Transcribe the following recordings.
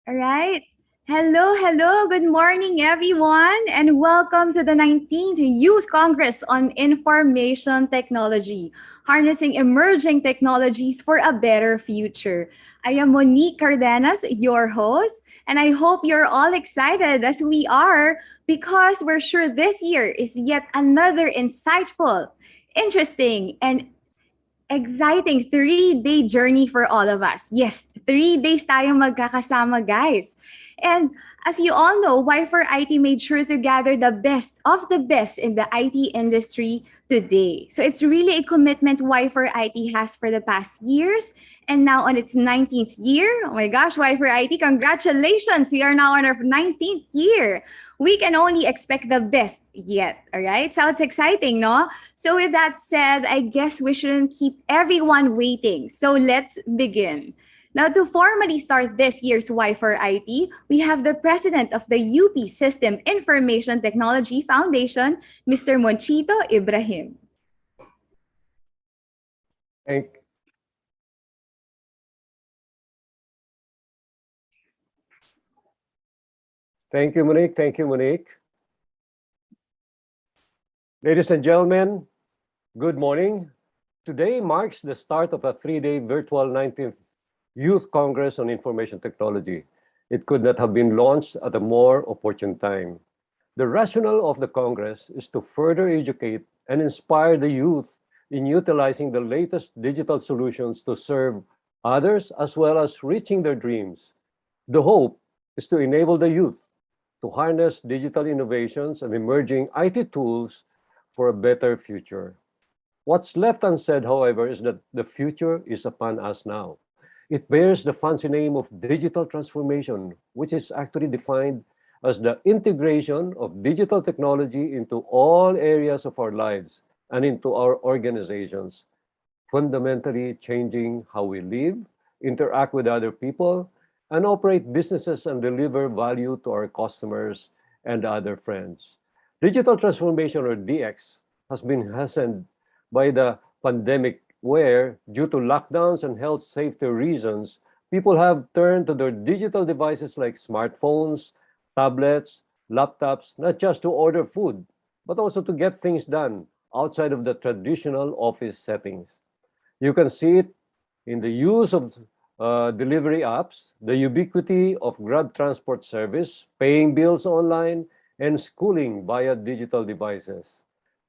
All right. Hello, hello. Good morning, everyone, and welcome to the 19th Youth Congress on Information Technology, harnessing emerging technologies for a better future. I am Monique Cardenas, your host, and I hope you're all excited as we are because we're sure this year is yet another insightful, interesting, and exciting 3-day journey for all of us. Yes, 3 days tayong magkakasama, guys. And as you all know, Y4IT made sure to gather the best of the best in the IT industry today. So it's really a commitment Y4IT has for the past years. And now on its 19th year, oh my gosh, Y4IT, congratulations! We are now on our 19th year. We can only expect the best yet, all right? So it's exciting, no? So with that said, I guess we shouldn't keep everyone waiting. So let's begin. Now, to formally start this year's Y4IT, we have the president of the UP System Information Technology Foundation, Mr. Monchito Ibrahim. Thank, thank you, Monique. Thank you, Monique. Ladies and gentlemen, good morning. Today marks the start of a 3-day virtual 19th Youth Congress on Information Technology. It could not have been launched at a more opportune time. The rationale of the Congress is to further educate and inspire the youth in utilizing the latest digital solutions to serve others as well as reaching their dreams. The hope is to enable the youth to harness digital innovations and emerging IT tools for a better future. What's left unsaid, however, is that the future is upon us now. It bears the fancy name of digital transformation, which is actually defined as the integration of digital technology into all areas of our lives and into our organizations, fundamentally changing how we live, interact with other people, and operate businesses and deliver value to our customers and other friends. Digital transformation, or DX, has been hastened by the pandemic where, due to lockdowns and health safety reasons, people have turned to their digital devices like smartphones, tablets, laptops, not just to order food, but also to get things done outside of the traditional office settings. You can see it in the use of delivery apps, the ubiquity of Grab transport service, paying bills online, and schooling via digital devices.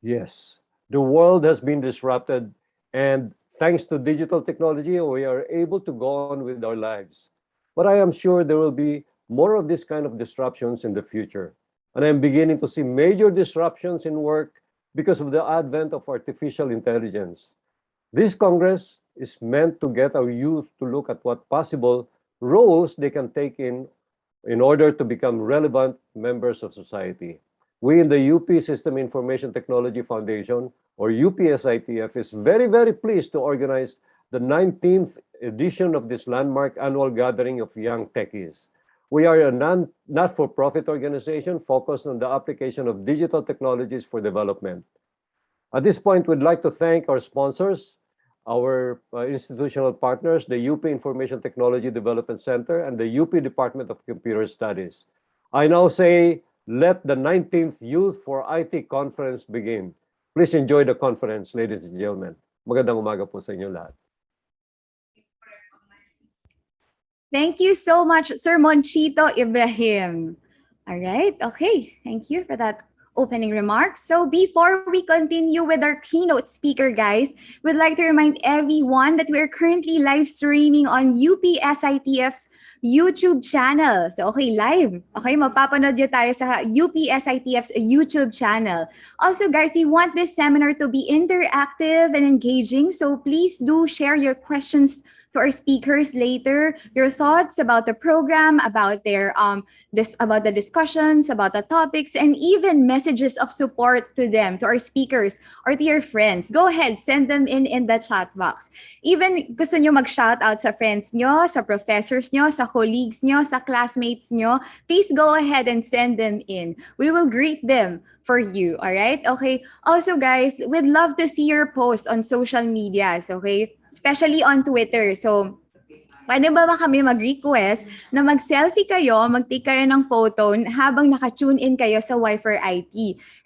Yes, the world has been disrupted, and thanks to digital technology, we are able to go on with our lives. But I am sure there will be more of this kind of disruptions in the future. And I'm beginning to see major disruptions in work because of the advent of artificial intelligence. This Congress is meant to get our youth to look at what possible roles they can take in order to become relevant members of society. We in the UP System Information Technology Foundation, or UPSITF, is very, very pleased to organize the 19th edition of this landmark annual gathering of young techies. We are a not-for-profit organization focused on the application of digital technologies for development. At this point, we'd like to thank our sponsors, our institutional partners, the UP Information Technology Development Center and the UP Department of Computer Studies. I now say, let the 19th Youth for IT Conference begin. Please enjoy the conference, ladies and gentlemen. Magandang umaga po sa inyo lahat. Thank you so much, Sir Monchito Ibrahim. All right. Okay. Thank you for that opening remarks. So before we continue with our keynote speaker, guys, we'd like to remind everyone that we're currently live streaming on UPSITF's YouTube channel. So okay, live. Okay, mapapanood nyo tayo sa UPSITF's YouTube channel. Also, guys, we want this seminar to be interactive and engaging. So please do share your questions to our speakers later, your thoughts about the program, about their about the discussions, about the topics, and even messages of support to them, to our speakers, or to your friends. Go ahead, send them in the chat box. Even gusto nyo mag-shoutout sa friends nyo, sa professors nyo, sa colleagues nyo, sa classmates nyo, please go ahead and send them in. We will greet them for you, all right? Okay. Also, guys, we'd love to see your post on social medias, okay? Especially on Twitter. So, pwede ba kami mag-request na mag-selfie kayo, mag-take kayo ng photo habang naka-tune in kayo sa Y4IT.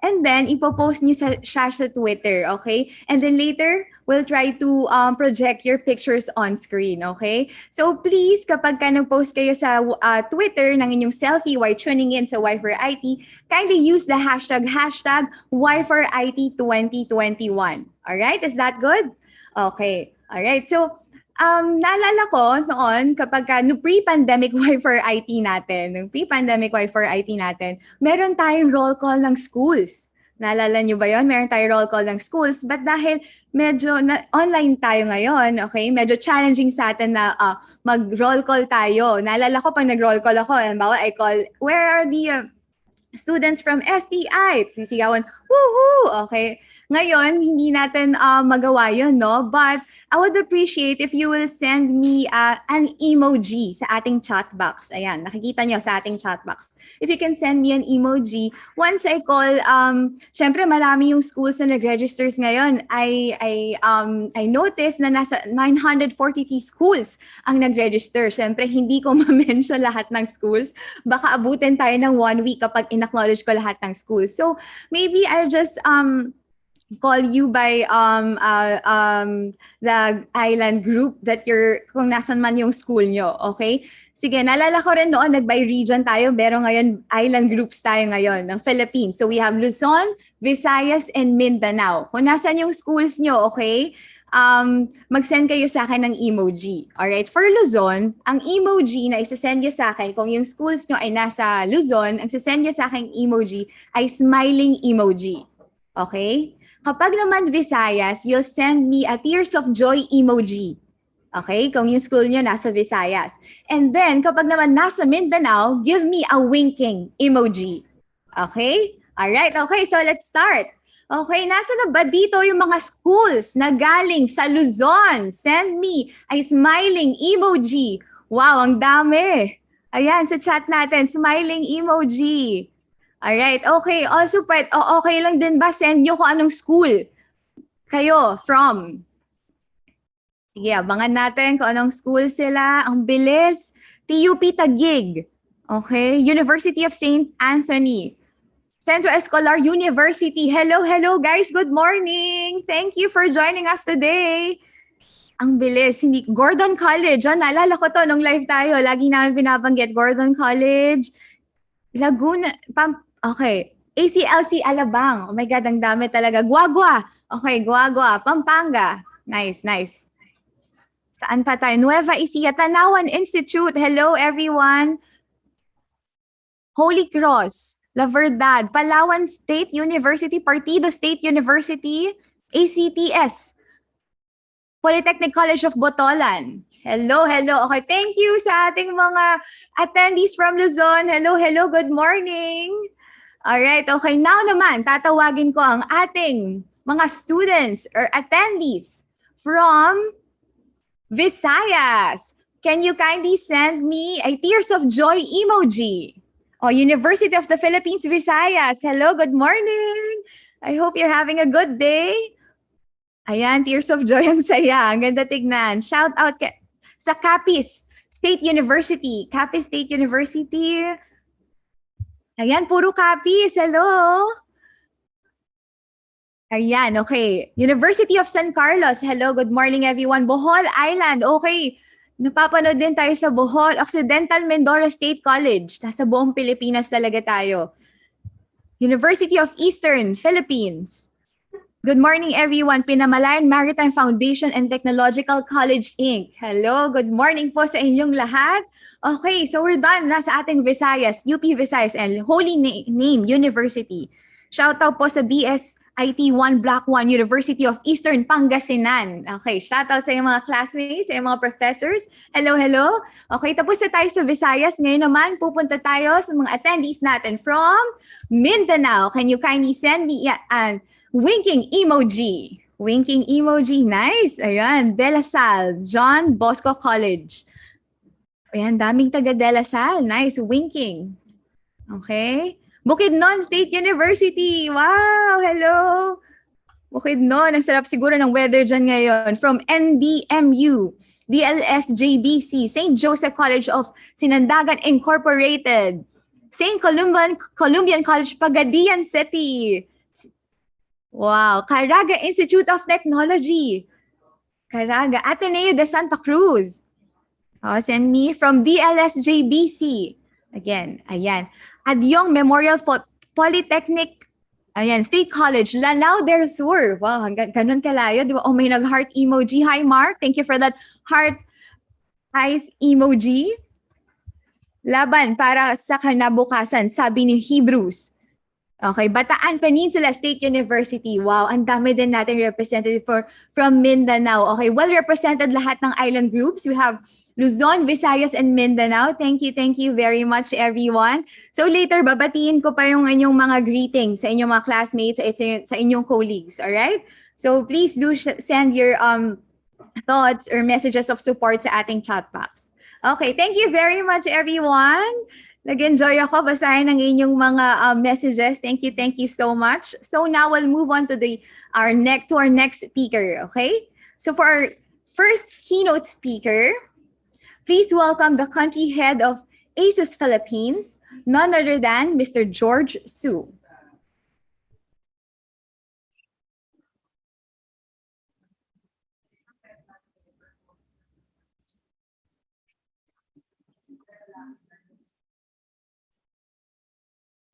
And then, ipopost nyo siya sa Twitter, okay? And then later, we'll try to project your pictures on screen, okay? So please, kapag ka nag-post kayo sa Twitter ng inyong selfie while tuning in sa Y4IT, kindly use the hashtag Y4IT2021. Alright? Is that good? Okay. Alright. So, naalala ko noon kapag no pre-pandemic Y4IT natin, nung pre-pandemic Y4IT natin, meron tayong roll call ng schools. Naalala nyo ba yon? Meron tayong roll call ng schools. But dahil medyo online tayo ngayon, okay, medyo challenging sa atin na mag-roll call tayo. Naalala ko pag nag-roll call ako, halimbawa I call, where are the students from STI? Sisigawan, woohoo! Okay. Ngayon, hindi natin magawa yun, no? But I would appreciate if you will send me an emoji sa ating chat box. Ayan, nakikita nyo sa ating chat box. If you can send me an emoji, once I call, syempre marami yung schools na nag-registers ngayon. I noticed na nasa 943 schools ang nag-register. Syempre, hindi ko ma-mention lahat ng schools. Baka abutin tayo ng 1 week kapag in-acknowledge ko lahat ng schools. So, maybe I'll just call you by the island group that kung nasan man yung school nyo, okay? Sige, naalala ko rin noon, nag-by region tayo, pero ngayon, island groups tayo ngayon ng Philippines. So we have Luzon, Visayas, and Mindanao. Kung nasan yung schools nyo, okay? Mag-send kayo sa akin ng emoji. Alright? For Luzon, ang emoji na isa-send nyo sa akin, kung yung schools nyo ay nasa Luzon, ang isa-send nyo sa akin emoji ay smiling emoji. Okay? Kapag naman Visayas, you'll send me a tears of joy emoji. Okay? Kung yung school nyo nasa Visayas. And then, kapag naman nasa Mindanao, give me a winking emoji. Okay? Alright, okay, so let's start. Okay, nasa na ba dito yung mga schools na galing sa Luzon? Send me a smiling emoji. Wow, ang dami. Ayan, sa chat natin, smiling emoji. Alright, okay. Also, okay lang din ba send nyo kung anong school kayo from? Sige, abangan natin kung anong school sila. Ang bilis. TUP Taguig. Okay. University of St. Anthony. Centro Escolar University. Hello, hello guys. Good morning. Thank you for joining us today. Ang bilis. Gordon College. Naalala ko to nung live tayo. Lagi namin binabanggit. Gordon College. Laguna. Okay. ACLC Alabang. Oh my God, ang dami talaga. Guagua. Okay, Guagua. Pampanga. Nice, nice. Saan pa tayo? Nueva Ecija. Tanawan Institute. Hello, everyone. Holy Cross. La Verdad. Palawan State University. Partido State University. ACTS. Polytechnic College of Botolan. Hello, hello. Okay, thank you sa ating mga attendees from Luzon. Hello, hello. Good morning. Alright, okay. Now naman, tatawagin ko ang ating mga students or attendees from Visayas. Can you kindly send me a tears of joy emoji? Oh, University of the Philippines, Visayas. Hello, good morning. I hope you're having a good day. Ayan, tears of joy ang saya. Ang ganda tignan. Shout out sa Capiz State University. Capiz State University. Ayan, puro copies. Hello? Ayan, okay. University of San Carlos. Hello, good morning everyone. Bohol Island. Okay. Napapanood din tayo sa Bohol. Occidental Mindoro State College. Nasa buong Pilipinas talaga tayo. University of Eastern Philippines. Good morning, everyone. Pinamalayan Maritime Foundation and Technological College, Inc. Hello, good morning po sa inyong lahat. Okay, so we're done na sa ating Visayas, UP Visayas, and Holy Name University. Shout out po sa BSIT 1 Block 1 University of Eastern Pangasinan. Okay, shout out sa iyong mga classmates, sa iyong mga professors. Hello, hello. Okay, tapos na tayo sa Visayas. Ngayon naman, pupunta tayo sa mga attendees natin from Mindanao. Can you kindly send me winking emoji. Winking emoji. Nice. Ayan. De La Salle. John Bosco College. Ayan. Daming taga De La Salle. Nice. Winking. Okay. Bukidnon State University. Wow. Hello. Bukidnon. Ang sarap siguro ng weather dyan ngayon. From NDMU. DLSJBC. St. Joseph College of Sinandagan Incorporated. St. Columbian College, Pagadian City. Wow. Caraga Institute of Technology. Caraga. Ateneo de Santa Cruz. Oh, send me from DLSJBC. Again, ayan. Adyong Memorial Polytechnic. Ayan, State College, Lanao del Sur. Wow, hanggang ganun kalayo. Di ba? Oh, may nag-heart emoji. Hi, Mark. Thank you for that heart eyes emoji. Laban para sa kanabukasan, sabi ni Hebrews. Okay, Bataan Peninsula State University. Wow, ang dami din natin representative from Mindanao. Okay, well represented lahat ng island groups. We have Luzon, Visayas, and Mindanao. Thank you very much everyone. So later, babatiin ko pa yung inyong mga greetings sa inyong mga classmates, sa inyong colleagues. Alright? So please do send your thoughts or messages of support sa ating chat box. Okay, thank you very much everyone. Nag-enjoy ako basahin ang inyong mga messages. Thank you so much. So now we'll move on to our next speaker, okay? So for our first keynote speaker, please welcome the country head of ASUS Philippines, none other than Mr. George Su.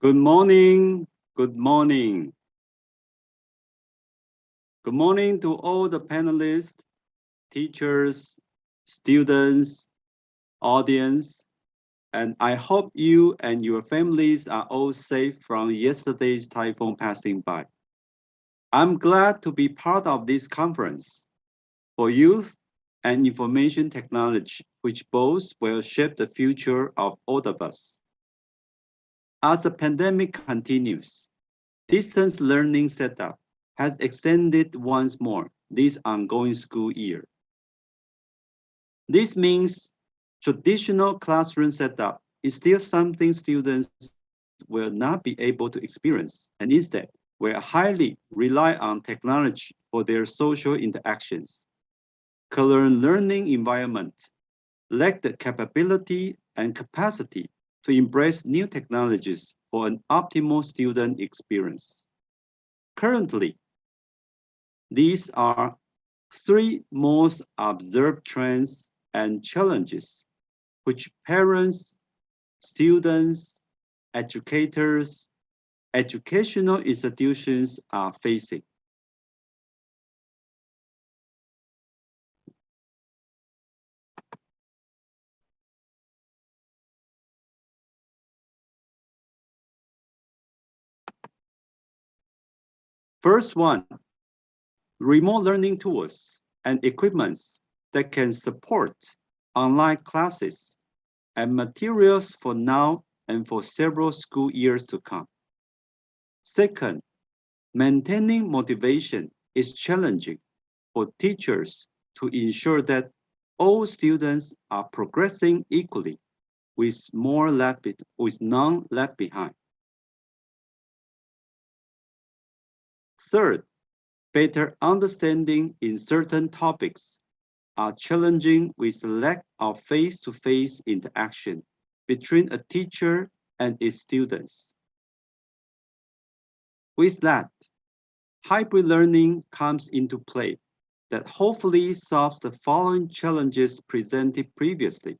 Good morning. Good morning. Good morning to all the panelists, teachers, students, audience, and I hope you and your families are all safe from yesterday's typhoon passing by. I'm glad to be part of this conference for youth and information technology, which both will shape the future of all of us. As the pandemic continues, distance learning setup has extended once more this ongoing school year. This means traditional classroom setup is still something students will not be able to experience, and instead will highly rely on technology for their social interactions. Current learning environment lack the capability and capacity to embrace new technologies for an optimal student experience. Currently, these are three most observed trends and challenges which parents, students, educators, educational institutions are facing. First one, remote learning tools and equipments that can support online classes and materials for now and for several school years to come. Second, maintaining motivation is challenging for teachers to ensure that all students are progressing equally with none left behind. Third, better understanding in certain topics are challenging with the lack of face-to-face interaction between a teacher and its students. With that, hybrid learning comes into play that hopefully solves the following challenges presented previously.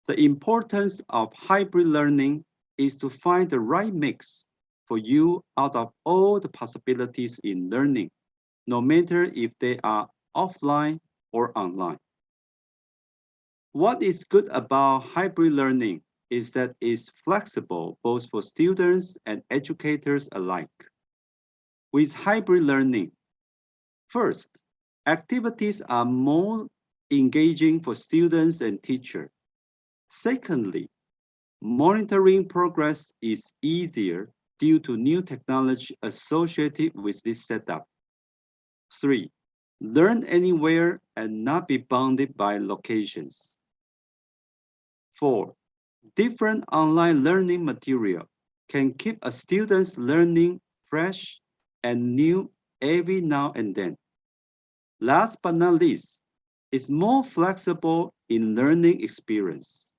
The importance of hybrid learning is to find the right mix for you out of all the possibilities in learning, no matter if they are offline or online. What is good about hybrid learning is that it's flexible both for students and educators alike. With hybrid learning, first, activities are more engaging for students and teachers. Secondly, monitoring progress is easier due to new technology associated with this setup. Three, learn anywhere and not be bounded by locations. Four, different online learning material can keep a student's learning fresh and new every now and then. Last but not least, it's more flexible in learning experience.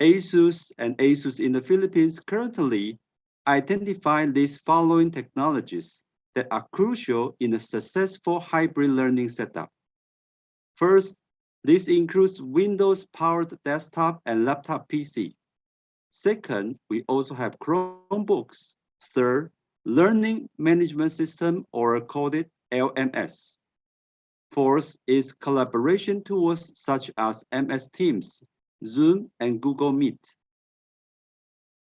ASUS and ASUS in the Philippines currently identify these following technologies that are crucial in a successful hybrid learning setup. First, this includes Windows-powered desktop and laptop PC. Second, we also have Chromebooks. Third, Learning Management System, or called it LMS. Fourth is collaboration tools such as MS Teams, Zoom, and Google Meet.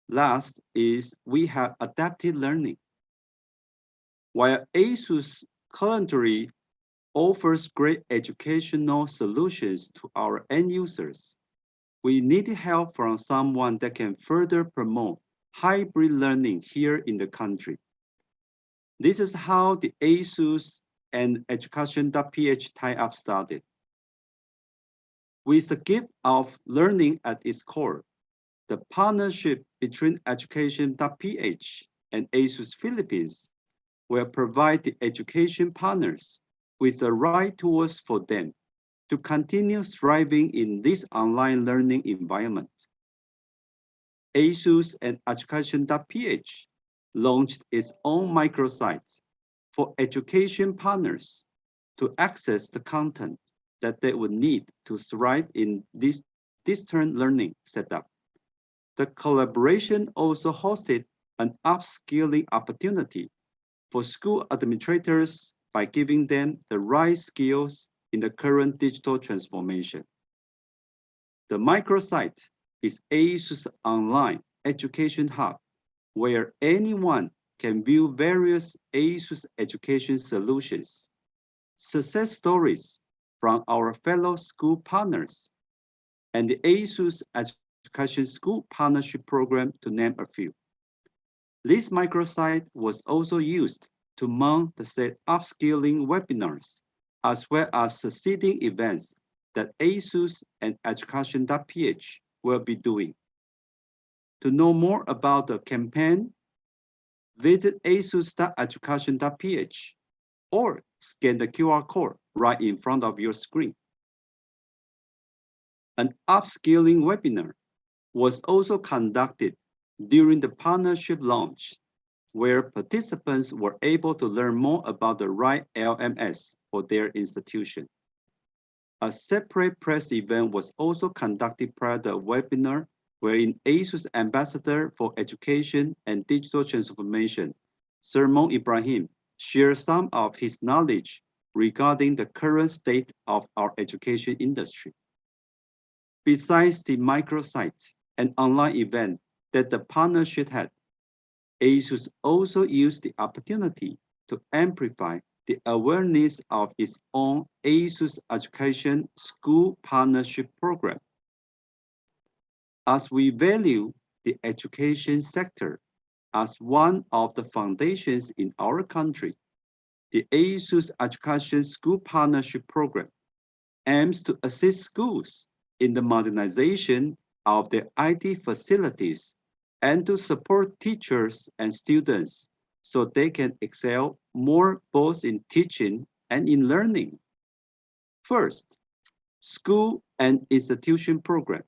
Last is we have adaptive learning. While ASUS currently offers great educational solutions to our end users, we need help from someone that can further promote hybrid learning here in the country. This is how the ASUS and Education.ph tie-up started. With the gift of learning at its core, the partnership between Education.ph and ASUS Philippines will provide the education partners with the right tools for them to continue thriving in this online learning environment. ASUS and Education.ph launched its own microsite for education partners to access the content that they would need to thrive in this distant learning setup. The collaboration also hosted an upskilling opportunity for school administrators by giving them the right skills in the current digital transformation. The microsite is ASUS Online Education Hub, where anyone can view various ASUS education solutions, success stories from our fellow school partners, and the ASUS Education School Partnership Program, to name a few. This microsite was also used to mount the said upskilling webinars, as well as succeeding events that ASUS and Education.ph will be doing. To know more about the campaign, visit asus.education.ph or scan the QR code right in front of your screen. An upskilling webinar was also conducted during the partnership launch, where participants were able to learn more about the right LMS for their institution. A separate press event was also conducted prior to the webinar, wherein ASUS Ambassador for Education and Digital Transformation, Sermon Ibrahim, shared some of his knowledge regarding the current state of our education industry. Besides the microsite and online event that the partnership had, ASUS also used the opportunity to amplify the awareness of its own ASUS Education School Partnership Program. As we value the education sector as one of the foundations in our country, the ASUS Education School Partnership Program aims to assist schools in the modernization of their IT facilities and to support teachers and students so they can excel more both in teaching and in learning. First, school and institution program.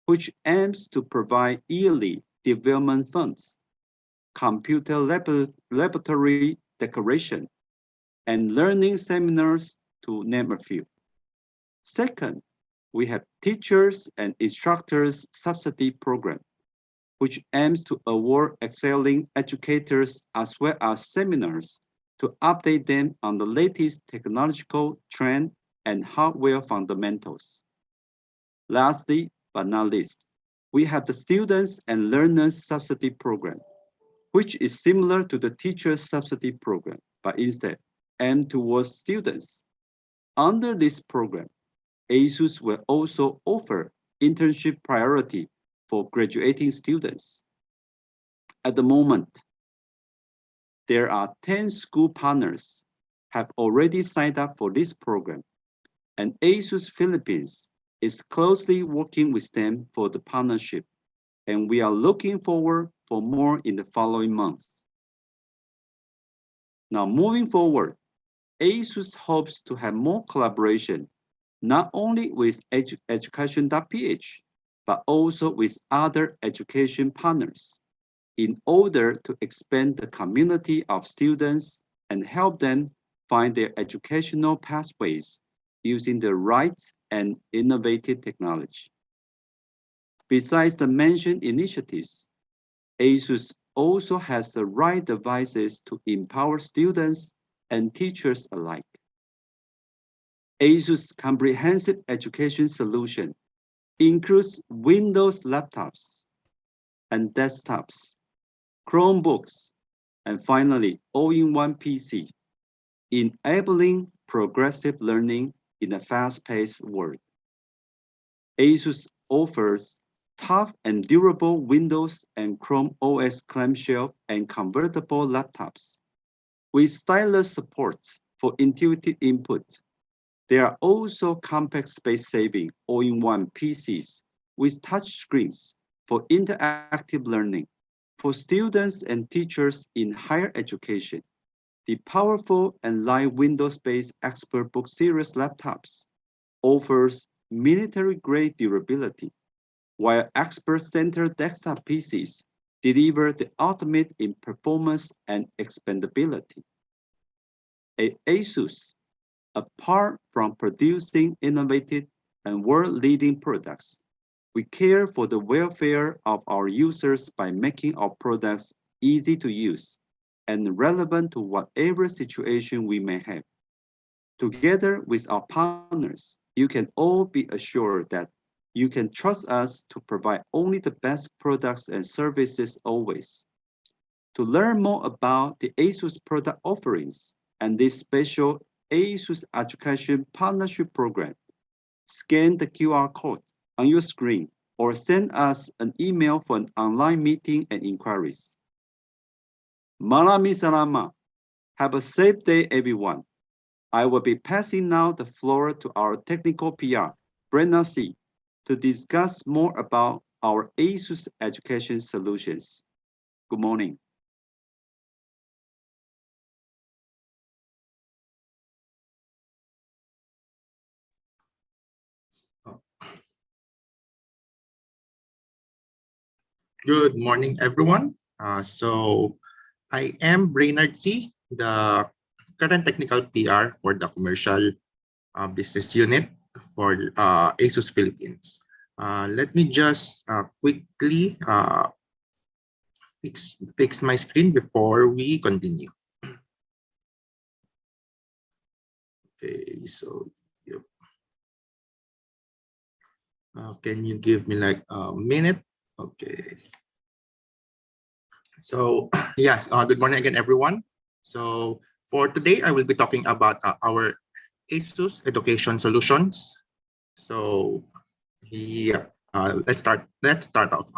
which aims to provide yearly development funds, computer laboratory decoration, and learning seminars, to name a few. Second, we have Teachers and Instructors Subsidy Program, which aims to award excelling educators as well as seminars to update them on the latest technological trend and hardware fundamentals. Lastly, but not least, we have the Students and Learners Subsidy Program, which is similar to the Teachers Subsidy Program, but instead aimed towards students. Under this program, ASUS will also offer internship priority for graduating students. At the moment, there are 10 school partners have already signed up for this program, and ASUS Philippines is closely working with them for the partnership, and we are looking forward for more in the following months. Now, moving forward, ASUS hopes to have more collaboration, not only with education.ph, but also with other education partners in order to expand the community of students and help them find their educational pathways using the right and innovative technology. Besides the mentioned initiatives, ASUS also has the right devices to empower students and teachers alike. ASUS comprehensive education solution includes Windows laptops and desktops, Chromebooks, and finally, all-in-one PC, enabling progressive learning in a fast-paced world. ASUS offers tough and durable Windows and Chrome OS clamshell and convertible laptops with stylus support for intuitive input. There are also compact space-saving all-in-one PCs with touchscreens for interactive learning. For students and teachers in higher education, the powerful and light Windows-based ExpertBook series laptops offers military-grade durability, while Expert-centered desktop PCs deliver the ultimate in performance and expandability. At ASUS, apart from producing innovative and world-leading products, we care for the welfare of our users by making our products easy to use and relevant to whatever situation we may have. Together with our partners, you can all be assured that you can trust us to provide only the best products and services always. To learn more about the ASUS product offerings and this special ASUS Education Partnership Program, scan the QR code on your screen or send us an email for an online meeting and inquiries. Malami salama. Have a safe day, everyone. I will be passing now the floor to our technical PR, Brenna C., to discuss more about our ASUS education solutions. Good morning. Good morning, everyone. I am Brainerd C., the current technical PR for the commercial business unit for ASUS Philippines. Let me just quickly fix my screen before we continue. Okay, so yep. Can you give me like a minute? Okay. So yes, good morning again, everyone. So for today, I will be talking about our ASUS education solutions. So yeah, let's start. Let's start off.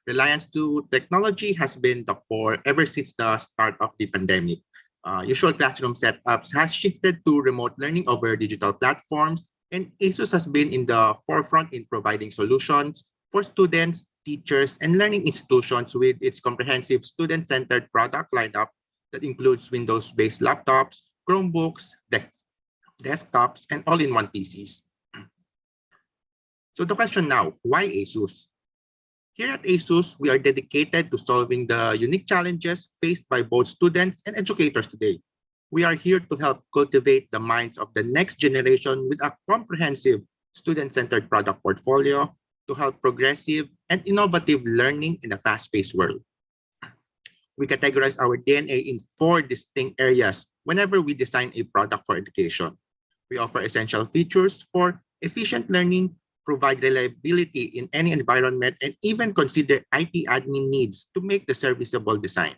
Reliance to technology has been the core ever since the start of the pandemic. Usual classroom setups has shifted to remote learning over digital platforms, and ASUS has been in the forefront in providing solutions for students, teachers, and learning institutions with its comprehensive student-centered product lineup that includes Windows-based laptops, Chromebooks, desktops, and all-in-one PCs. So the question now, why ASUS? Here at ASUS, we are dedicated to solving the unique challenges faced by both students and educators today. We are here to help cultivate the minds of the next generation with a comprehensive student-centered product portfolio to help progressive and innovative learning in a fast-paced world. We categorize our DNA in 4 distinct areas whenever we design a product for education. We offer essential features for efficient learning, provide reliability in any environment, and even consider IT admin needs to make the serviceable design.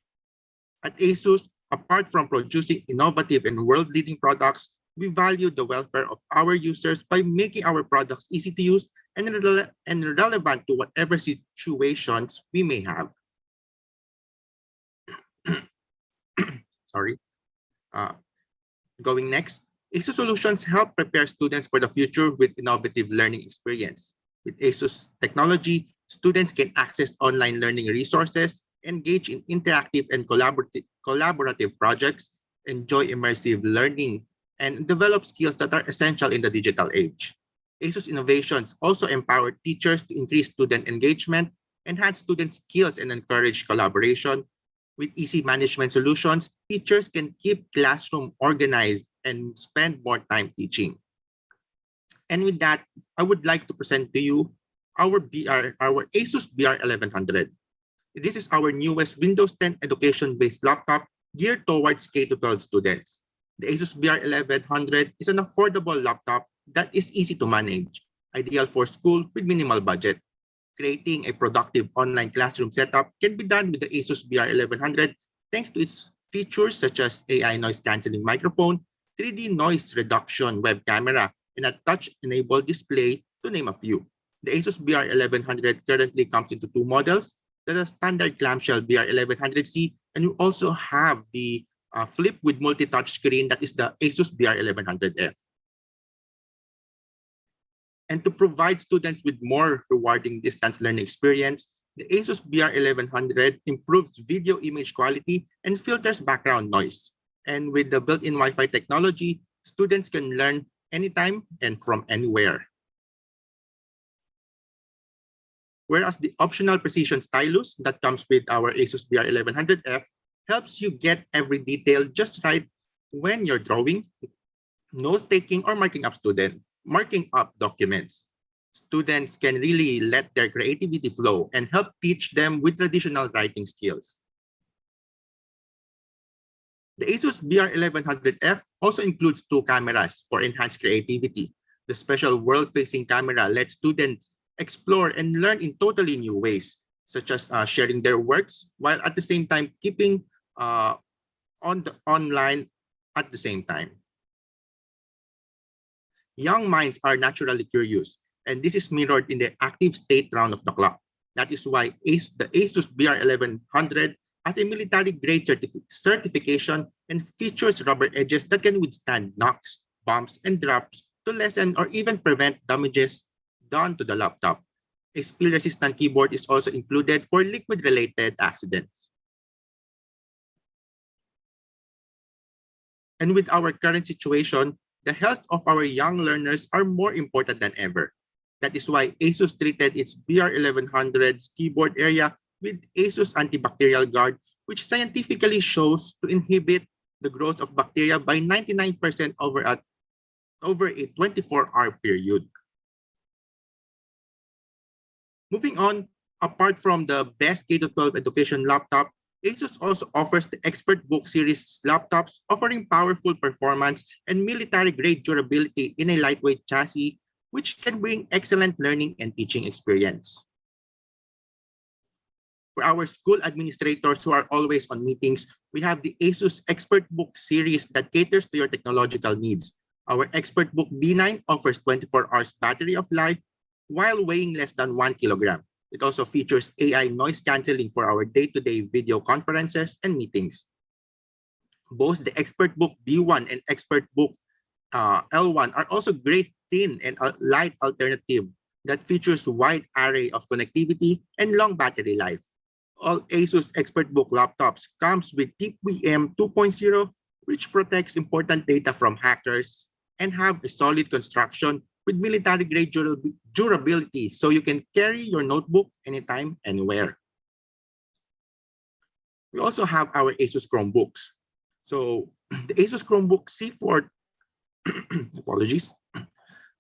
At ASUS, apart from producing innovative and world-leading products, we value the welfare of our users by making our products easy to use and relevant to whatever situations we may have. Sorry. Uh, Going next, ASUS solutions help prepare students for the future with innovative learning experience. With ASUS technology, students can access online learning resources, engage in interactive and collaborative projects, enjoy immersive learning, and develop skills that are essential in the digital age. ASUS innovations also empower teachers to increase student engagement, enhance student skills, and encourage collaboration. With easy management solutions, teachers can keep classroom organized and spend more time teaching. And with that, I would like to present to you our ASUS BR1100. This is our newest Windows 10 education-based laptop geared towards K-12 students. The ASUS BR1100 is an affordable laptop that is easy to manage, ideal for school with minimal budget. Creating a productive online classroom setup can be done with the ASUS BR1100 thanks to its features such as AI noise cancelling microphone, 3D noise reduction web camera, and a touch-enabled display, to name a few. The ASUS BR1100 currently comes into 2 models, the standard clamshell BR1100C, and you also have the flip with multi-touch screen that is the ASUS BR1100F. And to provide students with more rewarding distance learning experience, the ASUS BR1100 improves video image quality and filters background noise. And with the built-in Wi-Fi technology, students can learn anytime and from anywhere. Whereas the optional precision stylus that comes with our ASUS BR1100F helps you get every detail just right when you're drawing, note-taking, or marking up documents. Students can really let their creativity flow and help teach them with traditional writing skills. The ASUS BR1100F also includes 2 cameras for enhanced creativity. The special world-facing camera lets students explore and learn in totally new ways, such as sharing their works while at the same time keeping online at the same time. Young minds are naturally curious, and this is mirrored in the active state round of the clock. That is why the ASUS BR1100 has a military-grade certification and features rubber edges that can withstand knocks, bumps, and drops to lessen or even prevent damages done to the laptop. A spill-resistant keyboard is also included for liquid-related accidents. And with our current situation, the health of our young learners are more important than ever. That is why ASUS treated its BR1100's keyboard area with ASUS antibacterial guard, which scientifically shows to inhibit the growth of bacteria by 99% over a 24-hour period. Moving on, apart from the best K-12 education laptop, ASUS also offers the ExpertBook series laptops offering powerful performance and military-grade durability in a lightweight chassis, which can bring excellent learning and teaching experience. For our school administrators who are always on meetings, we have the ASUS ExpertBook series that caters to your technological needs. Our ExpertBook B9 offers 24 hours battery of life while weighing less than 1 kilogram. It also features AI noise cancelling for our day-to-day video conferences and meetings. Both the ExpertBook B1 and ExpertBook L1 are also great thin and light alternative that features a wide array of connectivity and long battery life. All ASUS ExpertBook laptops comes with TPM 2.0, which protects important data from hackers and have a solid construction with military-grade durability, so you can carry your notebook anytime, anywhere. We also have our ASUS Chromebooks. So the ASUS Chromebook C4, apologies.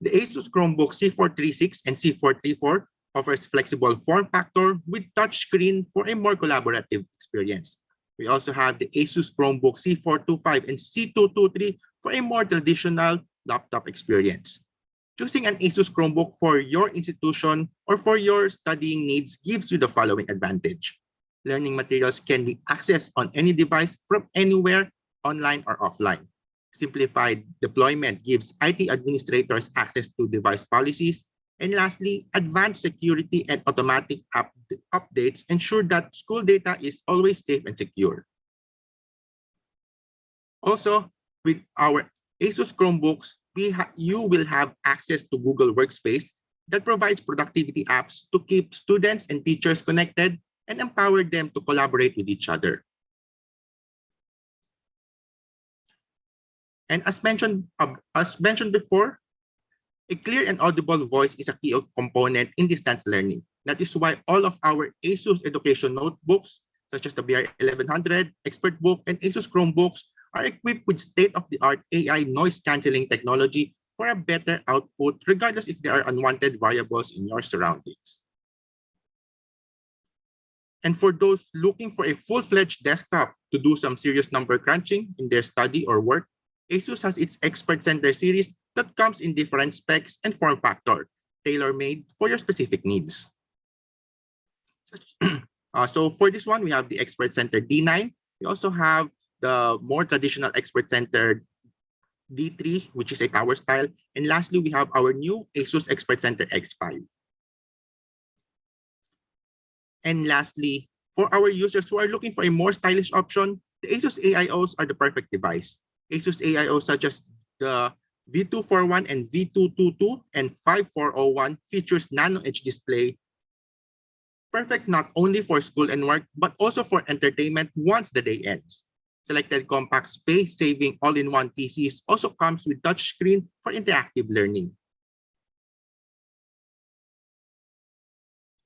The ASUS Chromebook C436 and C434 offers flexible form factor with touchscreen for a more collaborative experience. We also have the ASUS Chromebook C425 and C223 for a more traditional laptop experience. Choosing an ASUS Chromebook for your institution or for your studying needs gives you the following advantage. Learning materials can be accessed on any device from anywhere, online or offline. Simplified deployment gives IT administrators access to device policies. And lastly, advanced security and automatic updates ensure that school data is always safe and secure. Also, with our ASUS Chromebooks, you will have access to Google Workspace that provides productivity apps to keep students and teachers connected and empower them to collaborate with each other. And as mentioned before, a clear and audible voice is a key component in distance learning. That is why all of our ASUS education notebooks, such as the BR1100, ExpertBook, and ASUS Chromebooks, are equipped with state-of-the-art AI noise-canceling technology for a better output, regardless if there are unwanted variables in your surroundings. And for those looking for a full-fledged desktop to do some serious number crunching in their study or work, ASUS has its Expert Center series that comes in different specs and form factor, tailor-made for your specific needs. So for this one, we have the Expert Center D9. We also have the more traditional Expert Center D3, which is a tower style. And lastly, we have our new ASUS Expert Center X5. And lastly, for our users who are looking for a more stylish option, the ASUS AIOs are the perfect device. ASUS AIOs such as the V241 and V222 and 5401 features nano edge display, perfect not only for school and work, but also for entertainment once the day ends. Selected compact space-saving all-in-one PCs also comes with touchscreen for interactive learning.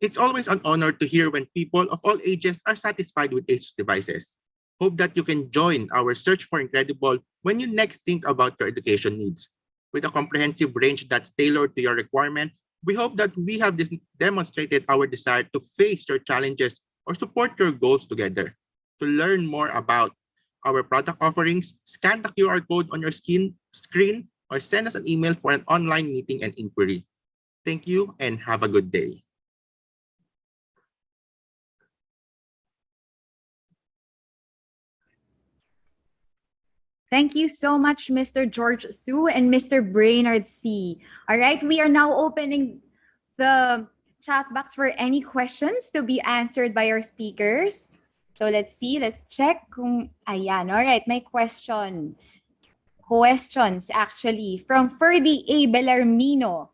It's always an honor to hear when people of all ages are satisfied with ASUS devices. Hope that you can join our search for incredible when you next think about your education needs. With a comprehensive range that's tailored to your requirement, we hope that we have demonstrated our desire to face your challenges or support your goals together. To learn more about our product offerings, scan the QR code on your screen or send us an email for an online meeting and inquiry. Thank you and have a good day. Thank you so much, Mr. George Su and Mr. Brainerd C. All right, we are now opening the chat box for any questions to be answered by our speakers. So let's see, let's check kung, ayan, all right, my question. Questions actually from Ferdy A. Bellarmino.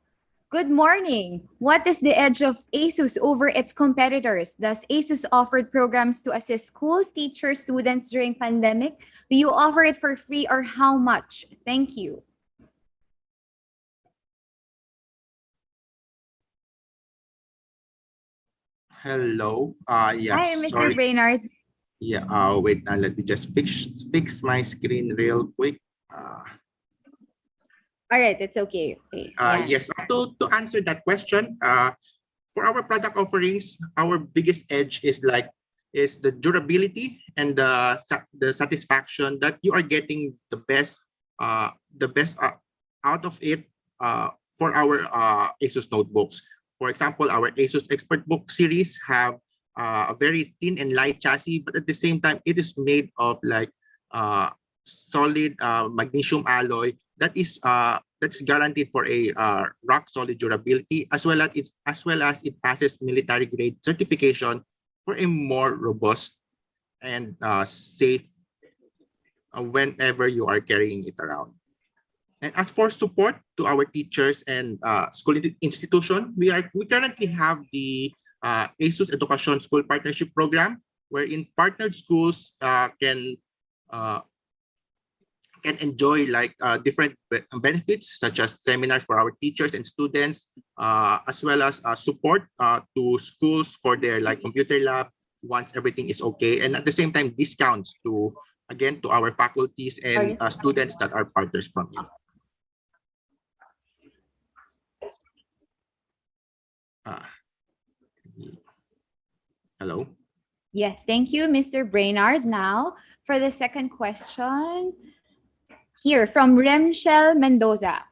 Good morning. What is the edge of ASUS over its competitors? Does ASUS offer programs to assist schools, teachers, students during pandemic? Do you offer it for free or how much? Thank you. Hello. Hi, Yes, Mr. sorry. Brainerd. Yeah, wait, let me just fix my screen real quick. All right, it's okay. Okay. Yeah. Yes, to answer that question, for our product offerings, our biggest edge is the durability and the satisfaction that you are getting the best out of it for our ASUS notebooks. For example, our ASUS ExpertBook series have a very thin and light chassis, but at the same time, it is made of solid magnesium alloy that's guaranteed for a rock solid durability, as well as it passes military grade certification for a more robust and safe whenever you are carrying it around. And as for support to our teachers and school institution, we currently have the ASUS Education School Partnership Program, wherein partnered schools can can enjoy like different benefits such as seminars for our teachers and students, as well as support to schools for their like computer lab once everything is okay, and at the same time discounts to again to our faculties and students that are partners from it. Hello. Yes, thank you, Mr. Brainard. Now, for the second question, here from Remshel Mendoza.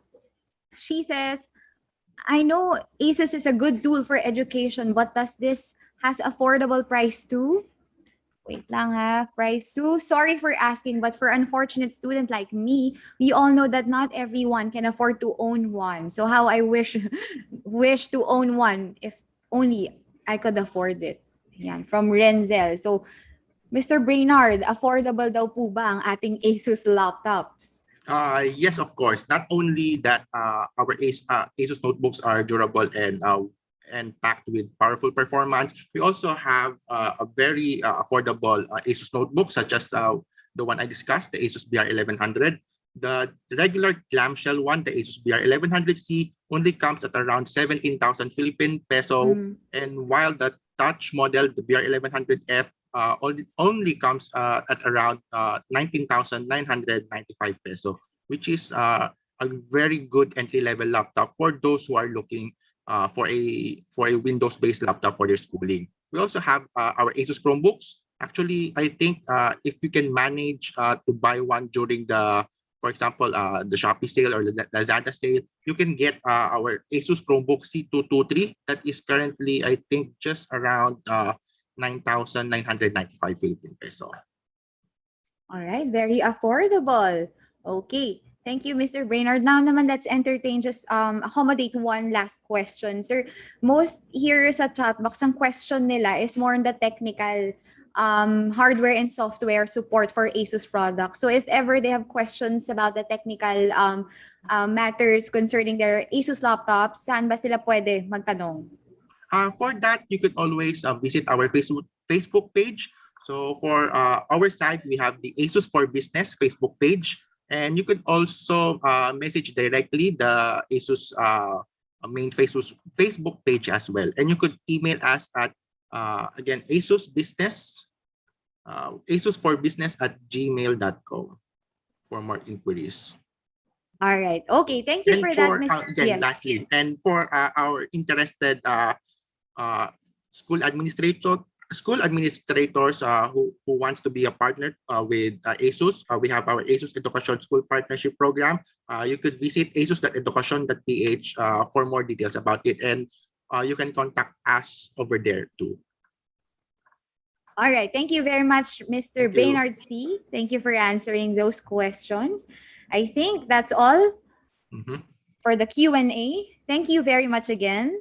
She says, I know ASUS is a good tool for education, but does this has affordable price too? Wait lang ha, price too. Sorry for asking, but for unfortunate student like me, we all know that not everyone can afford to own one. So how I wish wish to own one if only I could afford it. Yan, from Renzel. So, Mr. Brainard, affordable daw po ba ang ating ASUS laptops? Yes, of course. Not only that, our ASUS notebooks are durable and packed with powerful performance. We also have a very affordable ASUS notebook, such as the one I discussed, the ASUS BR1100. The regular clamshell one, the ASUS BR1100C, only comes at around 17,000 Philippine peso, and while the touch model, the BR1100F, only comes at around 19,995 peso, which is a very good entry-level laptop for those who are looking for a Windows-based laptop for their schooling. We also have our Asus Chromebooks. Actually, I think if you can manage to buy one during the, for example, the Shopee sale or the Lazada sale, you can get our Asus Chromebook C223 that is currently, I think, just around 9,995 Philippine peso. All right, very affordable. Okay. Thank you, Mr. Brainard. Now naman, let's entertain, just accommodate one last question. Sir, most here sa chat box, ang question nila is more on the technical hardware and software support for ASUS products. So if ever they have questions about the technical matters concerning their ASUS laptops, saan ba sila pwede magtanong? For that, you could always visit our Facebook page. So for our side, we have the ASUS for Business Facebook page. And you could also message directly the ASUS main Facebook page as well. And you could email us at, again, ASUS Business, ASUS for Business at gmail.com for more inquiries. All right. Okay. Thank you And for that, Mr. Yes. Lastly, and for our interested school administrators who wants to be a partner with ASUS, we have our ASUS Education School Partnership Program. You could visit asus.education.ph for more details about it, and you can contact us over there too. All right. Thank you very much, Mr. Brainard C. Thank you for answering those questions. I think that's all for the Q&A. Thank you very much again.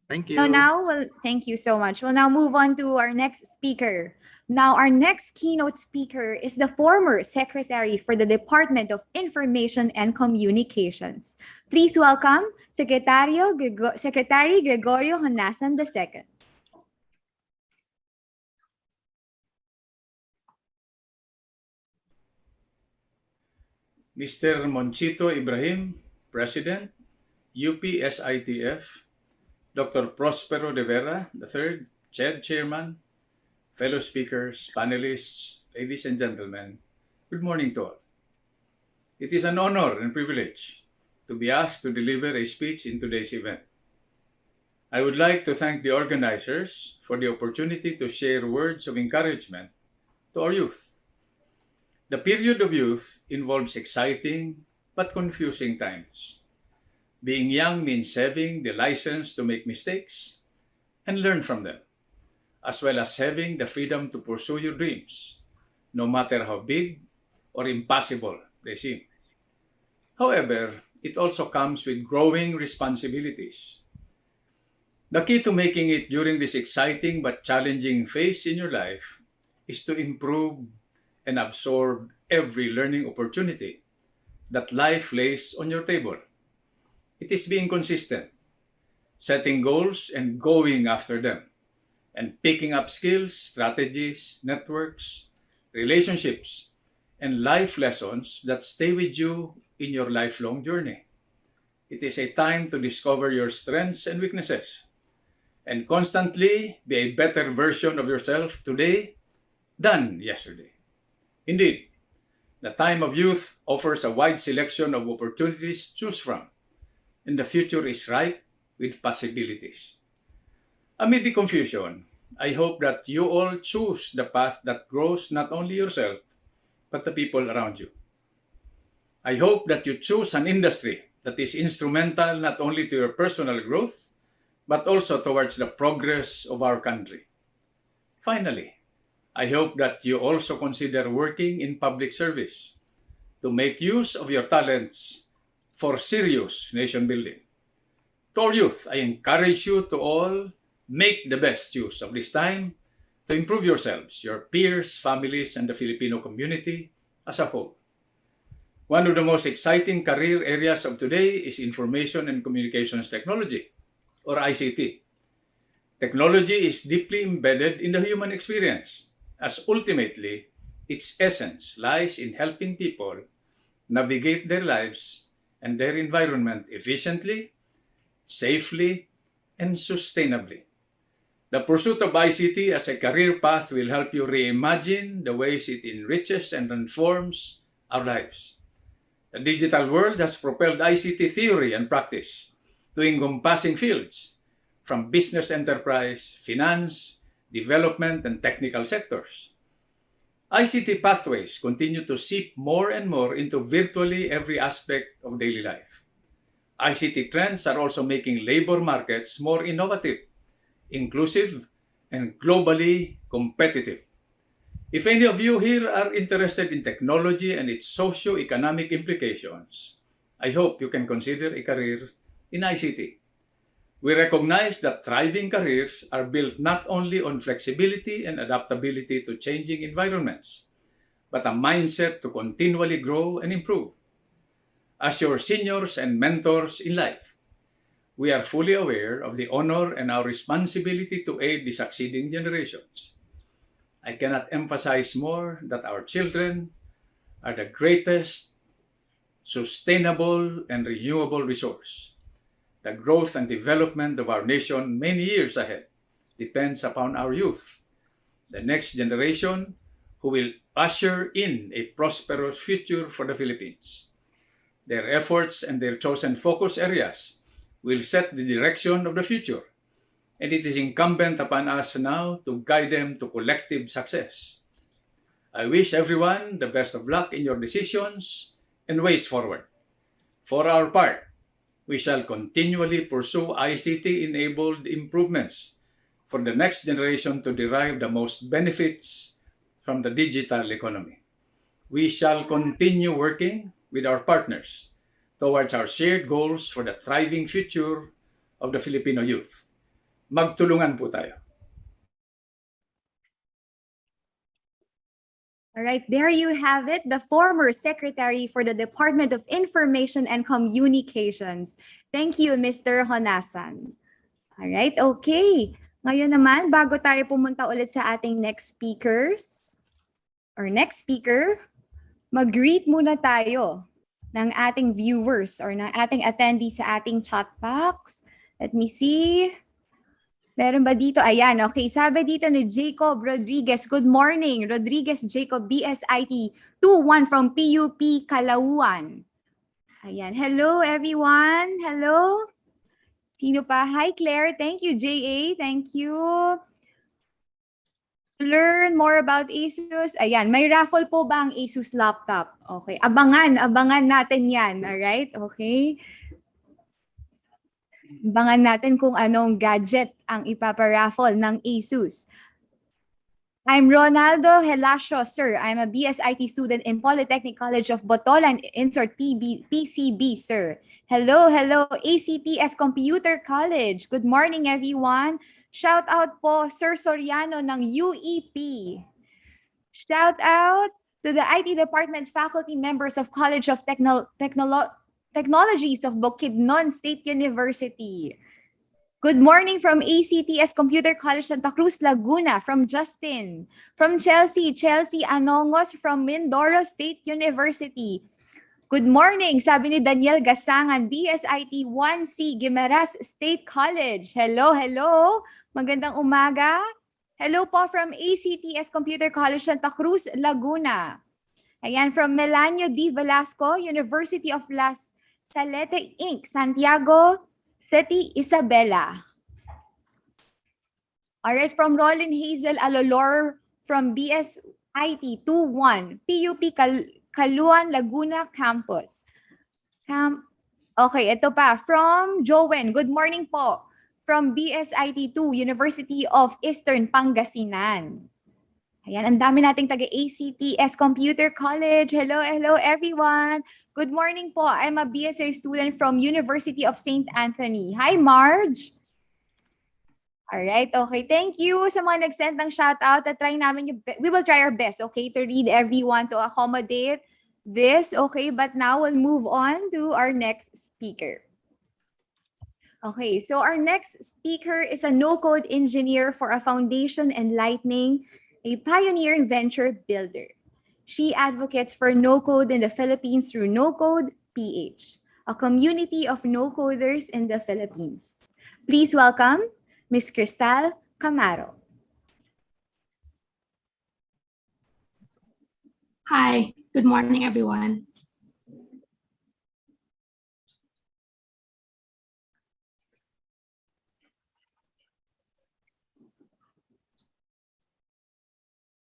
Thank you. So now, thank you so much. We'll now move on to our next speaker. Now, our next keynote speaker is the former Secretary for the Department of Information and Communications. Please welcome Secretary Gregorio Honasan II. Mr. Monchito Ibrahim, President, UPSITF, Dr. Prospero de Vera III, CHED Chairman, fellow speakers, panelists, ladies and gentlemen, good morning to all. It is an honor and privilege to be asked to deliver a speech in today's event. I would like to thank the organizers for the opportunity to share words of encouragement to our youth. The period of youth involves exciting but confusing times. Being young means having the license to make mistakes and learn from them, as well as having the freedom to pursue your dreams, no matter how big or impossible they seem. However, it also comes with growing responsibilities. The key to making it during this exciting but challenging phase in your life is to improve and absorb every learning opportunity that life lays on your table. It is being consistent, setting goals and going after them, and picking up skills, strategies, networks, relationships, and life lessons that stay with you in your lifelong journey. It is a time to discover your strengths and weaknesses and constantly be a better version of yourself today than yesterday. Indeed, the time of youth offers a wide selection of opportunities to choose from, and the future is ripe with possibilities. Amid the confusion, I hope that you all choose the path that grows not only yourself, but the people around you. I hope that you choose an industry that is instrumental not only to your personal growth, but also towards the progress of our country. Finally, I hope that you also consider working in public service to make use of your talents for serious nation building. To our youth, I encourage you to all make the best use of this time to improve yourselves, your peers, families, and the Filipino community as a whole. One of the most exciting career areas of today is information and communications technology, or ICT. Technology is deeply embedded in the human experience, as ultimately its essence lies in helping people navigate their lives and their environment efficiently, safely, and sustainably. The pursuit of ICT as a career path will help you reimagine the ways it enriches and transforms our lives. The digital world has propelled ICT theory and practice to encompassing fields from business enterprise, finance, development, and technical sectors. ICT pathways continue to seep more and more into virtually every aspect of daily life. ICT trends are also making labor markets more innovative, inclusive, and globally competitive. If any of you here are interested in technology and its socio-economic implications, I hope you can consider a career in ICT. We recognize that thriving careers are built not only on flexibility and adaptability to changing environments, but a mindset to continually grow and improve. As your seniors and mentors in life, we are fully aware of the honor and our responsibility to aid the succeeding generations. I cannot emphasize more that our children are the greatest sustainable and renewable resource. The growth and development of our nation many years ahead depends upon our youth, the next generation who will usher in a prosperous future for the Philippines. Their efforts and their chosen focus areas will set the direction of the future, and it is incumbent upon us now to guide them to collective success. I wish everyone the best of luck in your decisions and ways forward. For our part, we shall continually pursue ICT-enabled improvements for the next generation to derive the most benefits from the digital economy. We shall continue working with our partners towards our shared goals for the thriving future of the Filipino youth. Magtulungan po tayo. All right, there you have it, the former Secretary for the Department of Information and Communications. Thank you, Mr. Honasan. All right, okay. Ngayon naman, bago tayo pumunta ulit sa ating next speaker, mag-greet muna tayo ng ating viewers or ng ating attendees sa ating chat box. Let me see. Meron ba dito? Ayan, okay. Sabi dito ni Jacob Rodriguez. Good morning. Rodriguez Jacob, BSIT 21 from PUP Calauan. Ayan. Hello, everyone. Hello. Sino pa? Hi, Claire. Thank you, JA. Thank you. Learn more about ASUS. Ayan, may raffle po ba ang ASUS laptop? Okay. Abangan natin yan. Alright? Okay. Abangan natin kung anong gadget ang ipaparaffle ng ASUS. I'm Ronaldo Helasio, sir. I'm a BSIT student in Polytechnic College of Botolan, insert PCB, sir. Hello, ACTS Computer College. Good morning, everyone. Shout out po, Sir Soriano ng UEP. Shout out to the IT Department faculty members of College of Technologies of Bukidnon State University. Good morning from ACTS Computer College Santa Cruz, Laguna. From Justin. From Chelsea Anongos from Mindoro State University. Good morning, sabi ni Daniel Gasangan, BSIT 1C, Guimaras State College. Hello, hello. Magandang umaga. Hello po from ACTS Computer College Santa Cruz, Laguna. Ayan, from Melanio D. Velasco, University of Las Salete Inc., Santiago City, Isabela. All right, from Rollin Hazel Alolor from BSIT 21, PUP Caluan, Laguna Campus. Okay, ito pa. From Jowen, good morning po. From BSIT 2, University of Eastern Pangasinan. Ayan, ang dami nating taga-ACTS Computer College. Hello, hello everyone. Good morning po. I'm a BSA student from University of St. Anthony. Hi, Marge. Alright, okay. Thank you sa mga nag-send ng shoutout. We will try our best, okay, to read everyone to accommodate this, okay? But now we'll move on to our next speaker. Okay, so our next speaker is a no-code engineer for a foundation enlightening a pioneer and venture builder. She advocates for no-code in the Philippines through No-Code PH, a community of no-coders in the Philippines. Please welcome Ms. Cristal Camaro. Hi, good morning, everyone.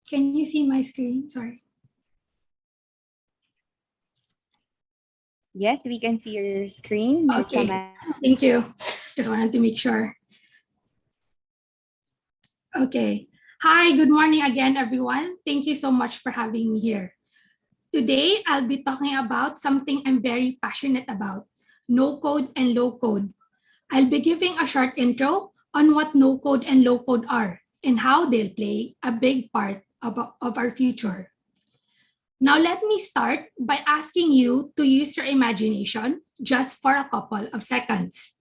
Can you see my screen? Sorry. Yes, we can see your screen, Ms. Okay, Camaro. thank you. Just wanted to make sure. Okay. Hi, good morning again, everyone. Thank you so much for having me here. Today, I'll be talking about something I'm very passionate about, no-code and low-code. I'll be giving a short intro on what no-code and low-code are and how they'll play a big part of our future. Now, let me start by asking you to use your imagination just for a couple of seconds.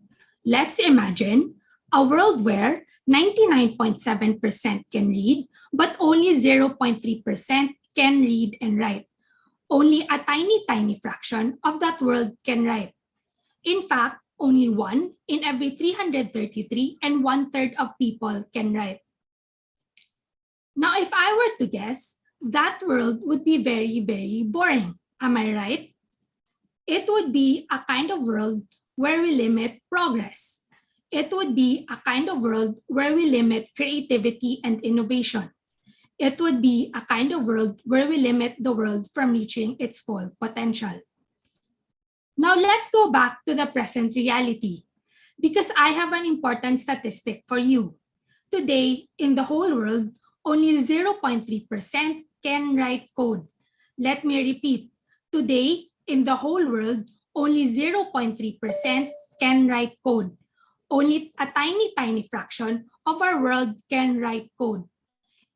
Let's imagine a world where 99.7% can read, but only 0.3% can read and write. Only a tiny fraction of that world can write. In fact, only 1 in every 333 and 1/3 of people can write. Now, if I were to guess, that world would be very, very boring. Am I right? It would be a kind of world where we limit progress. It would be a kind of world where we limit creativity and innovation. It would be a kind of world where we limit the world from reaching its full potential. Now let's go back to the present reality, because I have an important statistic for you. Today, in the whole world, only 0.3% can write code. Let me repeat. Today, in the whole world, only 0.3% can write code. Only a tiny fraction of our world can write code.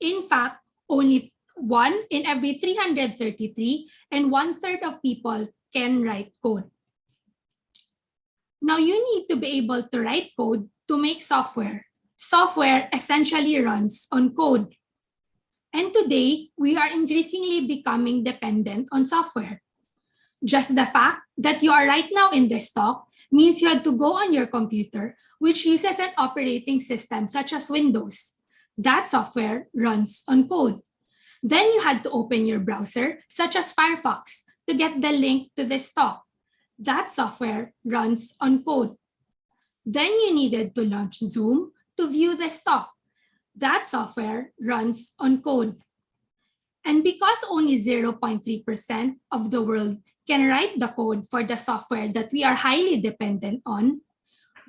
In fact, only 1 in every 333 and 1/3 of people can write code. Now, you need to be able to write code to make software. Software essentially runs on code. And today, we are increasingly becoming dependent on software. Just the fact that you are right now in this talk means you had to go on your computer, which uses an operating system such as Windows. That software runs on code. Then you had to open your browser, such as Firefox, to get the link to this talk. That software runs on code. Then you needed to launch Zoom to view this talk. That software runs on code. And because only 0.3% of the world can write the code for the software that we are highly dependent on,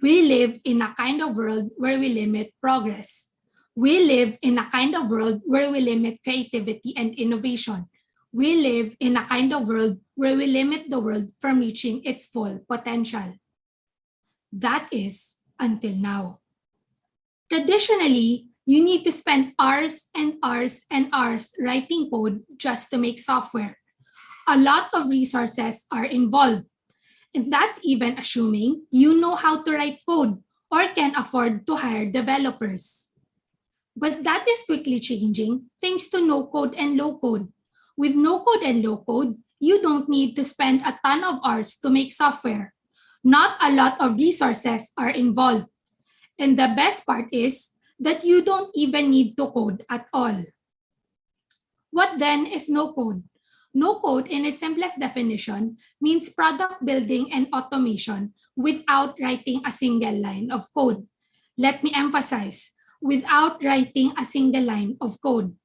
we live in a kind of world where we limit progress. We live in a kind of world where we limit creativity and innovation. We live in a kind of world where we limit the world from reaching its full potential. That is until now. Traditionally, you need to spend hours and hours and hours writing code just to make software. A lot of resources are involved. And that's even assuming you know how to write code or can afford to hire developers. But that is quickly changing thanks to no code and low code. With no code and low code, you don't need to spend a ton of hours to make software. Not a lot of resources are involved. And the best part is that you don't even need to code at all. What then is no code? No code, in its simplest definition, means product building and automation without writing a single line of code. Let me emphasize, without writing a single line of code.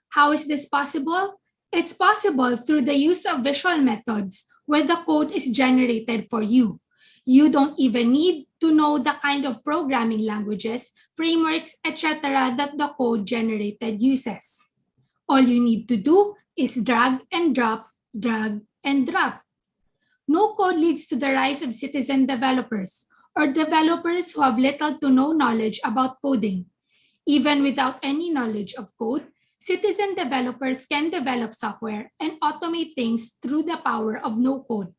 How is this possible? It's possible through the use of visual methods where the code is generated for you. You don't even need to know the kind of programming languages, frameworks, etc. that the code generated uses. All you need to do is drag and drop, drag and drop. No code leads to the rise of citizen developers or developers who have little to no knowledge about coding. Even without any knowledge of code, citizen developers can develop software and automate things through the power of no code.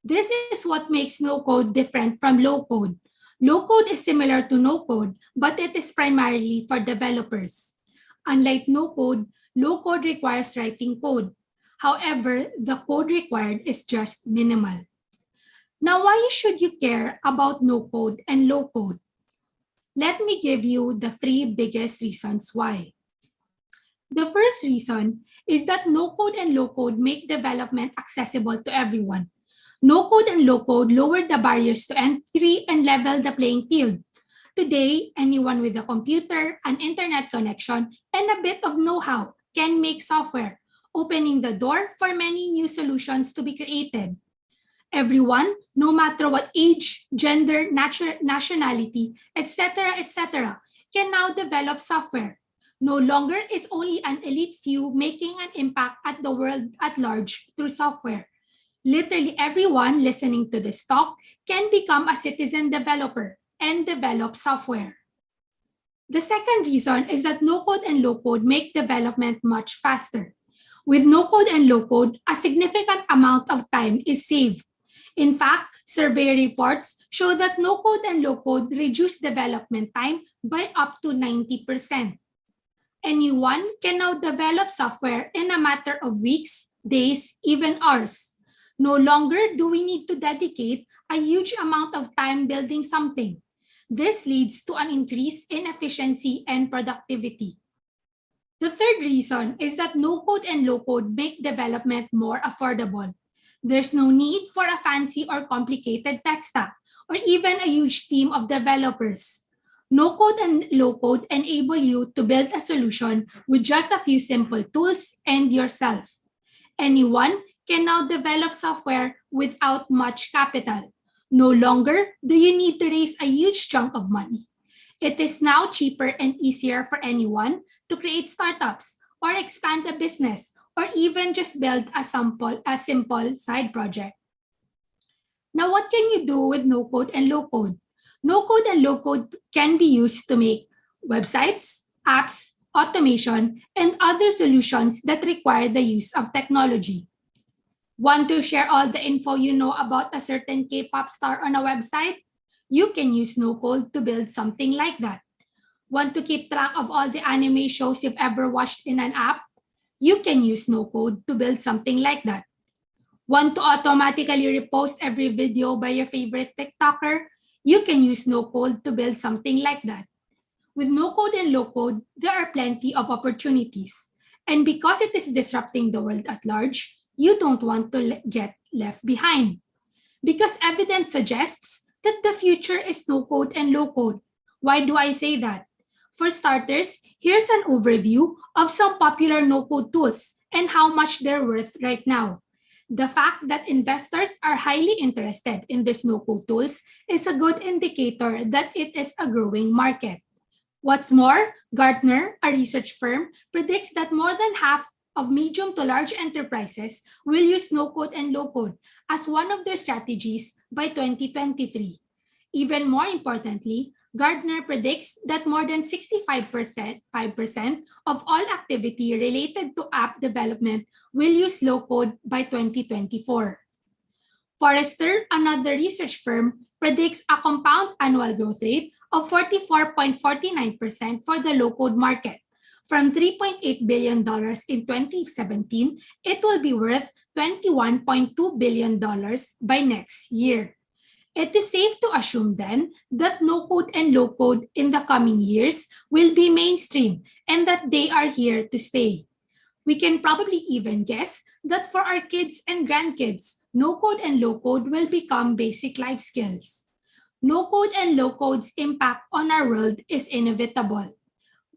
This is what makes no code different from low code. Low code is similar to no code, but it is primarily for developers. Unlike no code, low code requires writing code. However, the code required is just minimal. Now, why should you care about no code and low code? Let me give you the three biggest reasons why. The first reason is that no code and low code make development accessible to everyone. No code and low code lower the barriers to entry and level the playing field. Today, anyone with a computer, an internet connection, and a bit of know-how can make software, opening the door for many new solutions to be created. Everyone, no matter what age, gender, nationality, etc., can now develop software. No longer is only an elite few making an impact at the world at large through software. Literally everyone listening to this talk can become a citizen developer and develop software. The second reason is that no code and low code make development much faster. With no code and low code, a significant amount of time is saved. In fact, survey reports show that no code and low code reduce development time by up to 90%. Anyone can now develop software in a matter of weeks, days, even hours. No longer do we need to dedicate a huge amount of time building something. This leads to an increase in efficiency and productivity. The third reason is that no code and low code make development more affordable. There's no need for a fancy or complicated tech stack or even a huge team of developers. No code and low code enable you to build a solution with just a few simple tools and yourself. Anyone can now develop software without much capital. No longer do you need to raise a huge chunk of money. It is now cheaper and easier for anyone to create startups or expand a business or even just build a simple side project. Now, what can you do with no code and low code? No code and low code can be used to make websites, apps, automation, and other solutions that require the use of technology. Want to share all the info you know about a certain K-pop star on a website? You can use no code to build something like that. Want to keep track of all the anime shows you've ever watched in an app? You can use no code to build something like that. Want to automatically repost every video by your favorite TikToker? You can use no code to build something like that. With no code and low code, there are plenty of opportunities. And because it is disrupting the world at large, you don't want to get left behind. Because evidence suggests that the future is no code and low code. Why do I say that? For starters, here's an overview of some popular no-code tools and how much they're worth right now. The fact that investors are highly interested in these no-code tools is a good indicator that it is a growing market. What's more, Gartner, a research firm, predicts that more than half of medium to large enterprises will use no-code and low-code as one of their strategies by 2023. Even more importantly, Gartner predicts that more than 65% of all activity related to app development will use low code by 2024. Forrester, another research firm, predicts a compound annual growth rate of 44.49% for the low-code market. From $3.8 billion in 2017, it will be worth $21.2 billion by next year. It is safe to assume then that no-code and low-code in the coming years will be mainstream and that they are here to stay. We can probably even guess that for our kids and grandkids, no-code and low-code will become basic life skills. No-code and low-code's impact on our world is inevitable.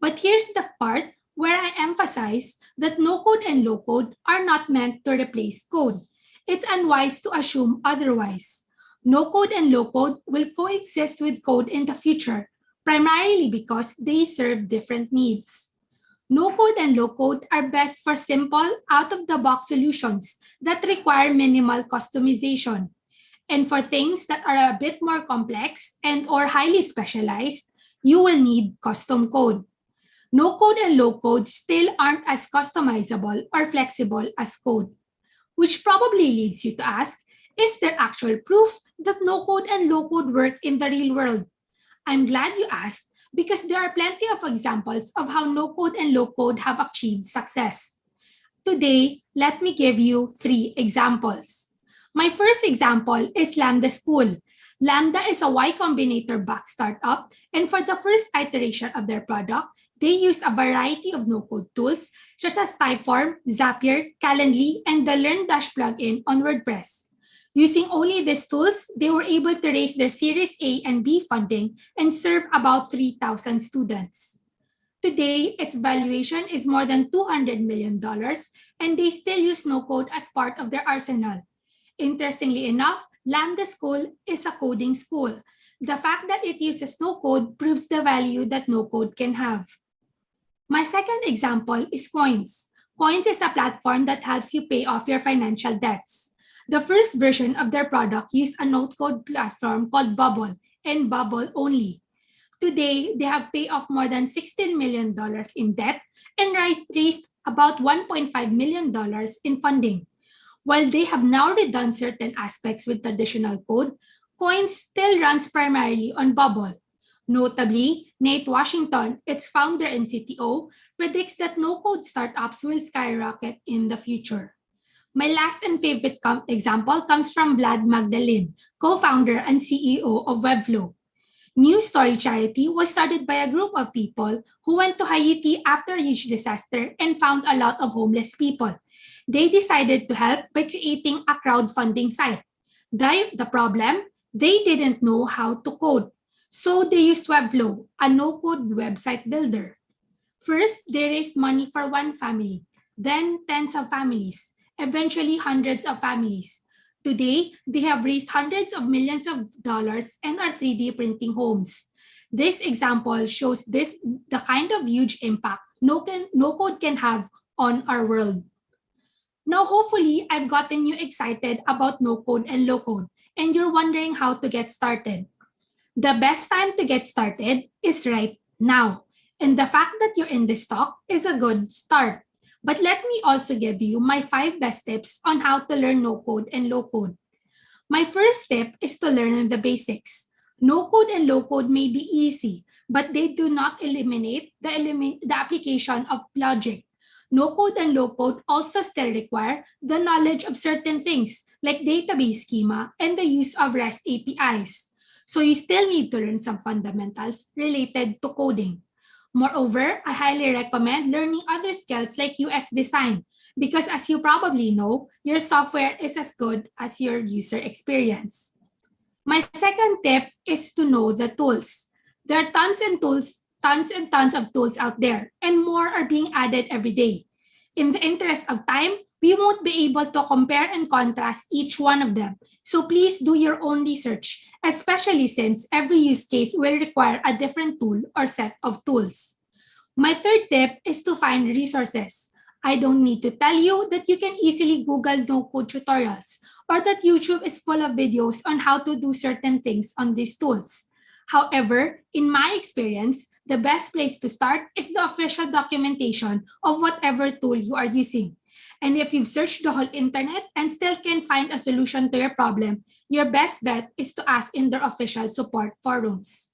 But here's the part where I emphasize that no-code and low-code are not meant to replace code. It's unwise to assume otherwise. No-code and low-code will coexist with code in the future, primarily because they serve different needs. No-code and low-code are best for simple, out-of-the-box solutions that require minimal customization. And for things that are a bit more complex and or highly specialized, you will need custom code. No-code and low-code still aren't as customizable or flexible as code, which probably leads you to ask, is there actual proof that no-code and low-code work in the real world? I'm glad you asked because there are plenty of examples of how no-code and low-code have achieved success. Today, let me give you 3 examples. My first example is Lambda School. Lambda is a Y Combinator-backed startup, and for the first iteration of their product, they used a variety of no-code tools such as Typeform, Zapier, Calendly, and the LearnDash plugin on WordPress. Using only these tools, they were able to raise their Series A and B funding and serve about 3,000 students. Today, its valuation is more than $200 million, and they still use no-code as part of their arsenal. Interestingly enough, Lambda School is a coding school. The fact that it uses no-code proves the value that no-code can have. My second example is Coins. Coins is a platform that helps you pay off your financial debts. The first version of their product used a no-code platform called Bubble and Bubble only. Today, they have paid off more than $16 million in debt and raised about $1.5 million in funding. While they have now redone certain aspects with traditional code, Coins still runs primarily on Bubble. Notably, Nate Washington, its founder and CTO, predicts that no-code startups will skyrocket in the future. My last and favorite example comes from Vlad Magdalene, co-founder and CEO of Webflow. News Story Charity was started by a group of people who went to Haiti after a huge disaster and found a lot of homeless people. They decided to help by creating a crowdfunding site. The problem? They didn't know how to code. So they used Webflow, a no-code website builder. First, they raised money for one family, then tens of families, eventually hundreds of families. Today, they have raised hundreds of millions of dollars and are 3D printing homes. This example shows the kind of huge impact no-code can have on our world. Now, hopefully, I've gotten you excited about no-code and low-code, and you're wondering how to get started. The best time to get started is right now, and the fact that you're in this talk is a good start. But let me also give you my 5 best tips on how to learn no-code and low-code. My first tip is to learn the basics. No-code and low-code may be easy, but they do not eliminate the application of logic. No-code and low-code also still require the knowledge of certain things like database schema and the use of REST APIs. So you still need to learn some fundamentals related to coding. Moreover, I highly recommend learning other skills like UX design because as you probably know, your software is as good as your user experience. My second tip is to know the tools. There are tons and tons of tools out there, and more are being added every day. In the interest of time, we won't be able to compare and contrast each one of them. So please do your own research, especially since every use case will require a different tool or set of tools. My third tip is to find resources. I don't need to tell you that you can easily Google no-code tutorials or that YouTube is full of videos on how to do certain things on these tools. However, in my experience, the best place to start is the official documentation of whatever tool you are using. And if you've searched the whole internet and still can't find a solution to your problem, your best bet is to ask in their official support forums.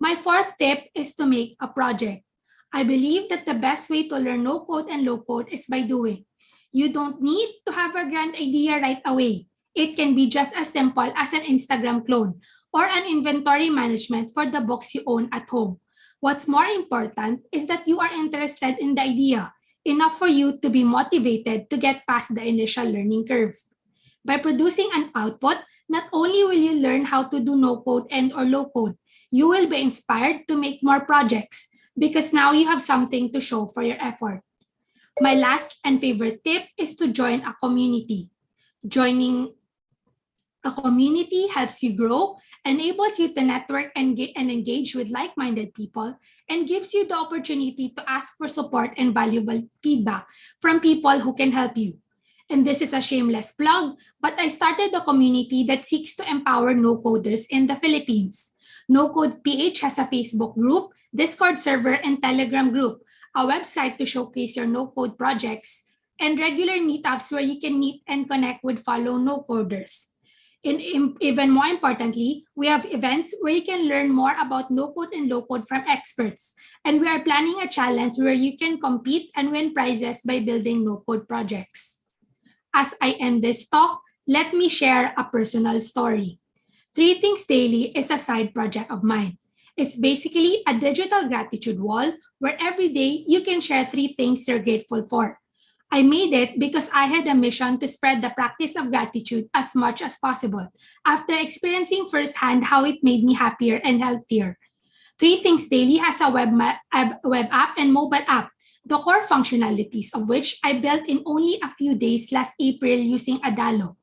My fourth tip is to make a project. I believe that the best way to learn no code and low code is by doing. You don't need to have a grand idea right away. It can be just as simple as an Instagram clone or an inventory management for the books you own at home. What's more important is that you are interested in the idea, enough for you to be motivated to get past the initial learning curve. By producing an output, not only will you learn how to do no code and or low code, you will be inspired to make more projects because now you have something to show for your effort. My last and favorite tip is to join a community. Joining a community helps you grow, enables you to network and engage with like-minded people, and gives you the opportunity to ask for support and valuable feedback from people who can help you. And this is a shameless plug, but I started a community that seeks to empower no-coders in the Philippines. No Code PH has a Facebook group, Discord server, and Telegram group, a website to showcase your no-code projects, and regular meetups where you can meet and connect with fellow no-coders. Even more importantly, we have events where you can learn more about no-code and low-code from experts. And we are planning a challenge where you can compete and win prizes by building no-code projects. As I end this talk, let me share a personal story. 3 Things Daily is a side project of mine. It's basically a digital gratitude wall where every day you can share 3 things you're grateful for. I made it because I had a mission to spread the practice of gratitude as much as possible after experiencing firsthand how it made me happier and healthier. 3 Things Daily has a web app and mobile app, the core functionalities of which I built in only a few days last April using Adalo.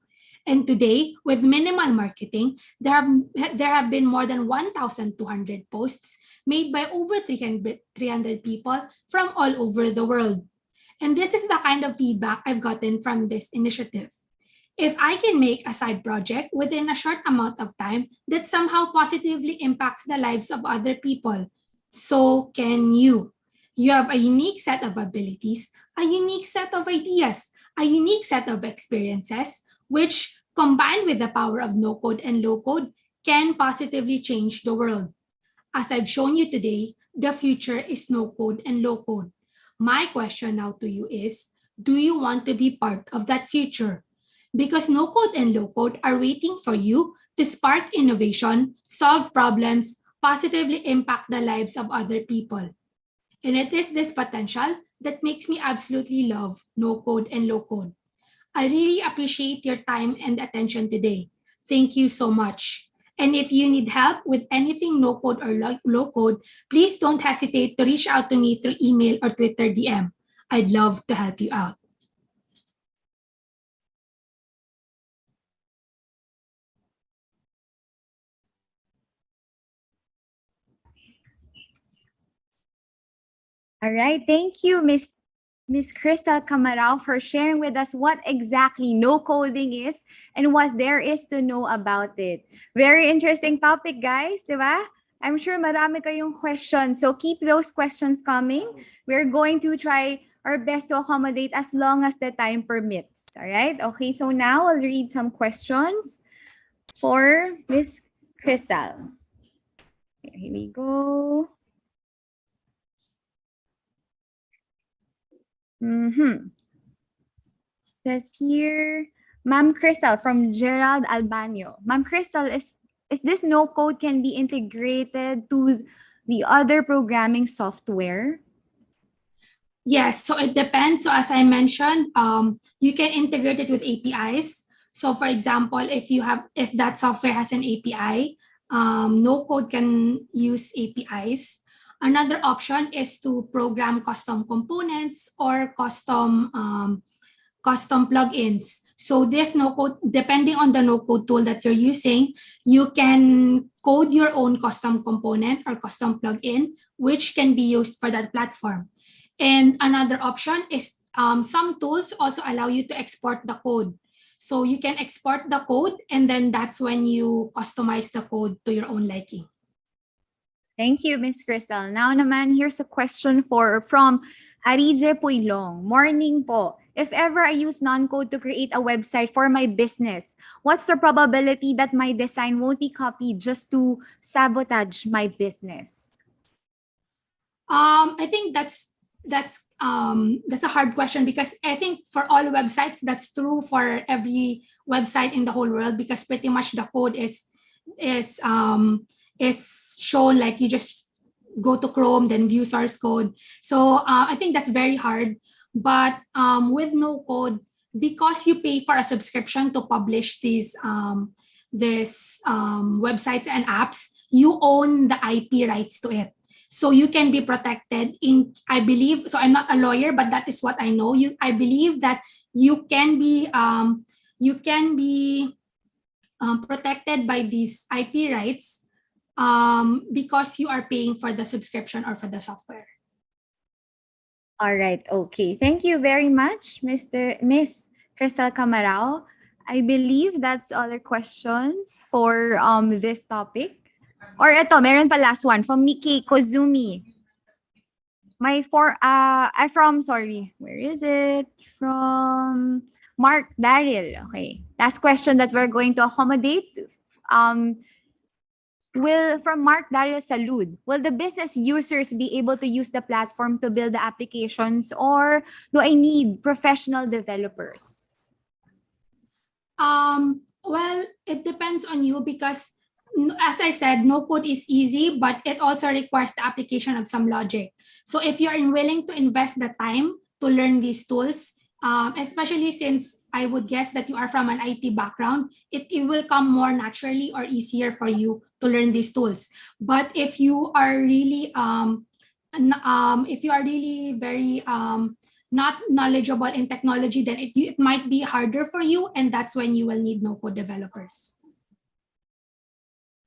And today, with minimal marketing, there have been more than 1,200 posts made by over 300 people from all over the world. And this is the kind of feedback I've gotten from this initiative. If I can make a side project within a short amount of time that somehow positively impacts the lives of other people, so can you. You have a unique set of abilities, a unique set of ideas, a unique set of experiences, which, combined with the power of no code and low code, can positively change the world. As I've shown you today, the future is no code and low code. My question now to you is, do you want to be part of that future? Because no code and low code are waiting for you to spark innovation, solve problems, positively impact the lives of other people. And it is this potential that makes me absolutely love no code and low code. I really appreciate your time and attention today. Thank you so much. And if you need help with anything no code or low code, please don't hesitate to reach out to me through email or Twitter DM. I'd love to help you out. All right. Thank you, Miss Crystal Camarao, for sharing with us what exactly no coding is and what there is to know about it. Very interesting topic, guys, di ba? I'm sure marami kayong questions. So keep those questions coming. We're going to try our best to accommodate as long as the time permits. All right? Okay, so now I'll read some questions for Miss Crystal. Here we go. Says here, Ma'am Crystal from Gerald Albanio. Ma'am Crystal, is this no code can be integrated to the other programming software? Yes, so it depends. So as I mentioned, you can integrate it with APIs. So for example, if that software has an API, no code can use APIs. Another option is to program custom components or custom plugins. So this no code, depending on the no code tool that you're using, you can code your own custom component or custom plugin, which can be used for that platform. And another option is some tools also allow you to export the code. So you can export the code, and then that's when you customize the code to your own liking. Thank you, Miss Crystal. Now naman, here's a question from Arije Puylong, morning po. If ever I use non-code to create a website for my business, what's the probability that my design won't be copied just to sabotage my business? I think that's a hard question, because I think for all websites that's true for every website in the whole world, because pretty much the code is shown, like you just go to Chrome, then view source code. So I think that's very hard. But with no code, because you pay for a subscription to publish these websites and apps, you own the IP rights to it. So you can be protected in, I believe, so I'm not a lawyer, but that is what I know. I believe that you can be protected by these IP rights because you are paying for the subscription or for the software. All right, okay. Thank you very much, Miss Crystal Camarao. I believe that's all the questions for this topic. Or ito, meron pa last one from Miki Kozumi. Where is it? From Mark Daryl. Okay. Last question that we're going to accommodate. From Mark Daryl Salud, will the business users be able to use the platform to build the applications, or do I need professional developers? Well, it depends on you, because as I said, no code is easy, but it also requires the application of some logic. So if you're willing to invest the time to learn these tools, especially since I would guess that you are from an IT background, it will come more naturally or easier for you to learn these tools. But if you are really very not knowledgeable in technology, then it might be harder for you, and that's when you will need no code developers.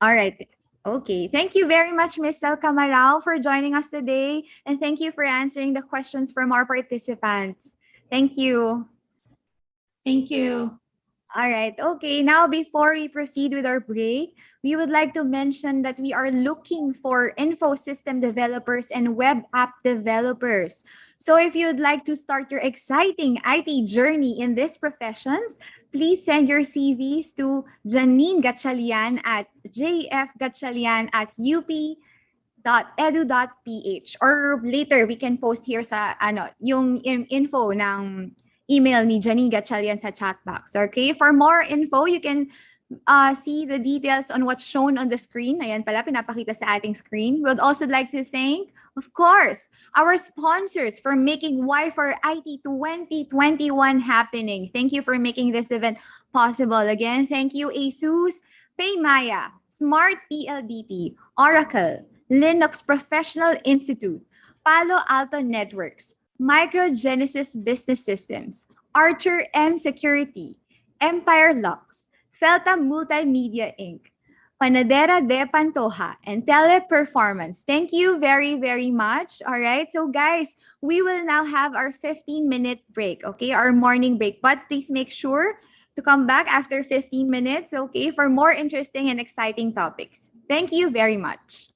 All right. Okay. Thank you very much, Ms. El Camarao, for joining us today. And thank you for answering the questions from our participants. Thank you. Thank you. All right. Okay. Now, before we proceed with our break, we would like to mention that we are looking for info system developers and web app developers. So if you'd like to start your exciting IT journey in these professions, please send your CVs to Janine Gatchalian at jfgatchalian@up.edu.ph, or later we can post here sa yung info ng email ni Janine Gatchalian sa chat box. Okay? For more info, you can see the details on what's shown on the screen. Ayan pala, pinapakita sa ating screen. We would also like to thank, of course, our sponsors for making Y4IT 2021 happening. Thank you for making this event possible. Again, thank you, ASUS, Paymaya, Smart PLDT, Oracle, Linux Professional Institute, Palo Alto Networks, Microgenesis Business Systems, Archer M Security, Empire Lux, Felta Multimedia Inc., Panadera de Pantoja, and Teleperformance. Thank you very, very much. All right. So guys, we will now have our 15-minute break, okay? Our morning break. But please make sure to come back after 15 minutes, okay, for more interesting and exciting topics. Thank you very much.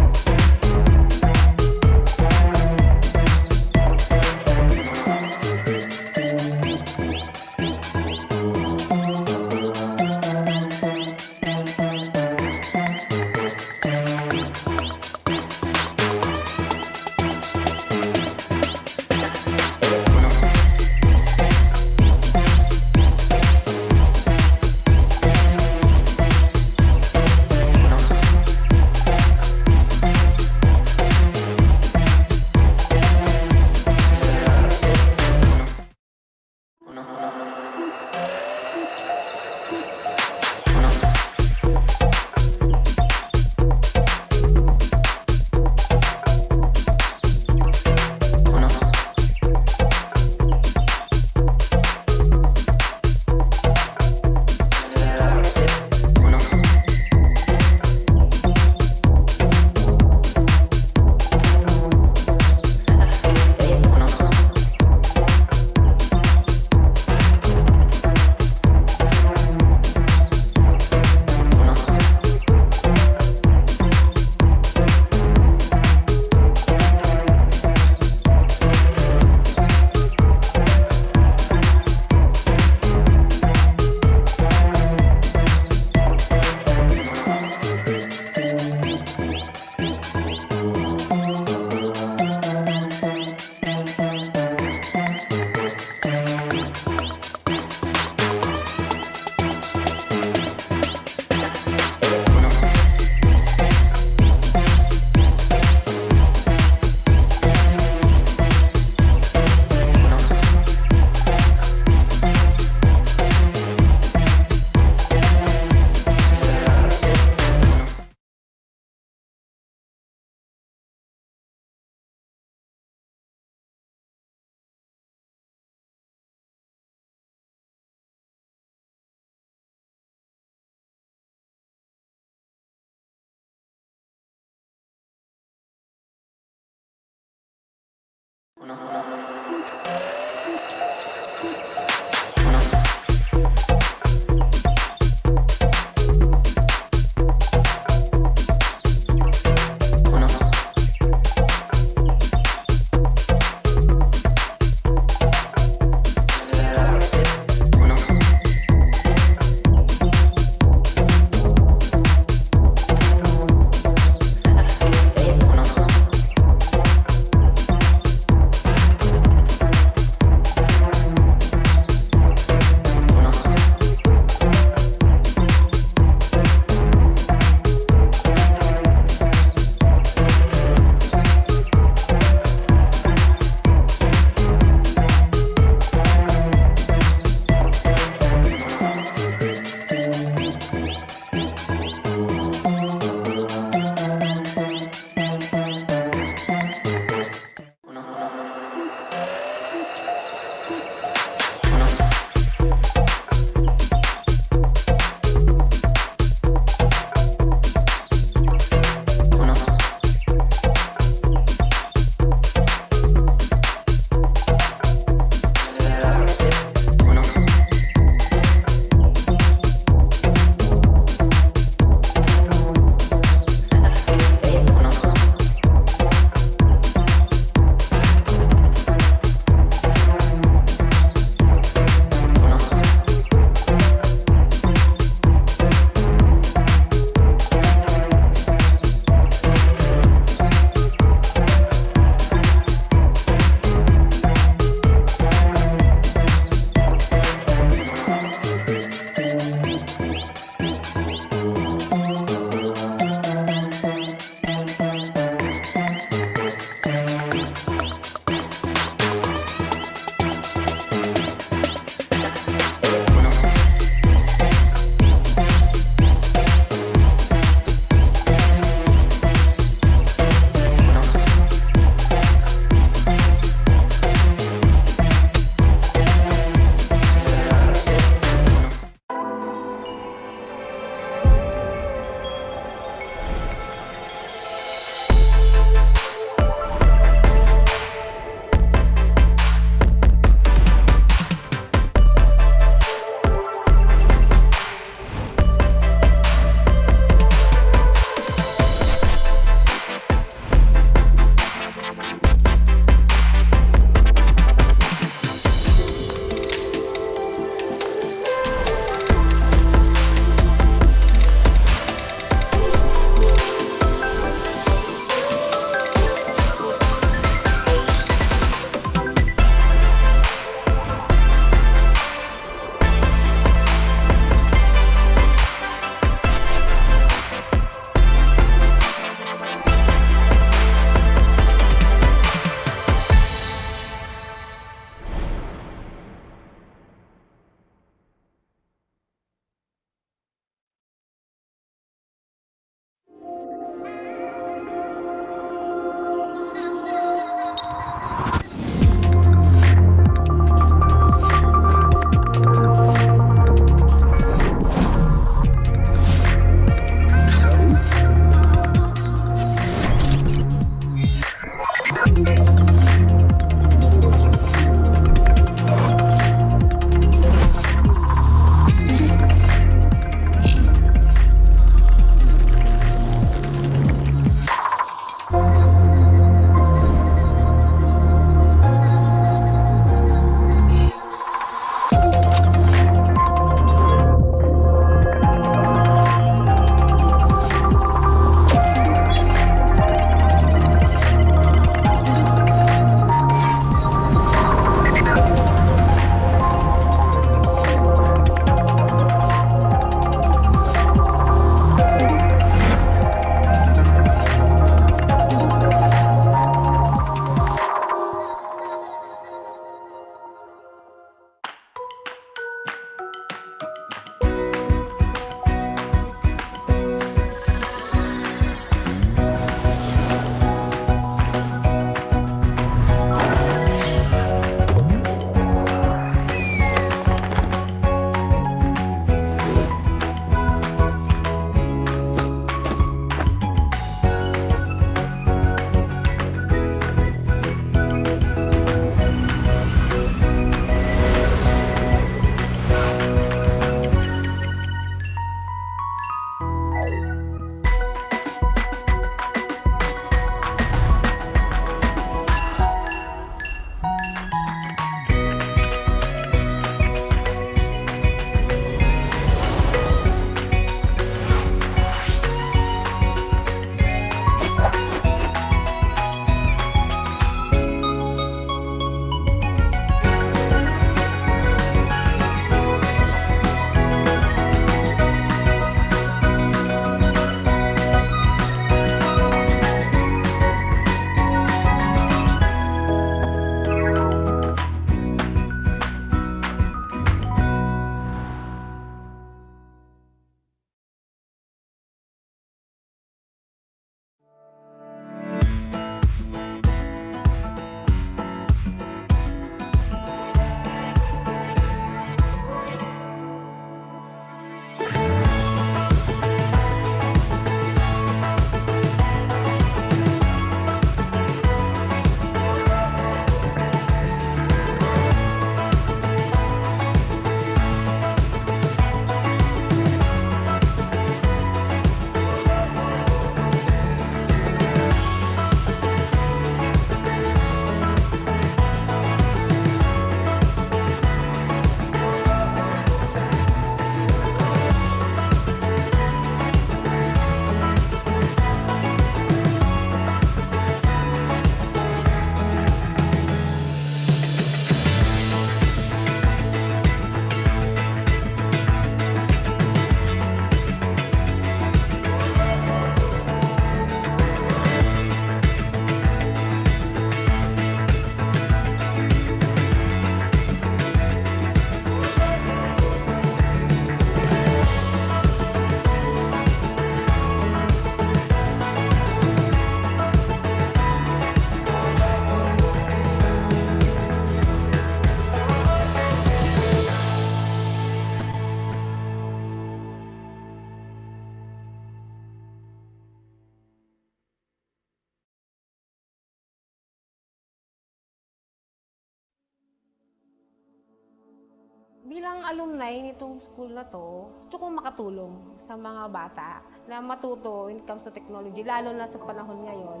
Bilang alumni nitong school na to, gusto kong makatulong sa mga bata na matuto when it comes to technology, lalo na sa panahon ngayon.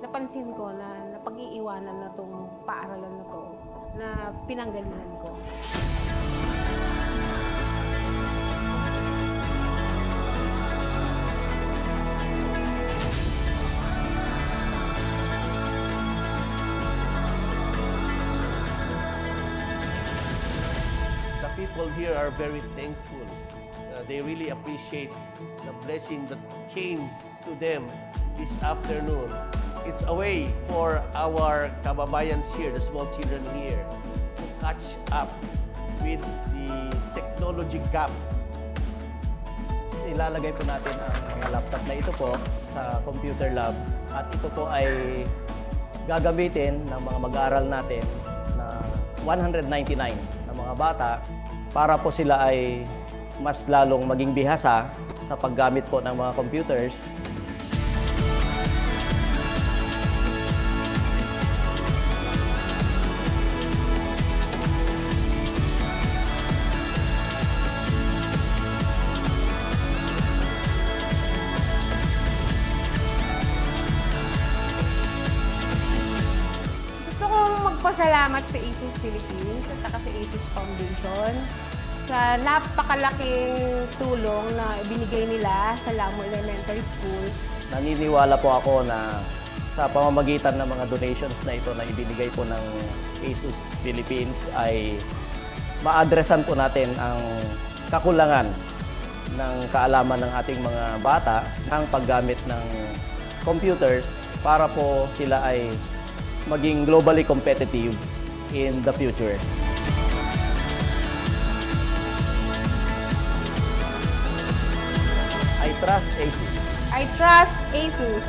Napansin ko na napag-iiwanan na tong paaralan na to na pinanggalingan ko. The people here are very thankful. They really appreciate the blessing that came to them this afternoon. It's a way for our kababayans here, the small children here, to catch up with the technology gap. Ilalagay po natin ang mga laptop na ito po sa computer lab at ito po ay gagamitin ng mga mag-aaral natin na 199 na mga bata para po sila ay mas lalong maging bihasa sa paggamit po ng mga computers. Gusto kong magpasalamat sa ASUS Philippines at saka sa ASUS Foundation sa napakalaking tulong na ibinigay nila sa Lamo Elementary School. Naniniwala po ako na sa pamamagitan ng mga donations na ito na ibinigay po ng ASUS Philippines ay maadresan po natin ang kakulangan ng kaalaman ng ating mga bata ng paggamit ng computers para po sila ay maging globally competitive in the future. I trust ASUS. I trust ASUS.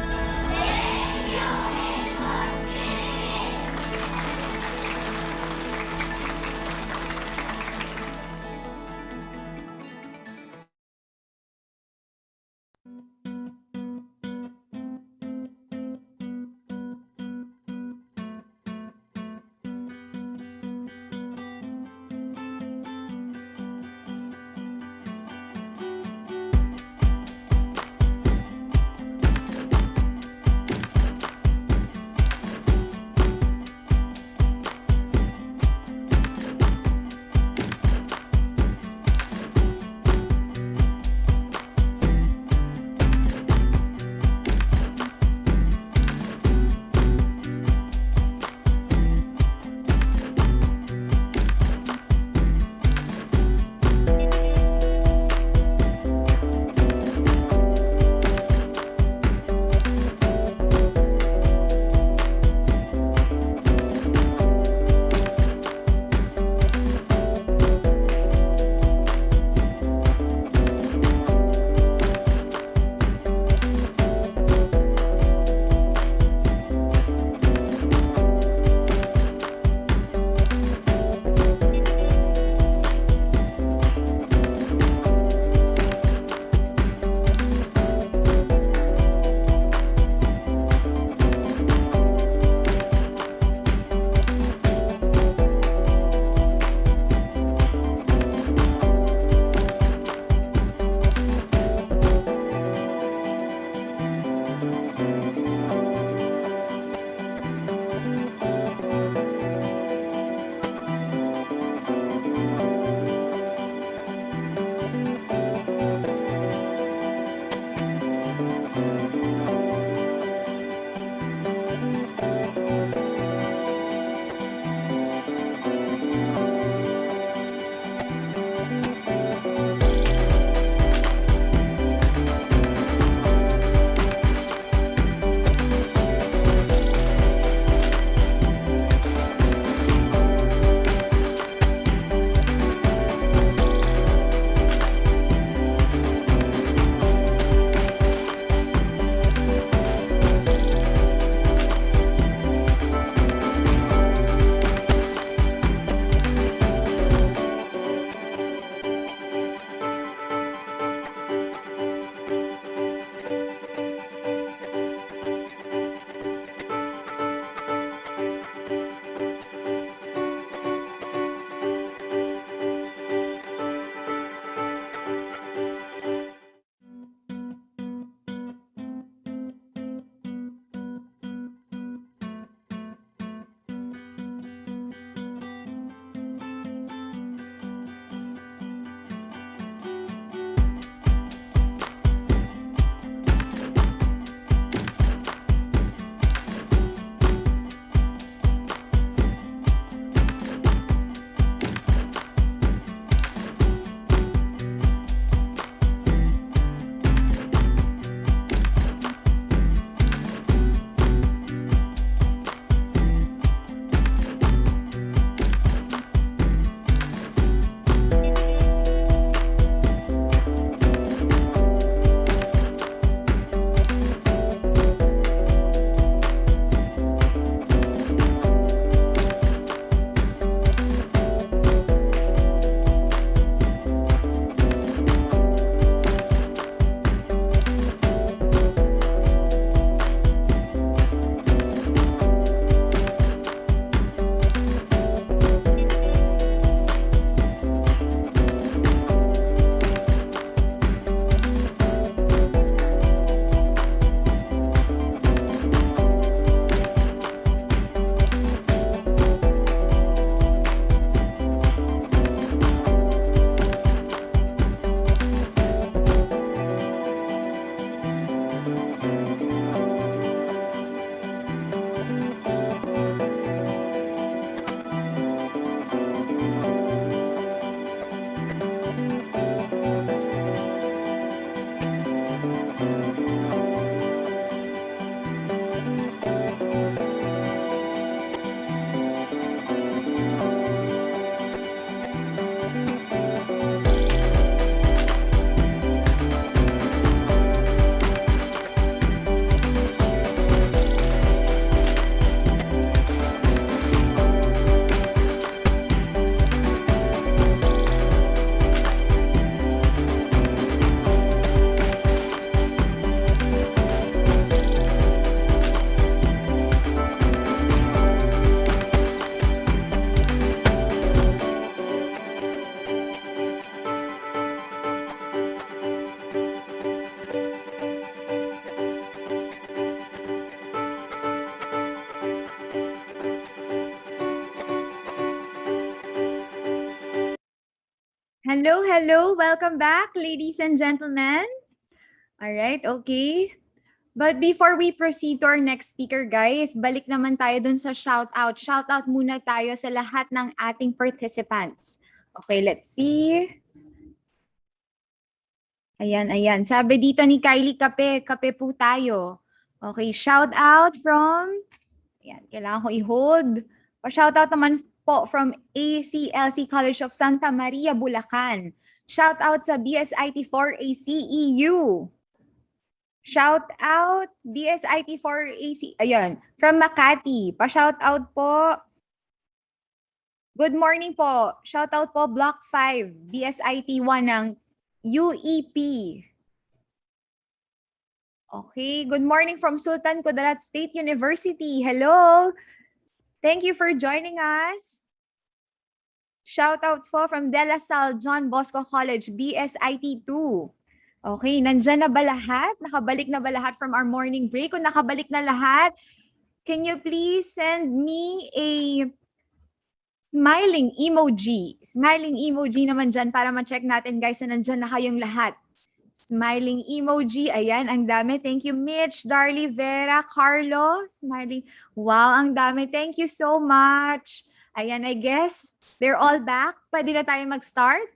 Hello, hello. Welcome back, ladies and gentlemen. All right, okay. But before we proceed to our next speaker, guys, balik naman tayo dun sa shoutout. Shoutout muna tayo sa lahat ng ating participants. Okay, let's see. Ayan, ayan. Sabi dito ni Kylie Kape, kape po tayo. Okay, shout out from, ayan, kailangan ko i-hold. Pa-shout out naman po from ACLC College of Santa Maria, Bulacan. Shout out sa BSIT4ACEU. Shout out BSIT4AC. Ayan, from Makati. Pa-shout out po. Good morning po. Shout out po Block 5, BSIT1 ng UEP. Okay, good morning from Sultan Kudarat State University. Hello. Thank you for joining us. Shout out po from De La Salle John Bosco College, BSIT2. Okay, nandyan na ba lahat? Nakabalik na ba lahat from our morning break? Kung nakabalik na lahat, can you please send me a smiling emoji? Smiling emoji naman dyan para ma-check natin guys na nandyan na kayong lahat. Smiling emoji. Ayan, ang dami. Thank you, Mitch, Darly, Vera, Carlo. Smiling. Wow, ang dami. Thank you so much. Ayan, I guess they're all back. Pwede na tayo mag-start?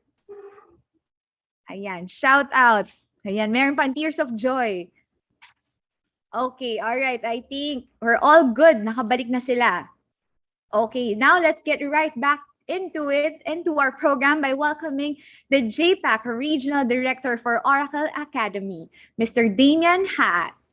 Ayan, shout out. Ayan, meron pang tears of joy. Okay, all right. I think we're all good. Nakabalik na sila. Okay, now let's get right back into it, into our program by welcoming the JPAC Regional Director for Oracle Academy, Mr. Damian Haas.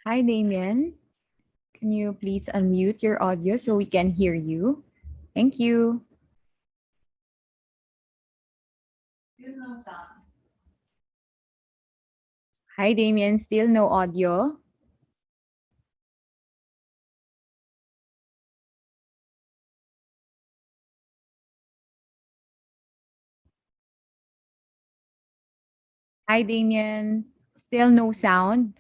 Hi, Damien. Can you please unmute your audio so we can hear you? Thank you. Hi, Damien. Still no audio? Hi, Damien. Still no sound?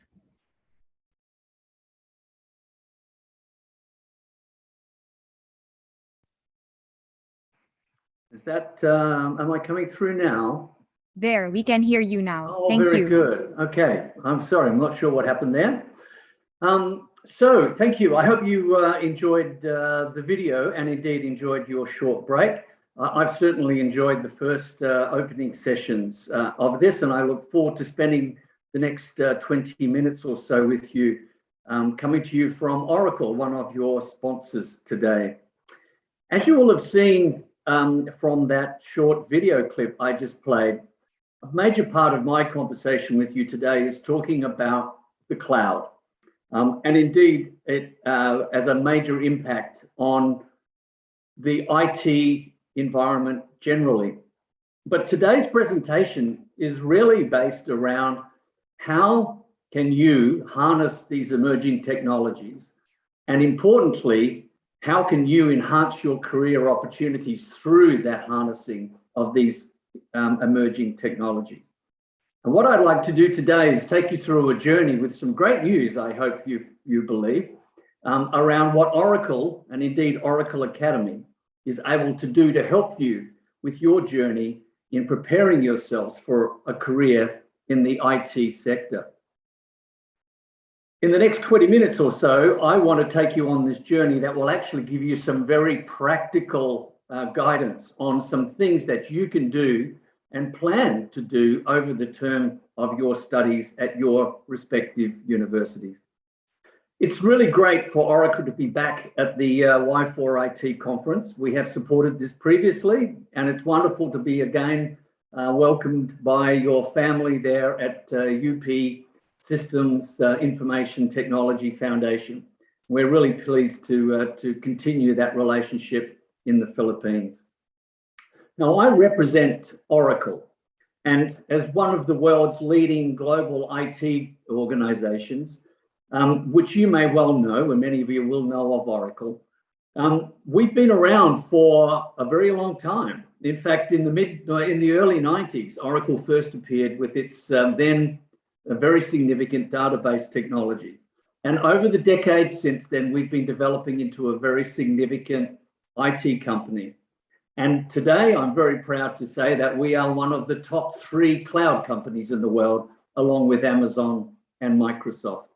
Is that, am I coming through now? There, we can hear you now. Oh, Thank very you. good. Okay, I'm sorry, I'm not sure what happened there. So thank you. I hope you enjoyed the video and indeed enjoyed your short break. I've certainly enjoyed the first opening sessions of this, and I look forward to spending the next 20 minutes or so with you, coming to you from Oracle, one of your sponsors today. As you will have seen from that short video clip I just played, a major part of my conversation with you today is talking about the cloud. And indeed, it has a major impact on the IT environment generally. But today's presentation is really based around how can you harness these emerging technologies, and importantly, how can you enhance your career opportunities through that harnessing of these emerging technologies. And what I'd like to do today is take you through a journey with some great news, I hope you believe, around what Oracle, and indeed Oracle Academy, is able to do to help you with your journey in preparing yourselves for a career in the IT sector. In the next 20 minutes or so, I want to take you on this journey that will actually give you some very practical guidance on some things that you can do and plan to do over the term of your studies at your respective universities. It's really great for Oracle to be back at the Y4IT conference. We have supported this previously, and it's wonderful to be again welcomed by your family there at UP Systems Information Technology Foundation. We're really pleased to continue that relationship in the Philippines. Now, I represent Oracle, and as one of the world's leading global IT organizations, which you may well know, and many of you will know of Oracle, we've been around for a very long time. In fact, in the early 90s, Oracle first appeared with its then a very significant database technology. And over the decades since then, we've been developing into a very significant IT company. And today, I'm very proud to say that we are one of the top 3 cloud companies in the world, along with Amazon and Microsoft.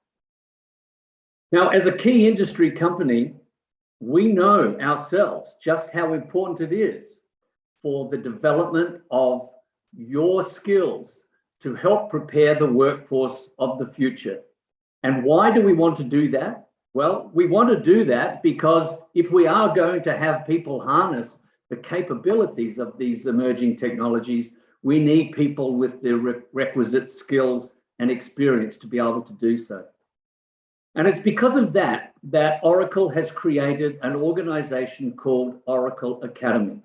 Now, as a key industry company, we know ourselves just how important it is for the development of your skills to help prepare the workforce of the future. And why do we want to do that? Well, we want to do that because if we are going to have people harness the capabilities of these emerging technologies, we need people with the requisite skills and experience to be able to do so. And it's because of that that Oracle has created an organization called Oracle Academy.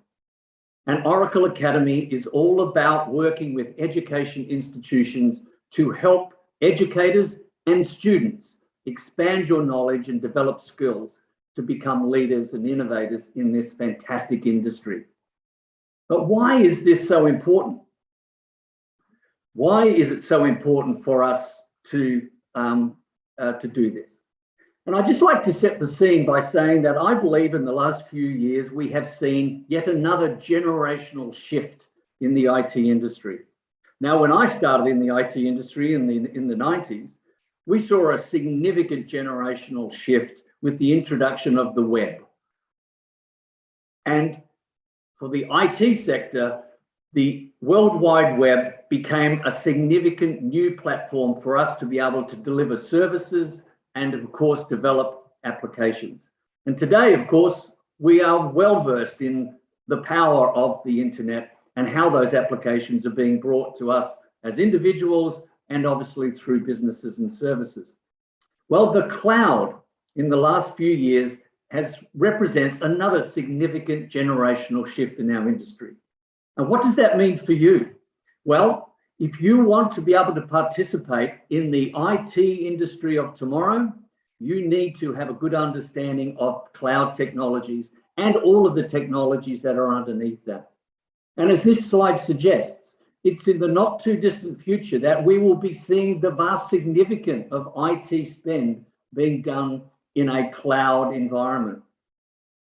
And Oracle Academy is all about working with education institutions to help educators and students expand your knowledge and develop skills to become leaders and innovators in this fantastic industry. But why is this so important? Why is it so important for us to do this? And I'd just like to set the scene by saying that I believe in the last few years, we have seen yet another generational shift in the IT industry. Now, when I started in the IT industry in the 90s, we saw a significant generational shift with the introduction of the web. And for the IT sector, the World Wide Web became a significant new platform for us to be able to deliver services and of course, develop applications. And today, of course, we are well versed in the power of the internet and how those applications are being brought to us as individuals and obviously through businesses and services. Well, the cloud in the last few years represents another significant generational shift in our industry. And what does that mean for you? Well, if you want to be able to participate in the IT industry of tomorrow, you need to have a good understanding of cloud technologies and all of the technologies that are underneath that. And as this slide suggests, it's in the not too distant future that we will be seeing the vast significance of IT spend being done in a cloud environment.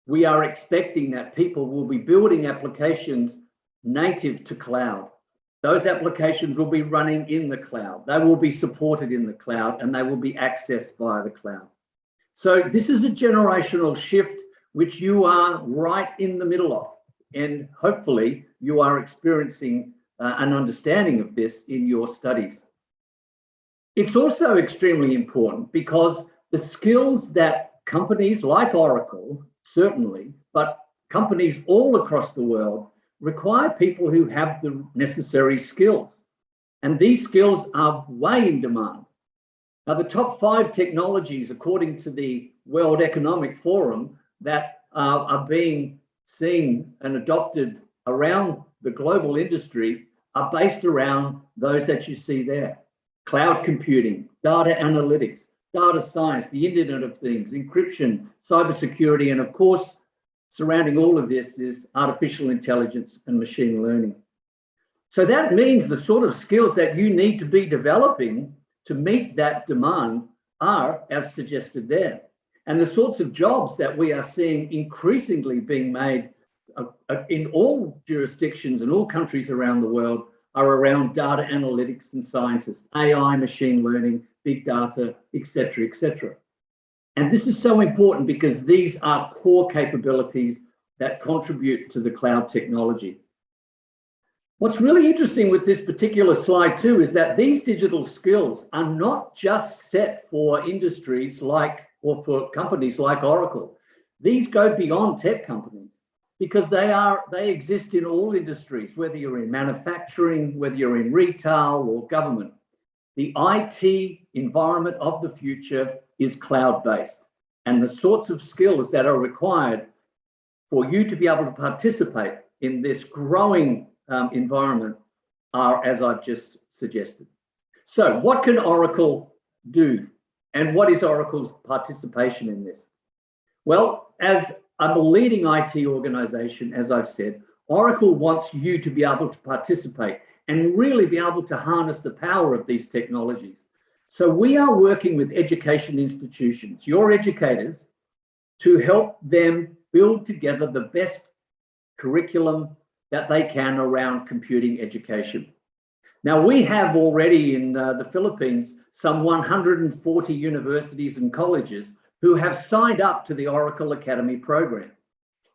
we are expecting that people will be building applications native to cloud. Those applications will be running in the cloud. They will be supported in the cloud, and they will be accessed via the cloud. So this is a generational shift which you are right in the middle of. And hopefully you are experiencing an understanding of this in your studies. It's also extremely important because the skills that companies like Oracle, certainly, but companies all across the world require people who have the necessary skills. And these skills are way in demand. Now, the top 5 technologies, according to the World Economic Forum, that are being seen and adopted around the global industry are based around those that you see there. Cloud computing, data analytics, data science, the Internet of Things, encryption, cybersecurity, and of course, surrounding all of this is artificial intelligence and machine learning. So that means the sort of skills that you need to be developing to meet that demand are as suggested there. And the sorts of jobs that we are seeing increasingly being made in all jurisdictions and all countries around the world are around data analytics and scientists, AI, machine learning, big data, etc., etc. And this is so important because these are core capabilities that contribute to the cloud technology. What's really interesting with this particular slide too is that these digital skills are not just set for industries like, or for companies like Oracle. These go beyond tech companies because they exist in all industries, whether you're in manufacturing, whether you're in retail or government. The IT environment of the future is cloud-based, and the sorts of skills that are required for you to be able to participate in this growing environment are as I've just suggested. So what can Oracle do? And what is Oracle's participation in this? Well, as a leading IT organization, as I've said, Oracle wants you to be able to participate and really be able to harness the power of these technologies. So we are working with education institutions, your educators, to help them build together the best curriculum that they can around computing education. Now, we have already in the Philippines some 140 universities and colleges who have signed up to the Oracle Academy program.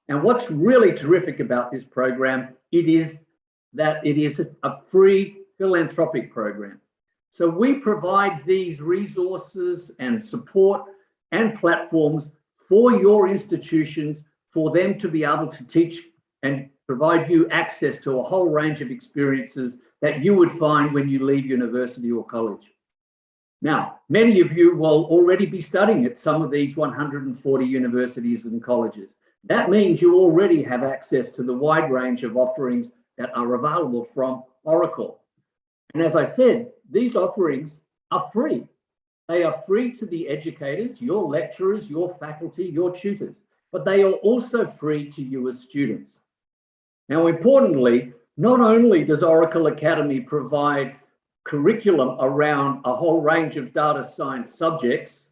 And what's really terrific about this program, it is that it is a free philanthropic program. So we provide these resources and support and platforms for your institutions for them to be able to teach and provide you access to a whole range of experiences that you would find when you leave university or college. Now, many of you will already be studying at some of these 140 universities and colleges. That means you already have access to the wide range of offerings that are available from Oracle. And as I said, these offerings are free. They are free to the educators, your lecturers, your faculty, your tutors, but they are also free to you as students. Now, importantly, not only does Oracle Academy provide curriculum around a whole range of data science subjects,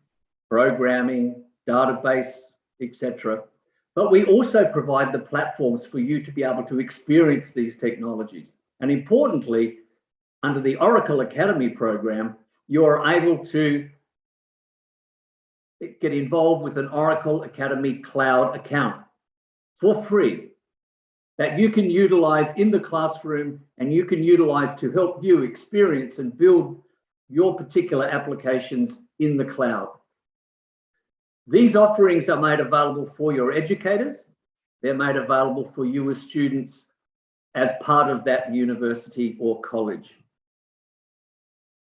programming, database, etc., but we also provide the platforms for you to be able to experience these technologies. And importantly, under the Oracle Academy program, you're able to get involved with an Oracle Academy Cloud account for free that you can utilize in the classroom and you can utilize to help you experience and build your particular applications in the cloud. These offerings are made available for your educators. They're made available for you as students as part of that university or college.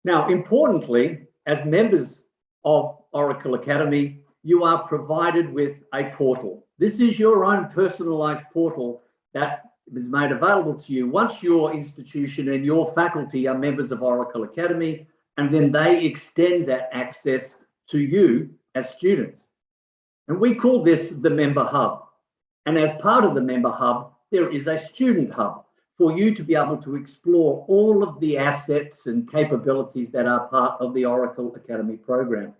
Now, importantly, as members of Oracle Academy, you are provided with a portal. This is your own personalized portal that is made available to you once your institution and your faculty are members of Oracle Academy, and then they extend that access to you as students. And we call this the Member Hub. And as part of the Member Hub, there is a Student Hub for you to be able to explore all of the assets and capabilities that are part of the Oracle Academy program.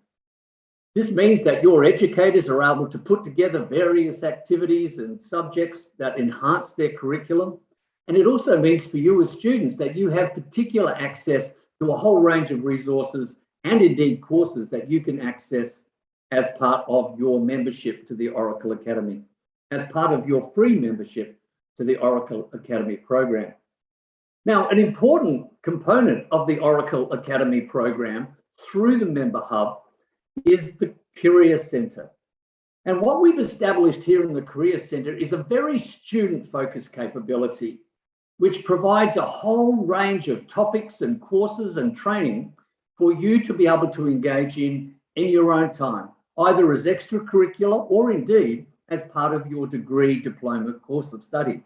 This means that your educators are able to put together various activities and subjects that enhance their curriculum. And it also means for you as students that you have particular access to a whole range of resources and indeed courses that you can access as part of your membership to the Oracle Academy, as part of your free membership to the Oracle Academy program. Now, an important component of the Oracle Academy program through the Member Hub is the Career Centre. And what we've established here in the Career Centre is a very student-focused capability, which provides a whole range of topics and courses and training for you to be able to engage in your own time, either as extracurricular or indeed as part of your degree diploma course of study.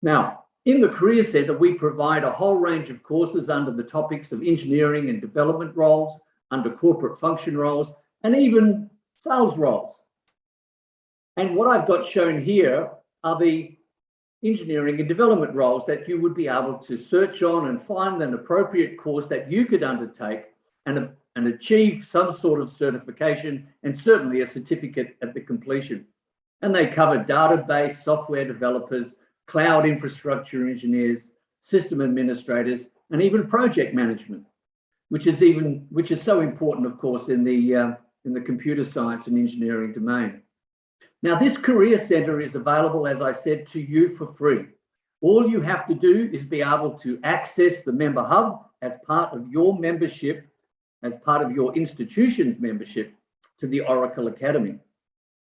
Now, in the Career Centre, we provide a whole range of courses under the topics of engineering and development roles, under corporate function roles, and even sales roles. And what I've got shown here are the engineering and development roles that you would be able to search on and find an appropriate course that you could undertake and achieve some sort of certification and certainly a certificate at the completion. And they cover database software developers, cloud infrastructure engineers, system administrators, and even project management, which is so important, of course, in the computer science and engineering domain. Now, this Career Centre is available, as I said, to you for free. All you have to do is be able to access the Member Hub as part of your membership, as part of your institution's membership to the Oracle Academy.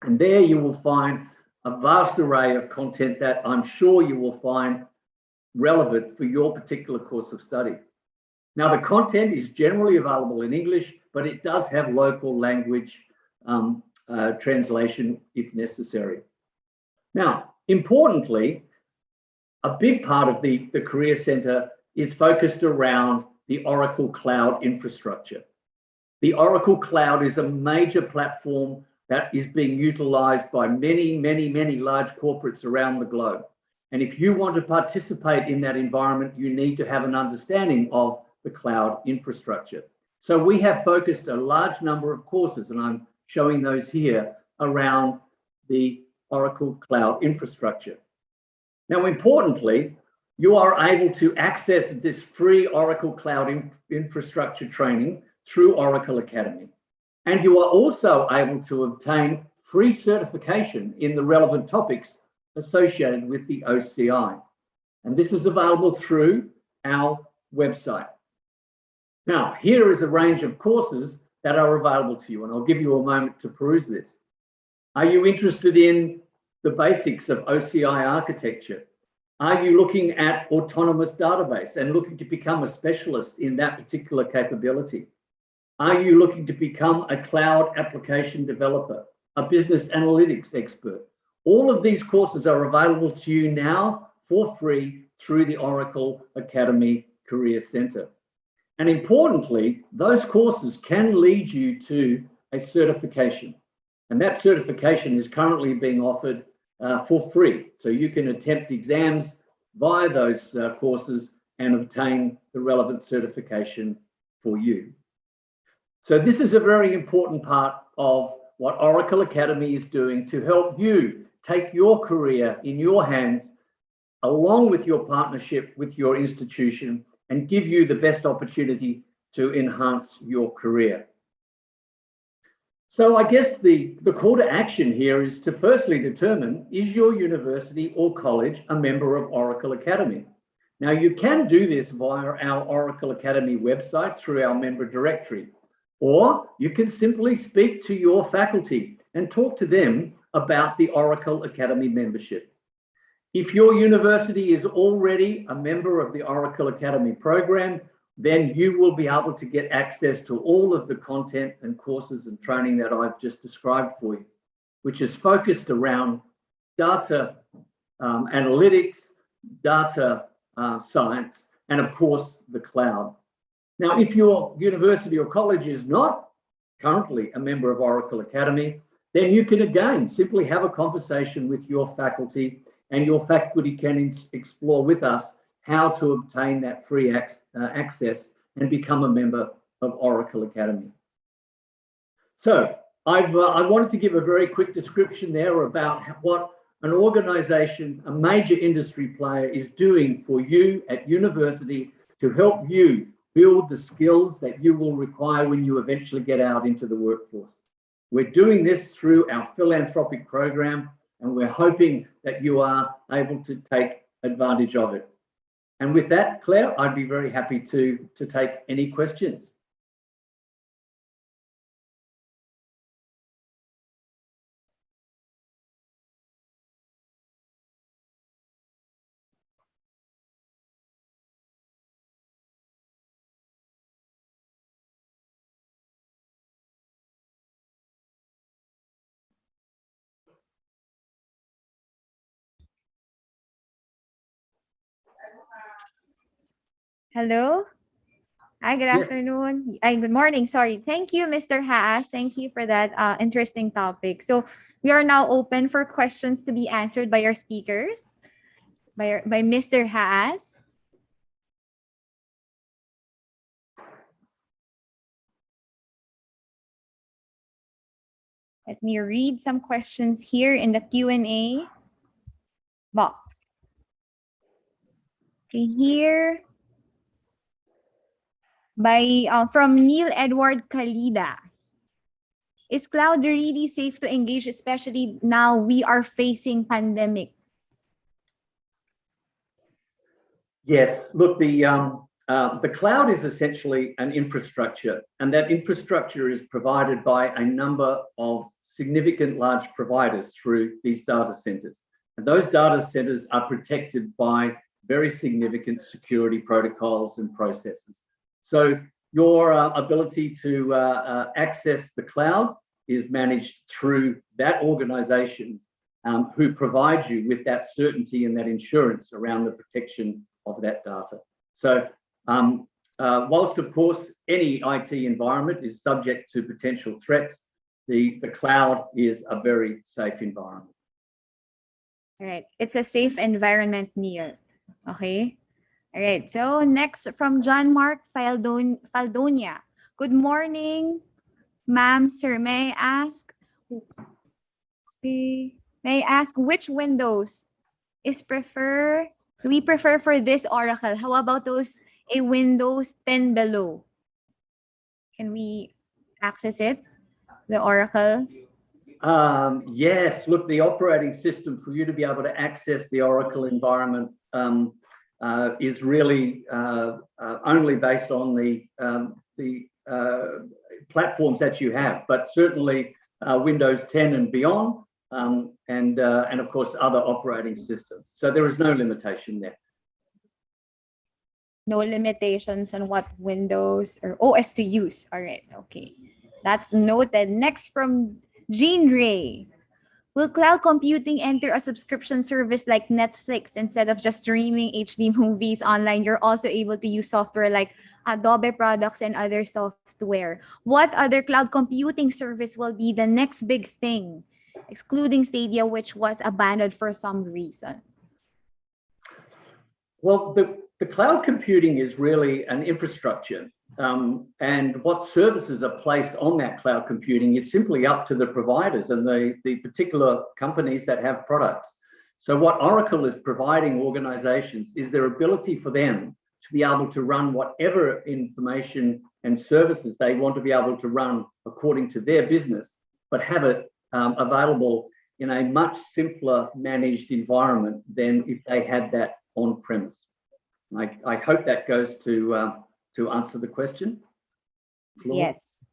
And there you will find a vast array of content that I'm sure you will find relevant for your particular course of study. Now, the content is generally available in English, but it does have local language translation if necessary. Now, importantly, a big part of the Career Centre is focused around the Oracle Cloud infrastructure. The Oracle Cloud is a major platform that is being utilised by many, many, many large corporates around the globe. And if you want to participate in that environment, you need to have an understanding of the cloud infrastructure. So we have focused a large number of courses, and I'm showing those here, around the Oracle Cloud infrastructure. Now, importantly, you are able to access this free Oracle Cloud infrastructure training through Oracle Academy. And you are also able to obtain free certification in the relevant topics associated with the OCI. And this is available through our website. Now, here is a range of courses that are available to you, and I'll give you a moment to peruse this. Are you interested in the basics of OCI architecture? Are you looking at autonomous database and looking to become a specialist in that particular capability? Are you looking to become a cloud application developer, a business analytics expert? All of these courses are available to you now for free through the Oracle Academy Career Centre. And importantly, those courses can lead you to a certification. And that certification is currently being offered for free. So you can attempt exams via those courses and obtain the relevant certification for you. So this is a very important part of what Oracle Academy is doing to help you take your career in your hands, along with your partnership with your institution, and give you the best opportunity to enhance your career. So I guess the call to action here is to firstly determine, is your university or college a member of Oracle Academy? Now, you can do this via our Oracle Academy website through our member directory, or you can simply speak to your faculty and talk to them about the Oracle Academy membership. If your university is already a member of the Oracle Academy program, then you will be able to get access to all of the content and courses and training that I've just described for you, which is focused around data analytics, data science, and of course, the cloud. Now, if your university or college is not currently a member of Oracle Academy, then you can again simply have a conversation with your faculty, and your faculty can explore with us how to obtain that free access and become a member of Oracle Academy. So I wanted to give a very quick description there about what an organization, a major industry player, is doing for you at university to help you build the skills that you will require when you eventually get out into the workforce. We're doing this through our philanthropic program, and we're hoping that you are able to take advantage of it. And with that, Claire, I'd be very happy to take any questions. Hello. Hi, good Yes. afternoon. Ay, good morning. Sorry. Thank you, Mr. Haas. Thank you for that interesting topic. So we are now open for questions to be answered by our speakers, by Mr. Haas. Let me read some questions here in the Q&A box. Okay, here by from Neil Edward Kalida. Is cloud really safe to engage, especially now we are facing pandemic? Yes, look, the cloud is essentially an infrastructure, and that infrastructure is provided by a number of significant large providers through these data centers. And those data centers are protected by very significant security protocols and processes. So your ability to access the cloud is managed through that organization who provides you with that certainty and that insurance around the protection of that data. So whilst of course any IT environment is subject to potential threats, the cloud is a very safe environment. All right, it's a safe environment, Neil. Okay. All right, so next from John Mark Faldonia. Good morning, ma'am, sir. May I ask which Windows do we prefer for this Oracle? How about those a Windows 10 below? Can we access it, the Oracle? Yes, look, the operating system for you to be able to access the Oracle environment is really only based on the platforms that you have, but certainly Windows 10 and beyond, and of course other operating systems. So there is no limitation there. No limitations on what Windows or OS to use. All right, okay. That's noted. Next from Jean Ray. Will cloud computing enter a subscription service like Netflix instead of just streaming HD movies online? You're also able to use software like Adobe products and other software. What other cloud computing service will be the next big thing, excluding Stadia, which was abandoned for some reason? Well, the cloud computing is really an infrastructure. And what services are placed on that cloud computing is simply up to the providers and the particular companies that have products. So what Oracle is providing organizations is their ability for them to be able to run whatever information and services they want to be able to run according to their business, but have it available in a much simpler managed environment than if they had that on premise. I hope that goes to answer the question. Floor. Yes.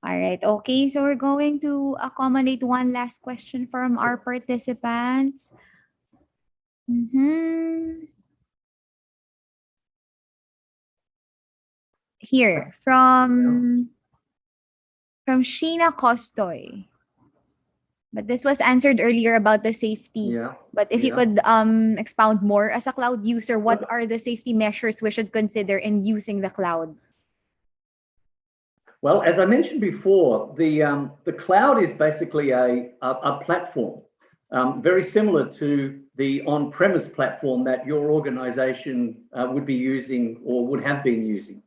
All right. Okay. So we're going to accommodate one last question from our participants. Here from Sheena Kostoy. But this was answered earlier about the safety. Yeah. But if you could expound more, as a cloud user, what are the safety measures we should consider in using the cloud? Well, as I mentioned before, the cloud is basically a platform, very similar to the on-premise platform that your organization would be using or would have been using.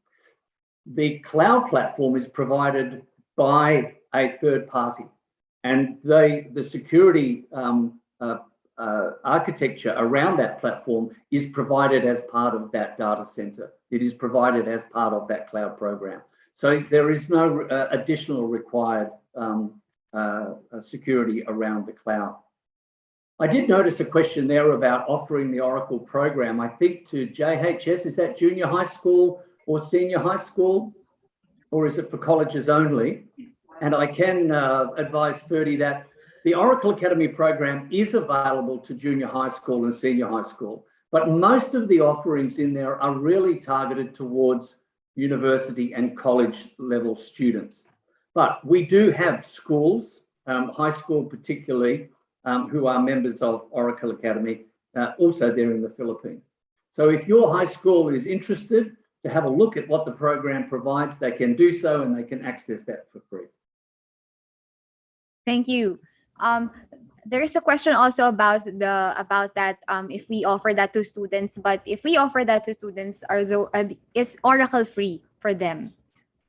The cloud platform is provided by a third party. And the security architecture around that platform is provided as part of that data center. It is provided as part of that cloud program. So there is no additional required security around the cloud. I did notice a question there about offering the Oracle program, I think to JHS, is that junior high school or senior high school, or is it for colleges only? And I can advise Ferdy that the Oracle Academy program is available to junior high school and senior high school, but most of the offerings in there are really targeted towards university and college level students. But we do have schools, high school particularly, who are members of Oracle Academy, also there in the Philippines. So if your high school is interested to have a look at what the program provides, they can do so and they can access that for free. Thank you. There is a question also about that if we offer that to students, but if we offer that to students, is Oracle free for them?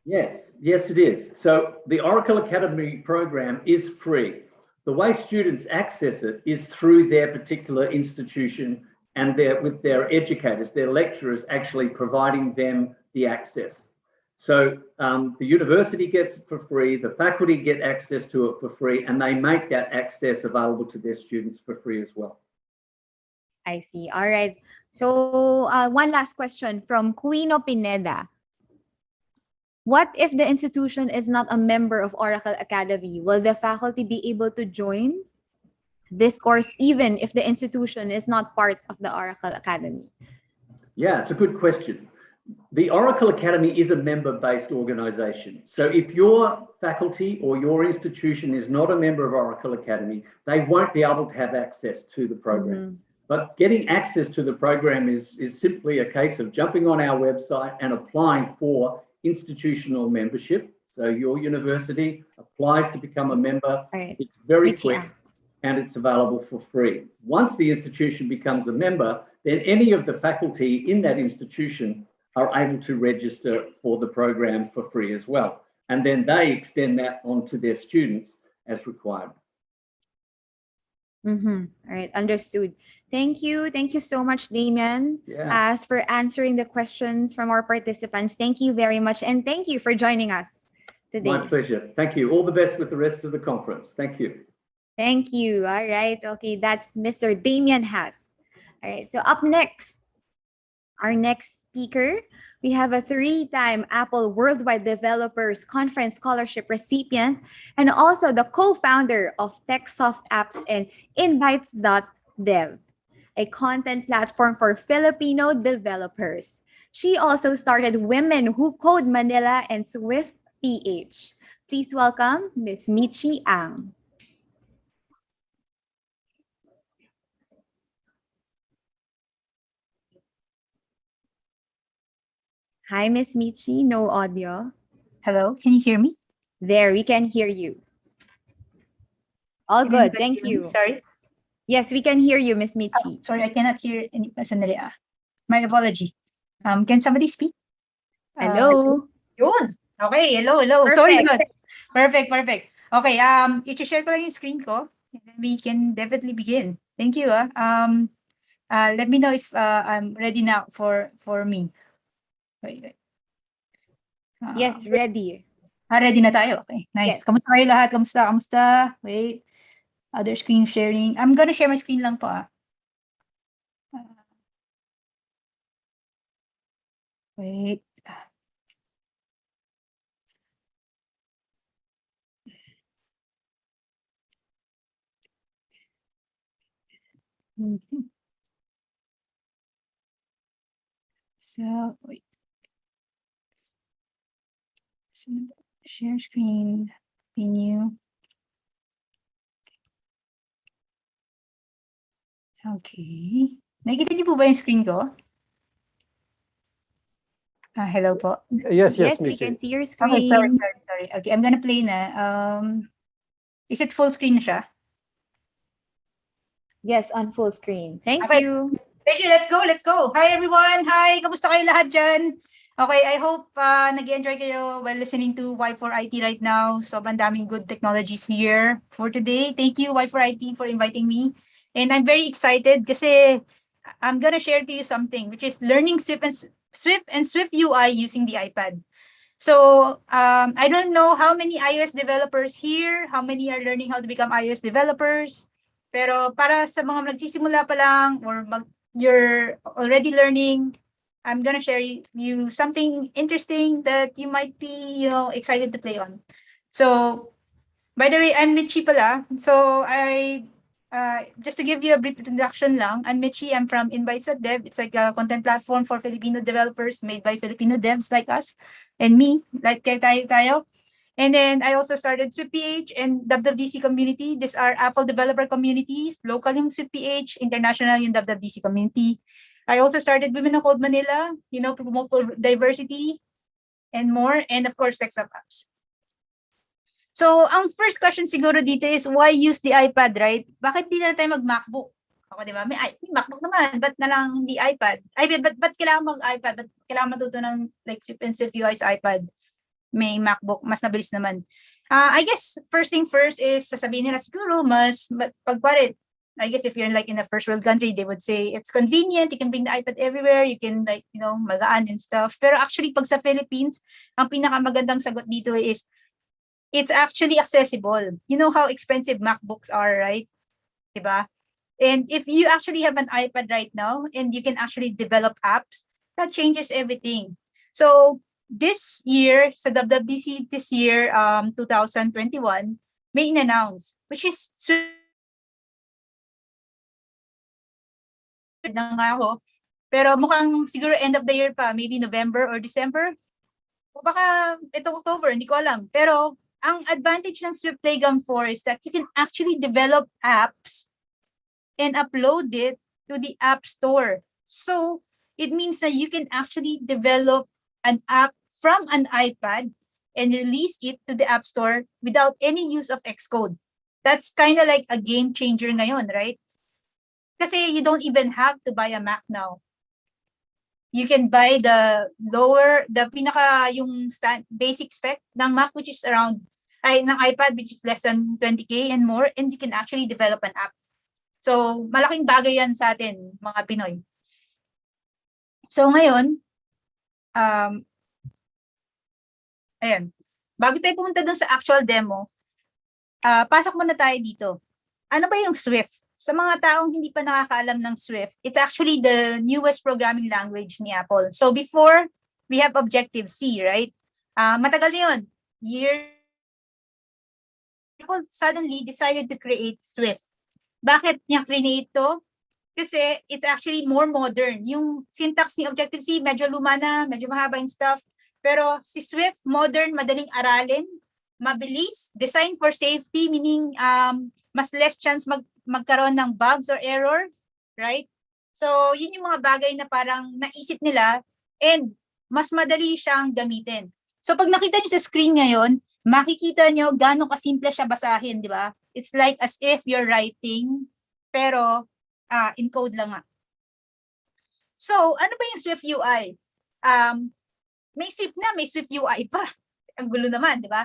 Yes, it is. So the Oracle Academy program is free. The way students access it is through their particular institution and with their educators, their lecturers actually providing them the access. So the university gets it for free, the faculty get access to it for free, and they make that access available to their students for free as well. I see. All right. So one last question from Quino Pineda. What if the institution is not a member of Oracle Academy? Will the faculty be able to join this course even if the institution is not part of the Oracle Academy? Yeah, it's a good question. The Oracle Academy is a member-based organization. So if your faculty or your institution is not a member of Oracle Academy, they won't be able to have access to the program. Mm-hmm. But getting access to the program is simply a case of jumping on our website and applying for institutional membership. So your university applies to become a member. Right. It's very quick and it's available for free. Once the institution becomes a member, then any of the faculty in that institution are able to register for the program for free as well. And then they extend that onto their students as required. Mm-hmm. All right, understood. Thank you. Thank you so much, Damien, as for answering the questions from our participants. Thank you very much. And thank you for joining us today. My pleasure. Thank you. All the best with the rest of the conference. Thank you. Thank you. All right. Okay, that's Mr. Damien Haas. All right, so up next, our next speaker, we have a 3-time Apple Worldwide Developers Conference Scholarship recipient and also the co-founder of TechSoft Apps and Invites.dev, a content platform for Filipino developers. She also started Women Who Code Manila and Swift PH. Please welcome Ms. Michi Ang. Hi, Miss Michi. No audio. Hello, can you hear me? There, we can hear you. All good. Thank you. Sorry. Yes, we can hear you, Miss Michi. Sorry, I cannot hear any. Sandali, my apology. Can somebody speak? Hello. Yun. Okay, hello. Perfect. Sorry, good. Perfect. Okay, i-share ko lang yung screen ko and then we can definitely begin. Thank you. Let me know if I'm ready now for me. Wait. Yes, ready. Ready na tayo. Okay, nice. Yes. Kamusta kayo lahat? Kamusta? Wait. Other screen sharing. I'm gonna share my screen lang po. Wait. So, wait. So, share screen, menu. Okay. Nakikita niyo po ba yung screen ko? Hello po. Yes, we can see your screen. Okay, sorry. Okay, I'm gonna play na. Is it full screen na siya? Yes, on full screen. Thank you. Thank you. Let's go. Hi, everyone. Hi, kamusta kayo lahat dyan? Okay, I hope nag-enjoy kayo while listening to Y4IT right now. Sobrang daming good technologies here for today. Thank you, Y4IT, for inviting me. And I'm very excited kasi I'm gonna share to you something, which is learning Swift UI using the iPad. So I don't know how many iOS developers here, how many are learning how to become iOS developers. Pero para sa mga nagsisimula pa lang or you're already learning, I'm gonna share you something interesting that you might be, excited to play on. So, by the way, I'm Michi pala. So just to give you a brief introduction lang, I'm Michi. I'm from Invite.dev. It's like a content platform for Filipino developers made by Filipino devs like us and me, like tayo. And then I also started SwiftPH and WWDC community. These are Apple developer communities, local yung SwiftPH, international yung WWDC community. I also started Women of Code Manila, to promote diversity and more, and of course, Text Up Apps. So, ang first question siguro dito is, why use the iPad, right? Bakit di na tayo mag-MacBook? Ako, di ba? May MacBook naman, ba't na lang hindi iPad? Ba't kailangan mag-iPad? Ba't kailangan matuto ng like Swift and Swift UI sa iPad? May MacBook, mas mabilis naman. I guess, first thing first is, sasabihin nila siguro, pagpalit. I guess if you're like in a first world country, they would say it's convenient, you can bring the iPad everywhere, you can like, magaan and stuff. Pero actually, pag sa Philippines, ang pinakamagandang sagot dito is, it's actually accessible. You know how expensive MacBooks are, right? Diba? And if you actually have an iPad right now and you can actually develop apps, that changes everything. So this year, sa WWDC this year, 2021, may in-announce, which is na nga ako. Pero mukhang siguro end of the year pa, maybe November or December. O baka itong October, hindi ko alam. Pero ang advantage ng Swift Playground 4 is that you can actually develop apps and upload it to the App Store. So it means that you can actually develop an app from an iPad and release it to the App Store without any use of Xcode. That's kind of like a game changer ngayon, right? Kasi you don't even have to buy a Mac now. You can buy the pinaka yung basic spec ng Mac, which is ng iPad, which is less than 20K and more, and you can actually develop an app. So, malaking bagay yan sa atin, mga Pinoy. So, ngayon, ayan, bago tayo pumunta dun sa actual demo, pasok muna tayo dito. Ano ba yung Swift? Sa mga taong hindi pa nakakaalam ng Swift, it's actually the newest programming language ni Apple. So before, we have Objective-C, right? Matagal na yun. Apple suddenly decided to create Swift. Bakit niya create to? Kasi it's actually more modern. Yung syntax ni Objective-C, medyo luma na, medyo mahaba and stuff. Pero si Swift, modern, madaling aralin, mabilis, designed for safety, meaning mas less chance magkaroon ng bugs or error, right? So, yun yung mga bagay na parang naisip nila and mas madali siyang gamitin. So, pag nakita nyo sa screen ngayon, makikita nyo gano'ng kasimple siya basahin, di ba? It's like as if you're writing, pero in code lang nga. So, ano ba yung Swift UI? May Swift na, may Swift UI pa. Ang gulo naman, di ba?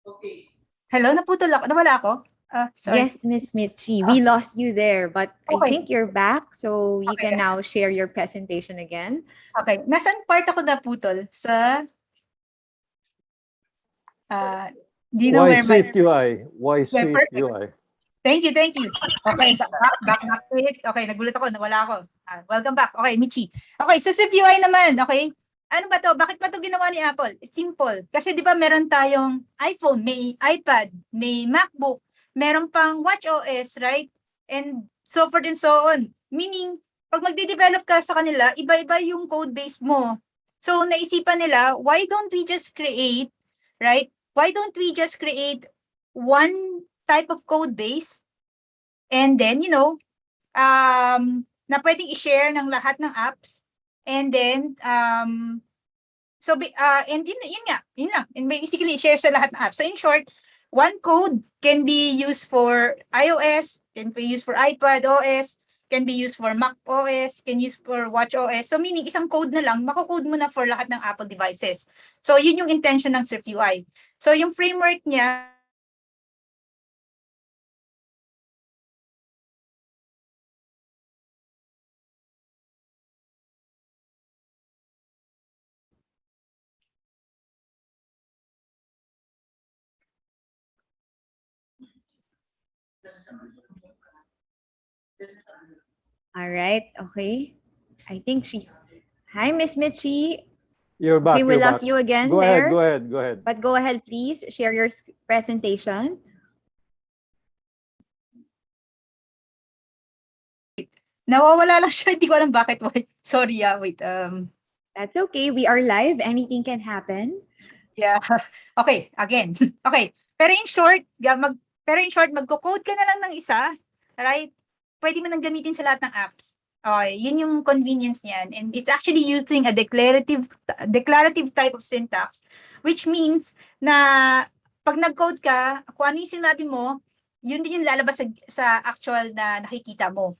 Okay. Hello, naputol ako. Nawala ako? Sorry. Yes, Miss Mitchie, we lost you there, but I Okay. think you're back, so you Okay. can now share your presentation again. Okay. Nasaan part ako naputol? Sa... do you know Why where my... Swift UI? Why Yeah, Swift perfect. UI? Thank you, thank you. Okay, back to it. Okay, nagulat ako, nawala ako. Welcome back. Okay, Michi. Okay, so Swift UI naman, okay? Ano ba to? Bakit ba to ginawa ni Apple? It's simple. Kasi di ba meron tayong iPhone, may iPad, may MacBook, meron pang WatchOS, right? And so forth and so on. Meaning, pag magde-develop ka sa kanila, iba-iba yung code base mo. So, naisipan nila, why don't we just create, right? Why don't we just create one type of code base and then, na pwedeng i-share ng lahat ng apps. And then, and yun lang. And basically, i-share sa lahat ng apps. So, in short, one code can be used for iOS, can be used for iPad OS, can be used for Mac OS, can use for Watch OS. So, meaning, isang code na lang, makakode mo na for lahat ng Apple devices. So, yun yung intention ng Swift UI. So, yung framework niya, All right. Okay. I think she's. Hi, Miss Mitchie. You're back. Okay, we You're lost back. you again Go there. ahead. Go ahead. Go ahead. But go ahead, please. Share your presentation. nawawala lang siya. Hindi ko alam bakit. Sorry, wait. That's okay. We are live. Anything can happen. Yeah. Okay, again. Okay. Pero in short, magko-code ka na lang ng isa, right? Pwede mo nang gamitin sa lahat ng apps. Okay, yun yung convenience niyan. And it's actually using a declarative type of syntax, which means na pag nag-code ka, kung ano yung sinabi mo, yun din yung lalabas sa actual na nakikita mo.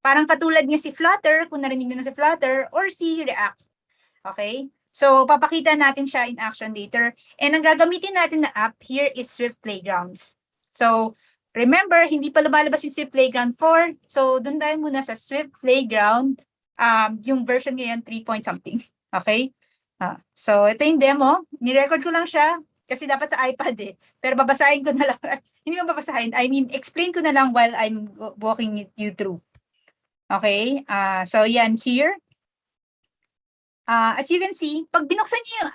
Parang katulad niya si Flutter, kung narinig mo na si Flutter, or si React. Okay? So, papakita natin siya in action later. And ang gagamitin natin na app here is Swift Playgrounds. So, remember, hindi pa lumalabas yung Swift Playground 4. So, doon tayo muna sa Swift Playground. Yung version ngayon, 3 point something. Okay? So, ito yung demo. Ni-record ko lang siya kasi dapat sa iPad eh. Pero babasahin ko na lang. Hindi mo babasahin. I mean, explain ko na lang while I'm walking you through. Okay? So, yan here. As you can see, pag binuksan niyo yung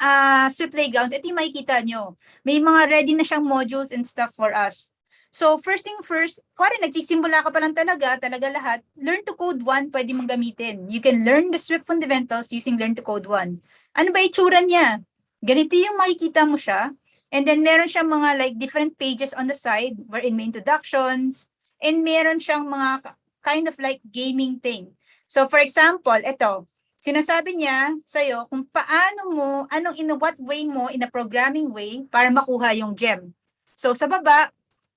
Swift Playgrounds, ito yung makikita nyo. May mga ready na siyang modules and stuff for us. So, first thing first, kuwari nagsisimula ka pa lang talaga lahat, Learn to Code 1 pwede mong gamitin. You can learn the Swift fundamentals using Learn to Code 1. Ano ba itsura niya? Ganito yung makikita mo siya. And then, meron siyang mga like different pages on the side wherein may introductions. And meron siyang mga kind of like gaming thing. So, for example, ito, sinasabi niya sa'yo kung paano mo, in what way mo, in a programming way, para makuha yung gem. So, sa baba,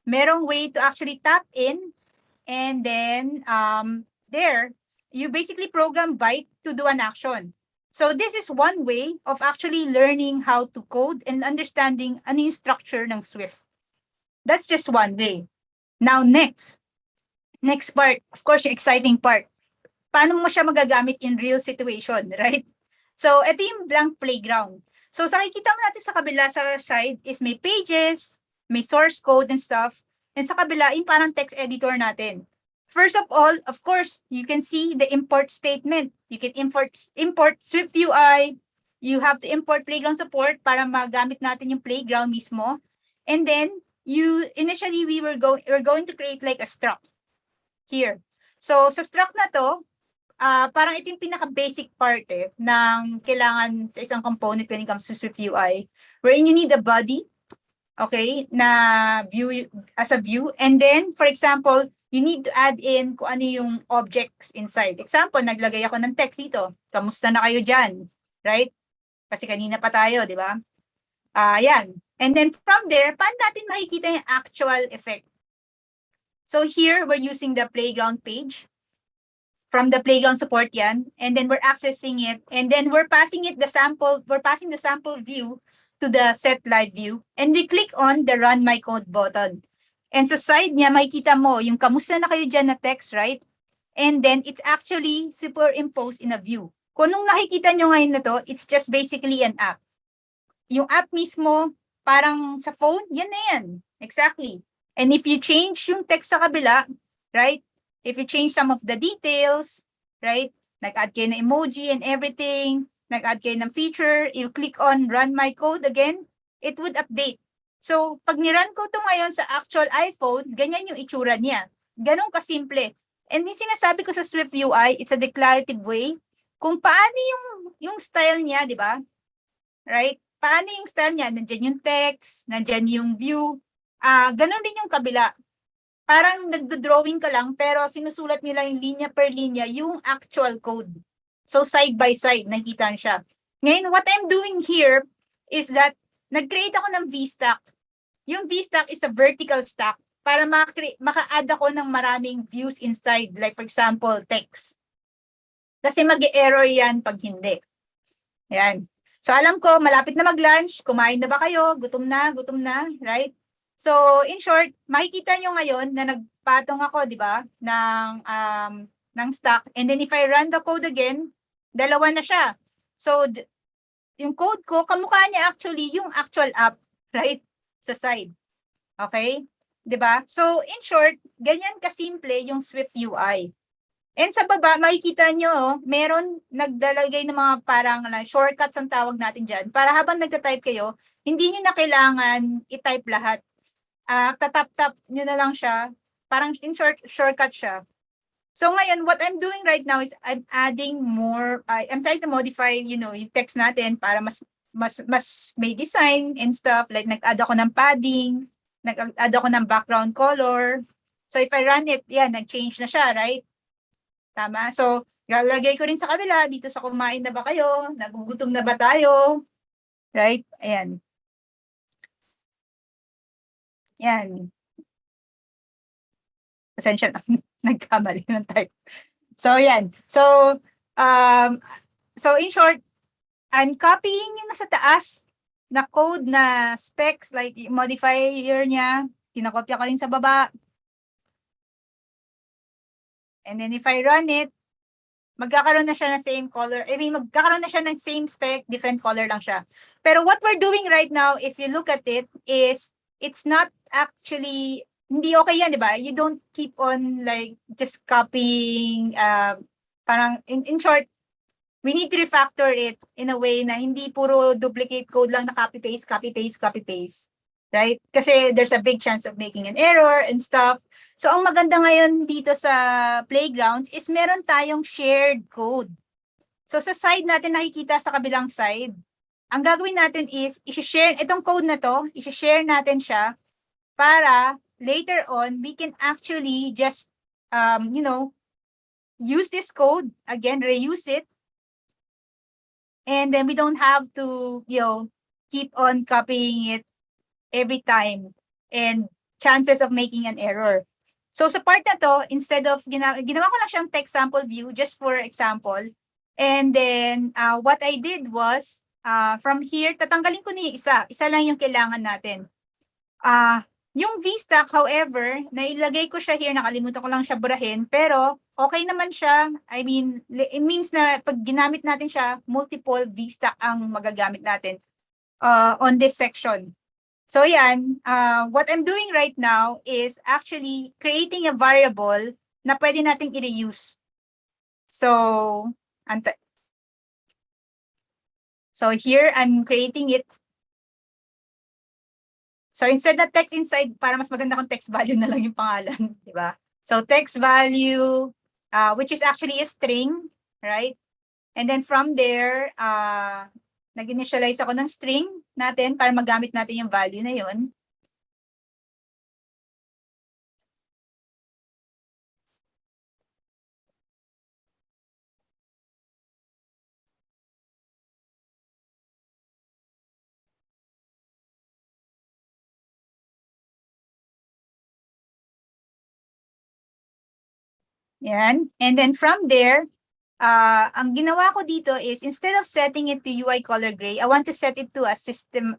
merong way to actually tap in, and then, there, you basically program byte to do an action. So, this is one way of actually learning how to code and understanding ano yung structure ng Swift. That's just one way. Now, next part, of course, yung exciting part. Paano mo siya magagamit in real situation, right? So, ito yung blank playground. So, sa nakikita mo natin sa kabila sa side is may pages, may source code and stuff. And sa kabila, yung parang text editor natin. First of all, of course, you can see the import statement. You can import Swift UI. You have to import playground support para magamit natin yung playground mismo. And then, initially, we're going to create like a struct here. So, sa struct na to, parang ito yung pinaka-basic part ng kailangan sa isang component when it comes to Swift UI, wherein you need a body, okay, na view as a view. And then, for example, you need to add in kung ano yung objects inside. Example, naglagay ako ng text dito. Kamusta na kayo dyan? Right? Kasi kanina pa tayo, di ba? Yan. And then from there, paano natin makikita yung actual effect? So here, we're using the playground page. From the playground support yan, and then we're accessing it, and then we're passing the sample view to the set live view, and we click on the run my code button. And sa side niya, makikita mo yung kamusta na kayo dyan na text, right? And then it's actually superimposed in a view. Kung nung nakikita nyo ngayon na to, it's just basically an app. Yung app mismo, parang sa phone, yan na yan. Exactly. And if you change yung text sa kabila, right? If you change some of the details, right? Nag-add kayo ng emoji and everything, nag-add kayo ng feature, you click on run my code again, it would update. So, pag ni-run ko to ngayon sa actual iPhone, ganyan yung itsura niya. Ganun kasimple. And yung sinasabi ko sa Swift UI, it's a declarative way kung paano yung style niya, di ba? Right? Paano yung style niya? Nandyan yung text, nandyan yung view. Ganun din yung kabila. Parang nagdo-drawing ka lang, pero sinusulat nila yung linya per linya yung actual code. So side by side, nakikita siya. Ngayon, what I'm doing here is that nag-create ako ng VStack. Yung VStack is a vertical stack para maka-add ako ng maraming views inside. Like for example, text. Kasi mag-error yan pag hindi. Yan. So alam ko, malapit na mag-lunch, kumain na ba kayo? Gutom na, right? So in short, makikita nyo ngayon na nagpatong ako, di ba, ng stack. And then if I run the code again, dalawa na siya. So yung code ko, kamukha niya actually yung actual app, right? Sa side. Okay? Di ba? So in short, ganyan kasimple yung Swift UI. And sa baba, makikita nyo, meron nagdalagay ng mga parang shortcuts ang tawag natin dyan. Para habang nagta-type kayo, hindi nyo na kailangan i-type lahat. Tatap-tap nyo na lang siya. Parang in short, shortcut siya. So ngayon, what I'm doing right now is I'm adding more, I'm trying to modify, yung text natin para mas may design and stuff. Like nag-add ako ng padding, nag-add ako ng background color. So if I run it, yan, nag-change na siya, right? Tama? So, lalagay ko rin sa kabila, dito sa kumain na ba kayo? Nagugutom na ba tayo? Right? Ayan. Yan. Pasensya na. Nagkamali ng type. So, yan. So in short, I'm copying yung nasa taas na code na specs, like modifier niya. Kinakopya ko rin sa baba. And then if I run it, magkakaroon na siya ng same color. I mean, magkakaroon na siya ng same spec, different color lang siya. Pero what we're doing right now, if you look at it, is it's not actually, hindi okay yan, di ba? You don't keep on like just copying, parang in short, we need to refactor it in a way na hindi puro duplicate code lang na copy-paste, copy-paste, copy-paste. Right? Kasi there's a big chance of making an error and stuff. So, ang maganda ngayon dito sa playgrounds is meron tayong shared code. So, sa side natin nakikita sa kabilang side, ang gagawin natin is, i-share, itong code na to, i-share natin siya para later on, we can actually just, use this code, again, reuse it, and then we don't have to, keep on copying it every time and chances of making an error. So sa part na to, instead of ginawa ko lang siyang text sample view just for example. And then what I did was from here, tatanggalin ko ni isa lang yung kailangan natin. Yung VStack, however, nailagay ko siya here, nakalimutan ko lang siya burahin, pero okay naman siya. I mean, it means na pag ginamit natin siya, multiple VStack ang magagamit natin on this section. So yan, what I'm doing right now is actually creating a variable na pwede nating i-reuse. So here I'm creating it. So instead na text inside, para mas maganda kung text value na lang yung pangalan, di ba? So text value, which is actually a string, right? And then from there, nag-initialize ako ng string natin para magamit natin yung value na yun. Yan. And then from there, ang ginawa ko dito is instead of setting it to UI color gray, I want to set it to a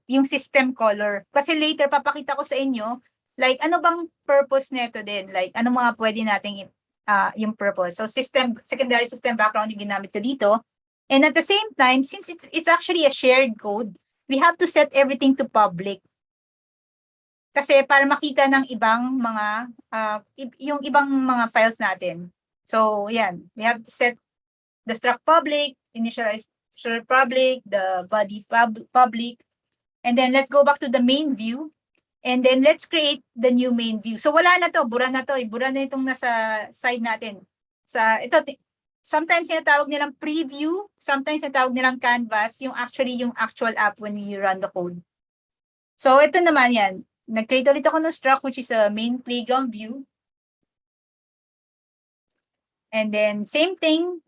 yung system color. Kasi later papakita ko sa inyo, like ano bang purpose nito din? Like ano mga pwede nating yung purpose. So secondary system background yung ginamit ko dito. And at the same time, since it's actually a shared code, we have to set everything to public. Kasi para makita ng ibang mga, yung ibang mga files natin. So, yan. We have to set the struct public, initialize public, the body public. And then let's go back to the main view. And then let's create the new main view. So wala na to, bura na to, bura na itong nasa side natin. Ito, sometimes tinatawag nilang preview, sometimes tinatawag nilang canvas, yung actual app when you run the code. So ito naman yan. Nag-create ulit ako ng struct which is a main playground view. And then same thing.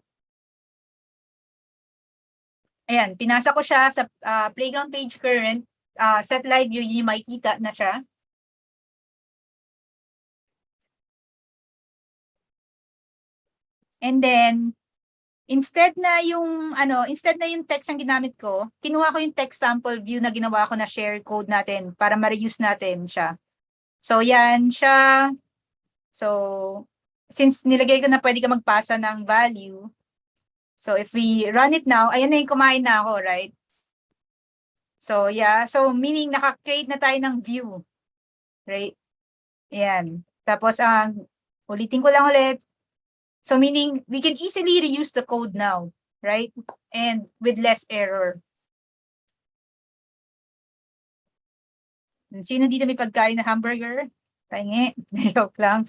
Ayan, pinasa ko siya sa playground page current. Set live view, yun yung makikita na siya. And then, instead na yung text ang ginamit ko, kinuha ko yung text sample view na ginawa ko na share code natin para ma-reuse natin siya. So, yan siya. So, since nilagay ko na pwede ka magpasa ng value, so if we run it now, ayan na yung kumain na ako, right? So, yeah. So, meaning naka-create na tayo ng view. Right? Ayan. Tapos, ulitin ko lang ulit. So meaning we can easily reuse the code now, right? And with less error. Sino dito may pagkain na hamburger? Taingi. Joke lang.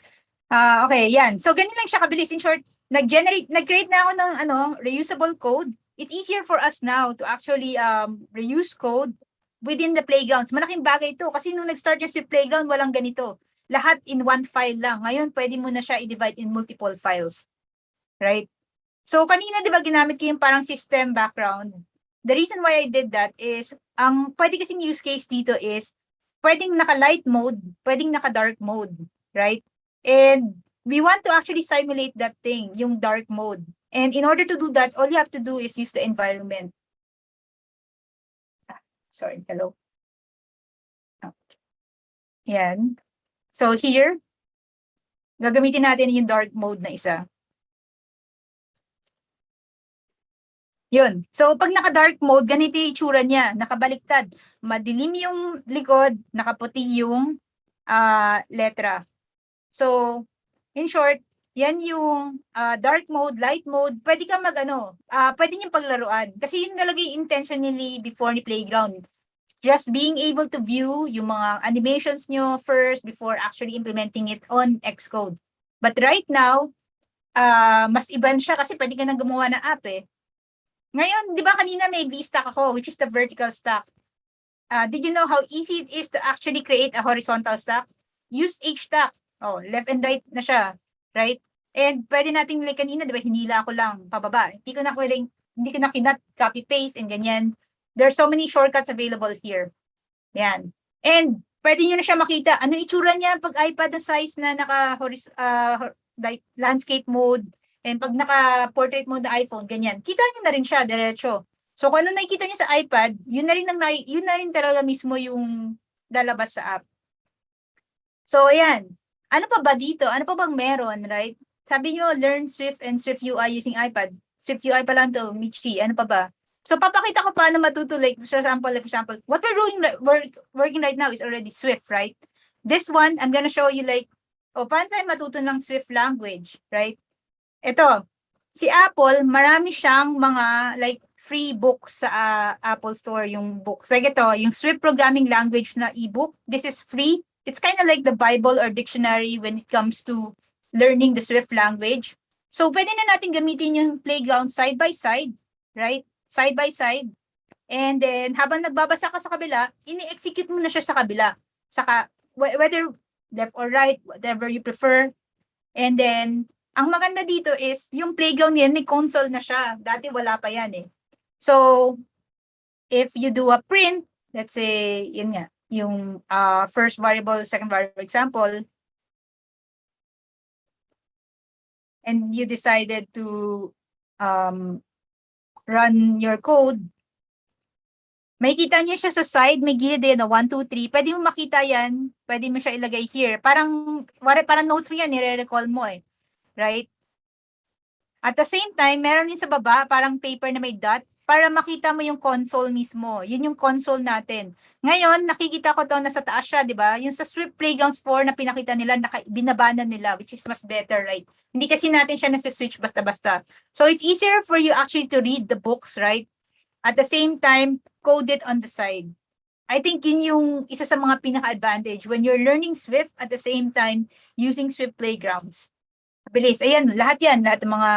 Okay, yan. So ganyan lang siya kabilis. In short, nag-create na ako ng reusable code. It's easier for us now to actually reuse code within the playgrounds. Malaking bagay ito kasi nung nag-start yung Swift Playground, walang ganito. Lahat in one file lang. Ngayon, pwede mo na siya i-divide in multiple files. Right? So, kanina, di ba, ginamit ko yung parang system background. The reason why I did that is, ang pwede kasing use case dito is, pwedeng naka-light mode, pwedeng naka-dark mode, right? And we want to actually simulate that thing, yung dark mode. And in order to do that, all you have to do is use the environment. Sorry, hello. Yan. So, here, gagamitin natin yung dark mode na isa. Yun. So, pag naka-dark mode, ganito yung itsura niya. Nakabaliktad. Madilim yung likod, nakaputi yung letra. So, in short, yan yung dark mode, light mode. Pwede kang pwede niyong paglaruan. Kasi yun talaga yung intentionally before ni Playground. Just being able to view yung mga animations nyo first before actually implementing it on Xcode. But right now, mas iban siya kasi pwede ka nang gumawa ng app eh. Ngayon, di ba kanina may V-stack ako, which is the vertical stack. Did you know how easy it is to actually create a horizontal stack? Use H-stack. Oh, left and right na siya. Right? And pwede nating, like kanina, di ba, hinila ko lang pababa. Hindi ko na kinat copy-paste and ganyan. There are so many shortcuts available here. Yan. And pwede nyo na siya makita. Ano itsura niya pag iPad na size na like landscape mode, and pag naka-portrait mode na iPhone, ganyan. Kita niyo na rin siya, diretso. So kung ano nakikita niyo sa iPad, yun na rin talaga mismo yung lalabas sa app. So ayan. Ano pa ba dito? Ano pa bang meron, right? Sabi niyo, learn Swift and Swift UI using iPad. Swift UI pa lang to, Michi. Ano pa ba? So papakita ko paano matuto, like for example, what we're working right now is already Swift, right? This one, I'm gonna show you like, paano tayo matuto ng Swift language, right? Ito, si Apple, marami siyang mga like free books sa Apple Store, yung books. Like ito, yung Swift Programming Language na ebook. This is free. It's kind of like the Bible or dictionary when it comes to learning the Swift language. So, pwede na natin gamitin yung Playground side by side, right? Side by side. And then, habang nagbabasa ka sa kabila, ini-execute mo na siya sa kabila. Saka, whether left or right, whatever you prefer. And then, ang maganda dito is, yung Playground yan, may console na siya. Dati wala pa yan eh. So, if you do a print, let's say, yun nga, yung first variable, second variable example, and you decided to run your code, makikita niyo siya sa side, may gilid din na 1, 2, 3. Pwede mo makita yan, pwede mo siya ilagay here. Parang notes mo yan, nire-recall mo eh. Right? At the same time, meron din sa baba, parang paper na may dot, para makita mo yung console mismo. Yun yung console natin. Ngayon, nakikita ko to nasa taas siya, di ba? Yung sa Swift Playgrounds 4 na pinakita nila, binabanan nila, which is mas better, right? Hindi kasi natin siya nasa-switch basta-basta. So, it's easier for you actually to read the books, right? At the same time, code it on the side. I think yun yung isa sa mga pinaka-advantage when you're learning Swift at the same time using Swift playgrounds. Bilis. Ayan, lahat yan, lahat ng mga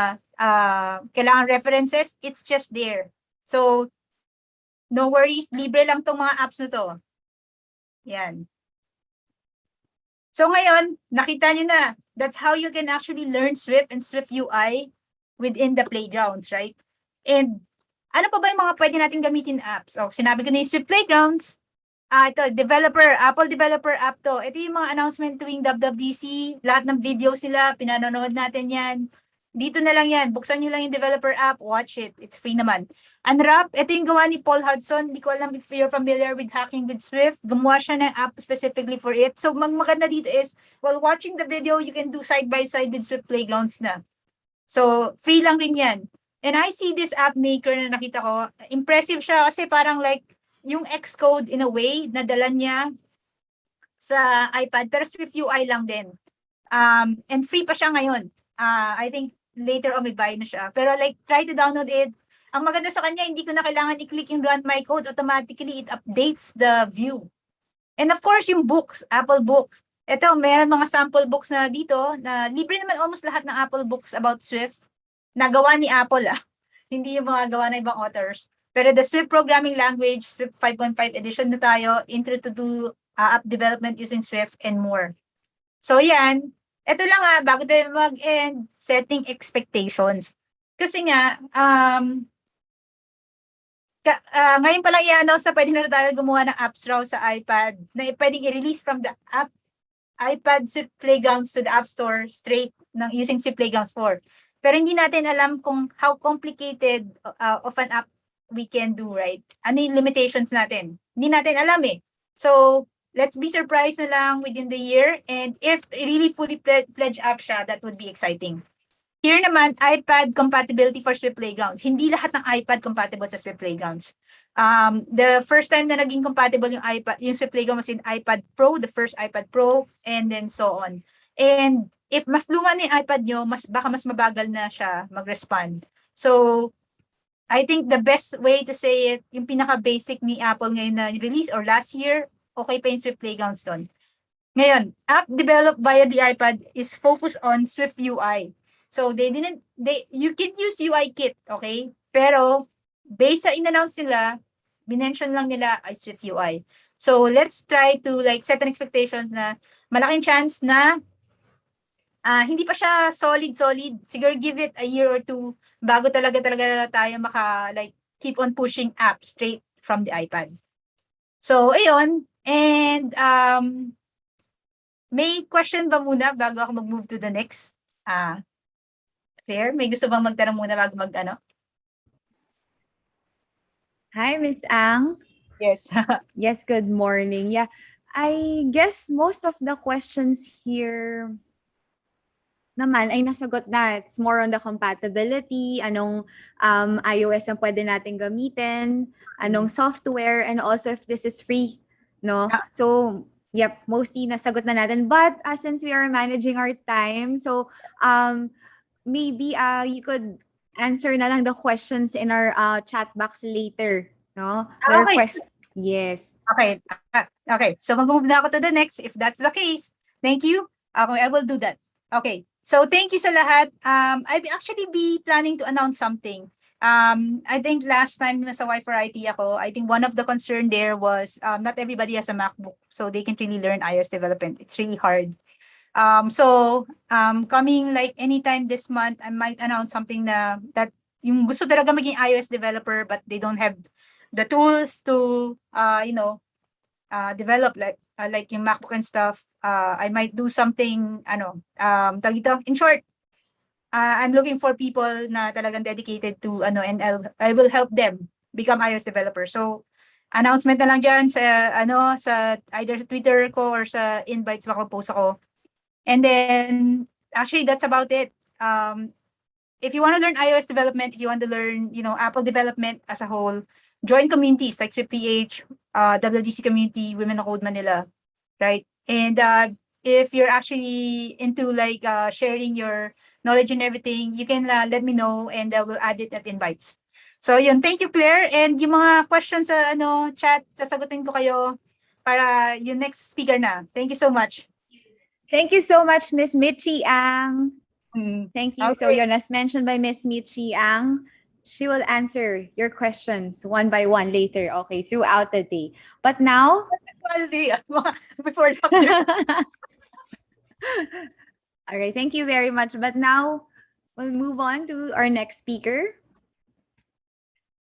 kailangan references, it's just there. So, no worries, libre lang tong mga apps na to. Yan. So ngayon, nakita nyo na, that's how you can actually learn Swift and Swift UI within the playgrounds, right? And ano pa ba yung mga pwede natin gamitin apps? So, sinabi ko na yung Swift Playgrounds. Ito, Apple developer app to. Ito yung mga announcement tuwing WWDC. Lahat ng videos nila, pinanonood natin yan. Dito na lang yan. Buksan nyo lang yung developer app, watch it. It's free naman. Unwrap, ito yung gawa ni Paul Hudson. Hindi ko alam if you're familiar with Hacking with Swift. Gumawa siya ng app specifically for it. So, maganda dito is, while watching the video, you can do side-by-side with Swift Playgrounds na. So, free lang rin yan. And I see this app maker na nakita ko. Impressive siya kasi parang like, yung Xcode in a way, nadala niya sa iPad, pero Swift UI lang din. And free pa siya ngayon. I think later on may buy na siya. Pero like, try to download it. Ang maganda sa kanya, hindi ko na kailangan i-click yung run my code. Automatically, it updates the view. And of course, yung books, Apple Books. Ito, meron mga sample books na dito, na libre naman almost lahat ng Apple Books about Swift. Nagawa ni Apple, hindi yung mga gawa ng ibang authors. Pero the Swift programming language, Swift 5.5 edition na tayo, intro to do app development using Swift and more. So yan, ito lang bago tayo mag-end, setting expectations. Kasi nga, ngayon pa lang i-announce na pwede na tayo gumawa ng apps raw sa iPad na pwedeng i-release from the iPad Swift Playgrounds to the App Store straight using Swift Playgrounds 4. Pero hindi natin alam kung how complicated of an app we can do, right? Ano yung limitations natin? Hindi natin alam eh. So, let's be surprised na lang within the year. And if really fully fledged app siya, that would be exciting. Here naman, iPad compatibility for Swift Playgrounds. Hindi lahat ng iPad compatible sa Swift Playgrounds. The first time na naging compatible yung Swift Playground was in iPad Pro, the first iPad Pro, and then so on. And if mas luma na yung iPad nyo, baka mas mabagal na siya mag-respond. So, I think the best way to say it, yung pinaka-basic ni Apple ngayon na release or last year, okay pa yung Swift Playgrounds doon. Ngayon, app developed via the iPad is focused on Swift UI. So you can use UI kit, okay? Pero based sa in-announce nila, binention lang nila ay Swift UI. So let's try to like set an expectations na malaking chance na hindi pa siya solid. Siguro give it a year or two bago talaga tayo maka like keep on pushing apps straight from the iPad. So ayun, and may question ba muna bago ako mag-move to the next? Claire, may gusto bang magtanong muna bago mag-ano? Hi, Miss Ang. Yes. Yes, good morning. Yeah, I guess most of the questions here naman ay nasagot na. It's more on the compatibility, anong iOS ang pwede natin gamitin, anong software, and also if this is free, no? So, yep, mostly nasagot na natin. But since we are managing our time, so maybe you could answer na lang the questions in our chat box later, no? Okay. Yes. Okay. Okay. So mag-move na ako to the next. If that's the case, thank you. Okay, I will do that. Okay. So thank you sa lahat. I'll actually be planning to announce something. I think last time na sa Y4IT ako, I think one of the concern there was not everybody has a MacBook, so they can really learn iOS development. It's really hard. So coming like anytime this month, I might announce something that yung gusto talaga maging iOS developer but they don't have the tools to develop like yung MacBook and stuff. I might do something in short, I'm looking for people na talagang dedicated to and I will help them become iOS developer. So announcement na lang diyan sa either sa Twitter ko or sa invites mako-post ako. And then actually that's about it. If you want to learn iOS development, if you want to learn, Apple development as a whole, join communities like SwiftPH, WWDC community, Women of Code Manila, right? And if you're actually into like sharing your knowledge and everything, you can let me know and we'll add it at invites. So yun, thank you Claire. And yung mga questions sa chat, sasagutin ko kayo para yung next speaker na. Thank you so much. Thank you so much, Miss Michi Ang. Mm. Thank you. So Okay. yun, as mentioned by Miss Michi Ang, she will answer your questions one by one later, okay, throughout the day. But now, Before and after. all right, thank you very much. But now, we'll move on to our next speaker.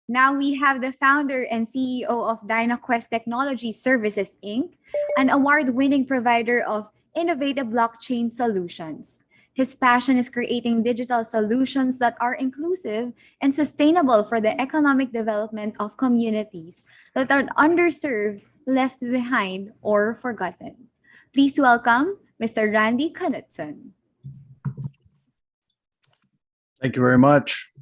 Now we have the founder and CEO of DynaQuest Technology Services, Inc., an award-winning provider of innovative blockchain solutions. His passion is creating digital solutions that are inclusive and sustainable for the economic development of communities that are underserved, left behind, or forgotten. Please welcome Mr. Randy Knudsen. Thank you very much.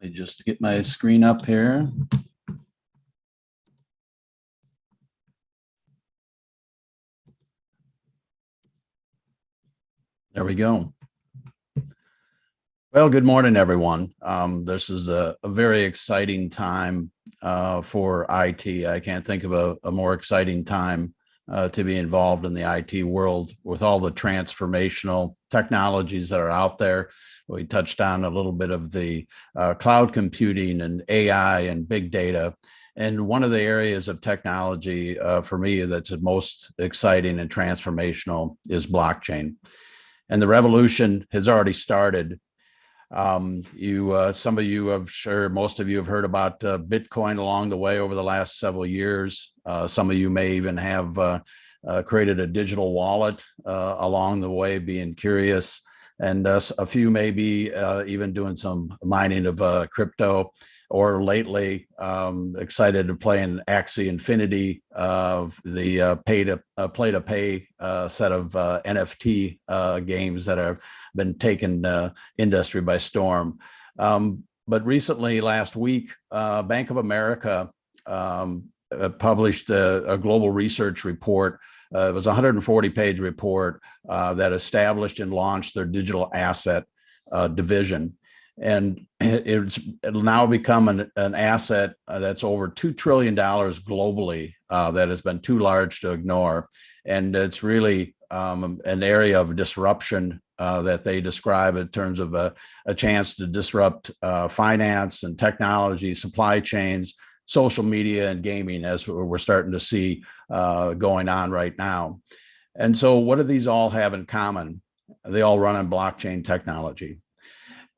Let me just get my screen up here. There we go. Well, good morning, everyone. This is a very exciting time for IT. I can't think of a more exciting time to be involved in the IT world with all the transformational technologies that are out there. We touched on a little bit of the cloud computing and AI and big data. And one of the areas of technology for me that's the most exciting and transformational is blockchain. And the revolution has already started. Some of you, I'm sure most of you have heard about Bitcoin along the way over the last several years. Some of you may even have created a digital wallet along the way, being curious. And a few may be even doing some mining of crypto, or lately excited to play in Axie Infinity, the play-to-pay set of NFT games that have been taking industry by storm. But recently, last week, Bank of America published a global research report. It was a 140-page report that established and launched their digital asset division. And it'll now become an asset that's over $2 trillion globally that has been too large to ignore. And it's really an area of disruption that they describe in terms of a chance to disrupt finance and technology, supply chains, social media, and gaming, as we're starting to see going on right now. And so what do these all have in common? They all run on blockchain technology.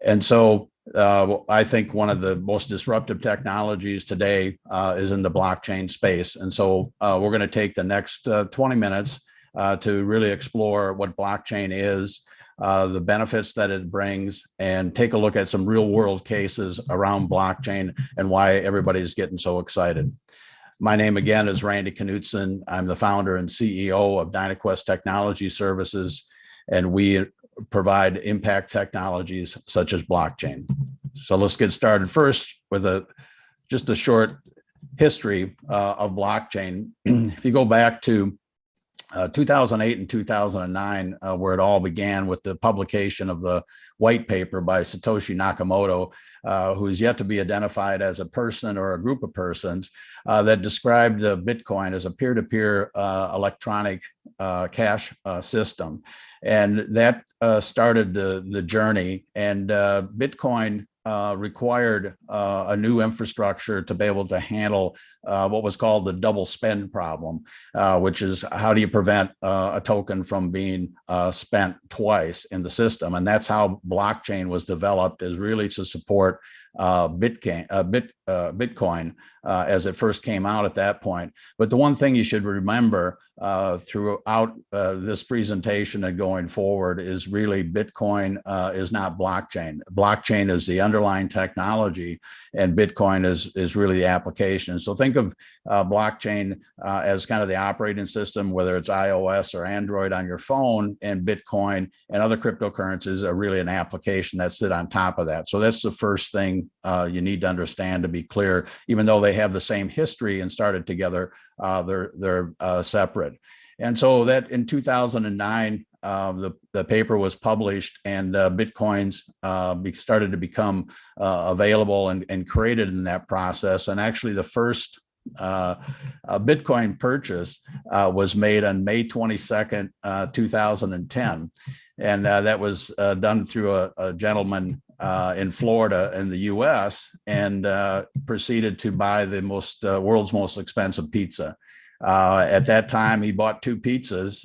And so I think one of the most disruptive technologies today is in the blockchain space. And so we're going to take the next 20 minutes to really explore what blockchain is, the benefits that it brings, and take a look at some real world cases around blockchain and why everybody's getting so excited. My name again is Randy Knudsen. I'm the founder and CEO of DynaQuest Technology Services, and we provide impact technologies such as blockchain. So let's get started first with just a short history of blockchain. If you go back to 2008 and 2009, where it all began with the publication of the white paper by Satoshi Nakamoto, who is yet to be identified as a person or a group of persons, that described Bitcoin as a peer-to-peer electronic cash system. And that started the journey. And Bitcoin required a new infrastructure to be able to handle what was called the double spend problem, which is how do you prevent a token from being spent twice in the system? And that's how blockchain was developed, is really to support Bitcoin as it first came out at that point. But the one thing you should remember throughout this presentation and going forward is really Bitcoin is not blockchain. Blockchain is the underlying technology, and Bitcoin is really the application. So think of blockchain as kind of the operating system, whether it's iOS or Android on your phone, and Bitcoin and other cryptocurrencies are really an application that sit on top of that. So that's the first thing you need to understand, to be clear. Even though they have the same history and started together, they're separate. And so that in 2009, the paper was published and Bitcoins started to become available and created in that process. And actually the first Bitcoin purchase was made on May 22nd, 2010. And that was done through a gentleman in Florida in the US, and proceeded to buy the world's most expensive pizza. At that time, he bought 2 pizzas,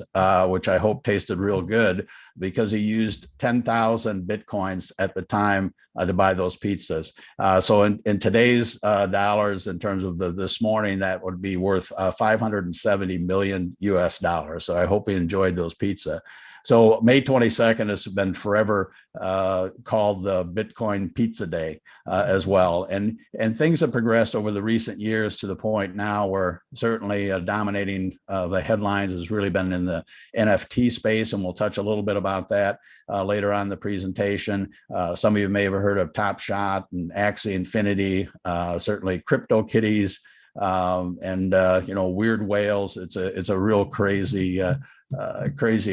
which I hope tasted real good, because he used 10,000 Bitcoins at the time to buy those pizzas. So in today's dollars, in terms of this morning, that would be worth 570 million US dollars. So I hope he enjoyed those pizza. So May 22nd has been forever called the Bitcoin Pizza Day as well. And things have progressed over the recent years to the point now where certainly dominating the headlines has really been in the NFT space. And we'll touch a little bit about that later on in the presentation. Some of you may have heard of Top Shot and Axie Infinity, certainly CryptoKitties, and weird whales. It's a real crazy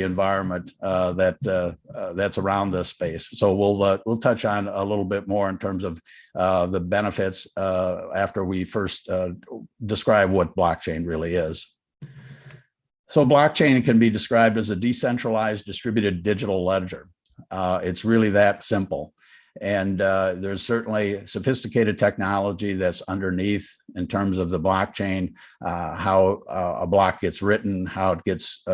environment that's around this space. So we'll touch on a little bit more in terms of the benefits after we first describe what blockchain really is. So blockchain can be described as a decentralized distributed digital ledger. It's really that simple. And there's certainly sophisticated technology that's underneath in terms of the blockchain, how a block gets written, how it gets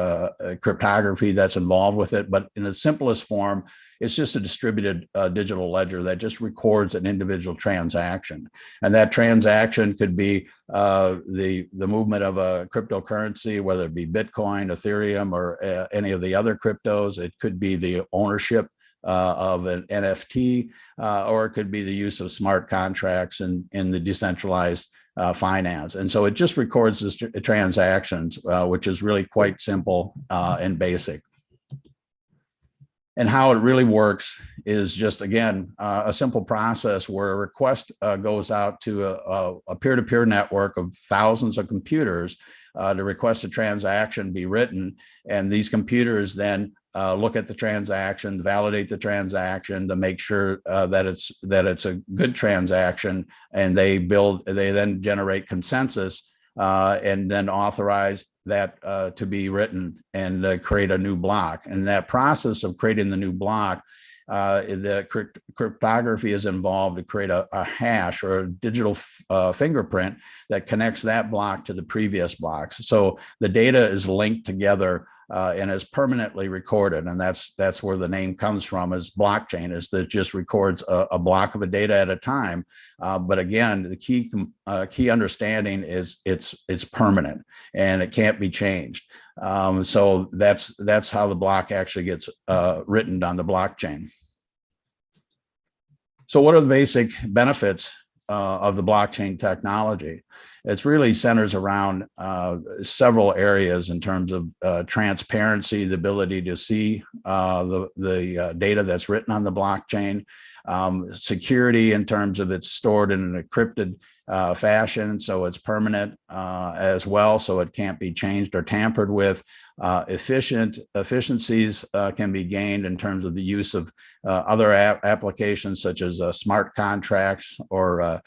cryptography that's involved with it. But in the simplest form, it's just a distributed digital ledger that just records an individual transaction. And that transaction could be the movement of a cryptocurrency, whether it be Bitcoin, Ethereum, or any of the other cryptos. It could be the ownership of an NFT, or it could be the use of smart contracts in the decentralized finance. And so it just records the transactions, which is really quite simple and basic. And how it really works is just, again, a simple process where a request goes out to a peer-to-peer network of thousands of computers to request a transaction be written. And these computers then look at the transaction, validate the transaction to make sure that it's a good transaction, and they then generate consensus and then authorize that to be written and create a new block. And that process of creating the new block, the cryptography is involved to create a hash or a digital fingerprint that connects that block to the previous blocks. So the data is linked together and is permanently recorded. And that's where the name comes from, is blockchain, is that it just records a block of a data at a time. But again, the key understanding is it's permanent and it can't be changed. So that's how the block actually gets written on the blockchain. So what are the basic benefits of the blockchain technology? It really centers around several areas in terms of transparency, the ability to see the data that's written on the blockchain, security in terms of it's stored in an encrypted fashion, so it's permanent as well, so it can't be changed or tampered with. Efficiencies can be gained in terms of the use of other applications such as smart contracts or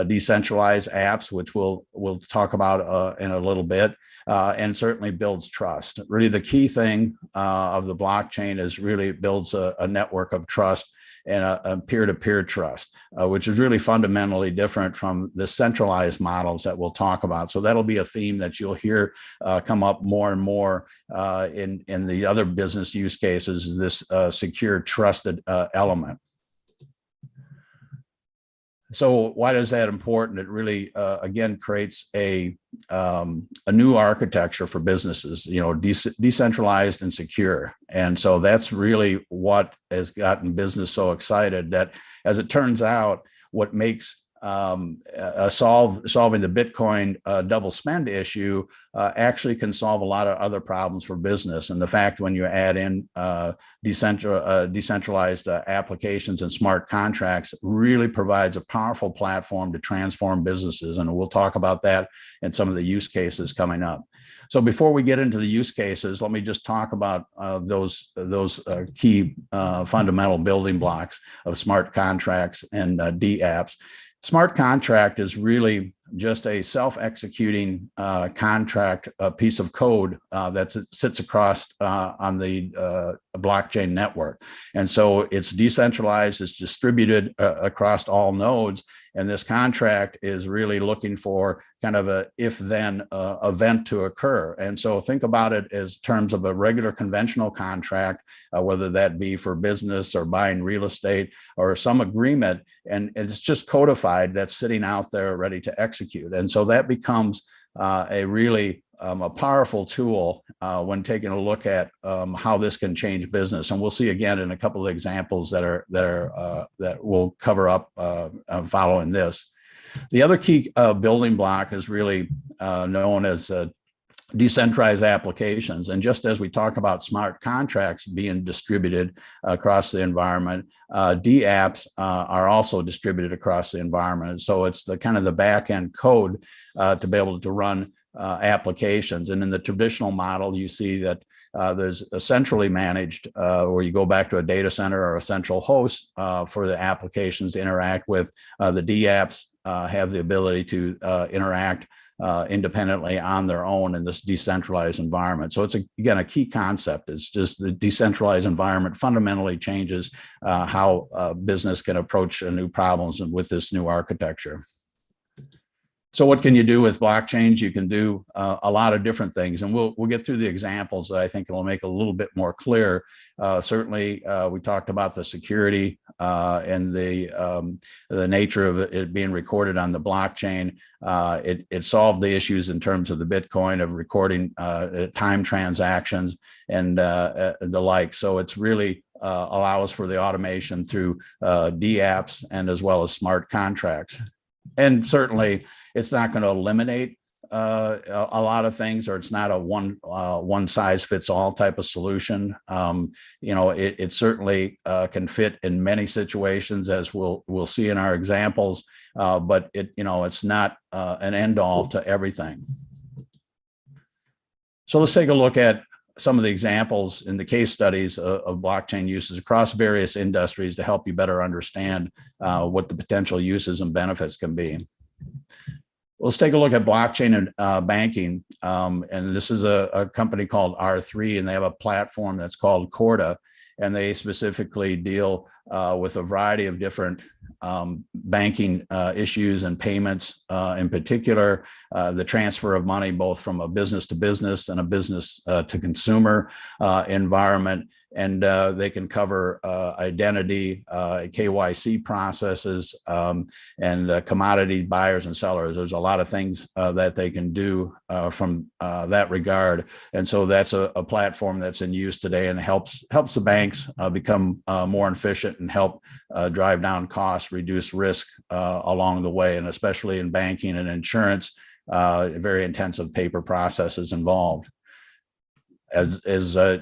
decentralized apps, which we'll talk about in a little bit, and certainly builds trust. Really, the key thing of the blockchain is really it builds a network of trust and a peer-to-peer trust, which is really fundamentally different from the centralized models that we'll talk about. So that'll be a theme that you'll hear come up more and more in the other business use cases, this secure, trusted element. So why is that important? It really, again, creates a new architecture for businesses, decentralized and secure. And so that's really what has gotten business so excited, that as it turns out, what makes solving the Bitcoin double spend issue actually can solve a lot of other problems for business. And the fact when you add in decentralized applications and smart contracts really provides a powerful platform to transform businesses. And we'll talk about that in some of the use cases coming up. So before we get into the use cases, let me just talk about those key fundamental building blocks of smart contracts and DApps. Smart contract is really just a self-executing contract, a piece of code that sits across on the blockchain network. And so it's decentralized, it's distributed across all nodes. And this contract is really looking for kind of a if-then event to occur. And so think about it as terms of a regular conventional contract, whether that be for business or buying real estate or some agreement, and it's just codified that's sitting out there ready to execute. And so that becomes a really a powerful tool when taking a look at how this can change business. And we'll see again in a couple of examples that we'll cover up following this. The other key building block is really known as decentralized applications. And just as we talk about smart contracts being distributed across the environment, DApps are also distributed across the environment. So it's the kind of the back end code to be able to run applications. And in the traditional model, you see that there's a centrally managed, where you go back to a data center or a central host for the applications to interact with. The DApps have the ability to interact independently on their own in this decentralized environment. So it's, again, a key concept. It's just the decentralized environment fundamentally changes how business can approach new problems with this new architecture. So what can you do with blockchains? You can do a lot of different things, and we'll get through the examples that I think will make it a little bit more clear. Certainly, we talked about the security and the nature of it being recorded on the blockchain. It solved the issues in terms of the Bitcoin of recording time transactions and the like. So it's really allows for the automation through DApps and as well as smart contracts. And certainly, it's not going to eliminate a lot of things, or it's not a one size fits all type of solution. It certainly can fit in many situations, as we'll see in our examples. But it's not an end all to everything. So let's take a look at some of the examples in the case studies of blockchain uses across various industries to help you better understand what the potential uses and benefits can be. Let's take a look at blockchain and banking. And this is a company called Y4IT, and they have a platform that's called Corda, and they specifically deal with a variety of different banking issues and payments, in particular, the transfer of money both from a business to business and a business to consumer environment. And they can cover identity, KYC processes, and commodity buyers and sellers. There's a lot of things that they can do from that regard. And so that's a platform that's in use today and helps the banks become more efficient and help drive down costs, reduce risk along the way, and especially in banking and insurance, very intensive paper processes involved. As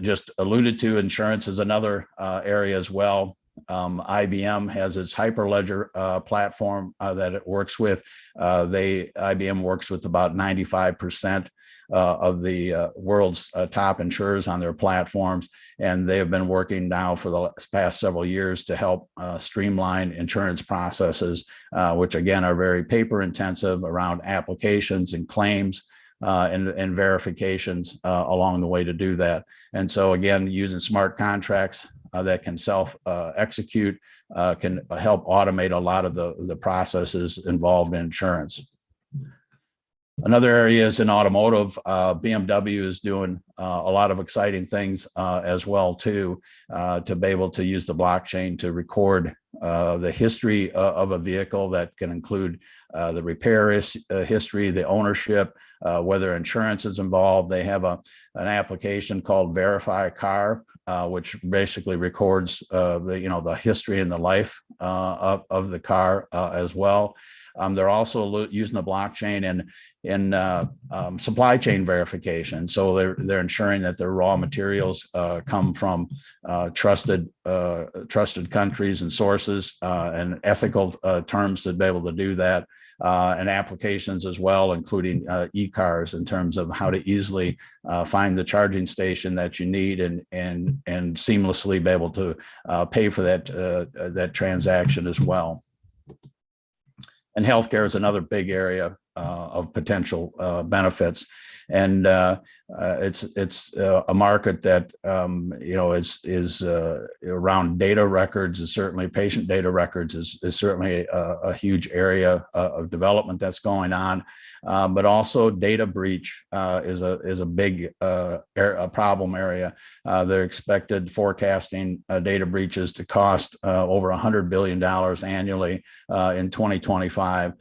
just alluded to, insurance is another area as well. IBM has its Hyperledger platform that it works with. IBM works with about 95% of the world's top insurers on their platforms, and they have been working now for the past several years to help streamline insurance processes, which again are very paper intensive around applications and claims. And verifications along the way to do that. And so again, using smart contracts that can self-execute can help automate a lot of the processes involved in insurance. Another area is in automotive. BMW is doing a lot of exciting things as well too, to be able to use the blockchain to record the history of a vehicle that can include the repair history, the ownership, whether insurance is involved. They have an application called Verify Car, which basically records the history and the life of the car as well. They're also using the blockchain in supply chain verification. So they're ensuring that their raw materials come from trusted countries and sources and ethical terms to be able to do that. And applications as well, including e-cars in terms of how to easily find the charging station that you need and seamlessly be able to pay for that transaction as well. And healthcare is another big area of potential benefits, and it's a market that is around data records. Is certainly patient data records is certainly a huge area of development that's going on, but also data breach is a big problem area. They're expected forecasting data breaches to cost over $100 billion annually in 2025.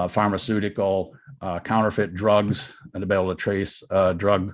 Pharmaceutical, counterfeit drugs, and to be able to trace drug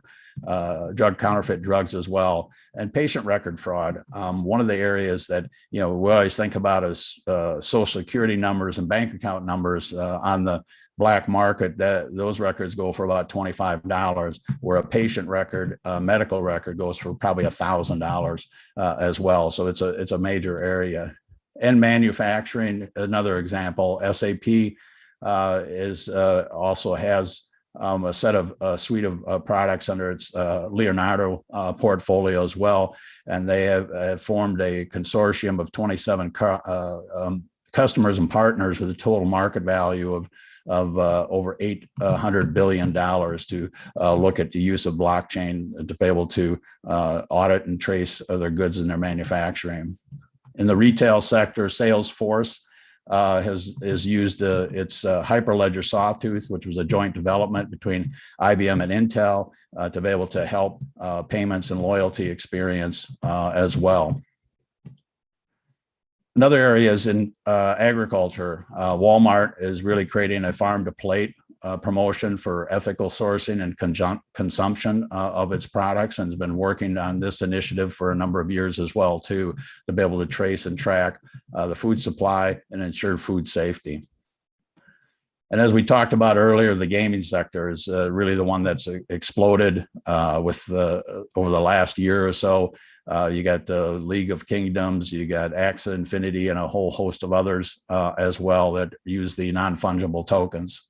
counterfeit drugs as well, and patient record fraud. One of the areas that we always think about is social security numbers and bank account numbers on the black market. That those records go for about $25, where a patient record, medical record, goes for probably $1,000 as well. So it's a major area. And manufacturing, another example. SAP also has a suite of products under its Leonardo portfolio as well, and they have formed a consortium of 27 customers and partners with a total market value of over $800 billion to look at the use of blockchain to be able to audit and trace their goods in their manufacturing. In the retail sector, Salesforce has used its Hyperledger Sawtooth, which was a joint development between IBM and Intel, to be able to help payments and loyalty experience as well. Another area is in agriculture. Walmart is really creating a farm to plate promotion for ethical sourcing and consumption of its products, and has been working on this initiative for a number of years as well too, to be able to trace and track the food supply and ensure food safety. And as we talked about earlier, the gaming sector is really the one that's exploded over the last year or so. You got the League of Kingdoms, you got Axie Infinity, and a whole host of others as well that use the non-fungible tokens.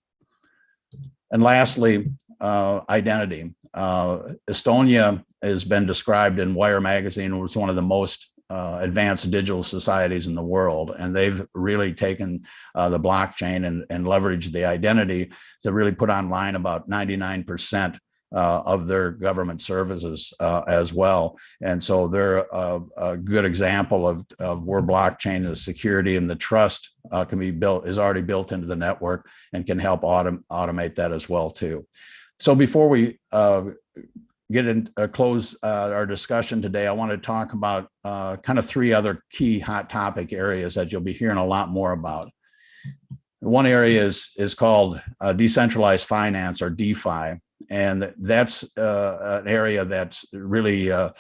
And lastly, identity. Estonia has been described in Wire magazine as one of the most advanced digital societies in the world, and they've really taken the blockchain and leveraged the identity to really put online about 99% of their government services as well. And so they're a good example of where blockchain, the security and the trust can be built, is already built into the network, and can help automate that as well too. So before we close our discussion today, I want to talk about kind of three other key hot topic areas that you'll be hearing a lot more about. One area is called decentralized finance, or DeFi. And that's an area that's really going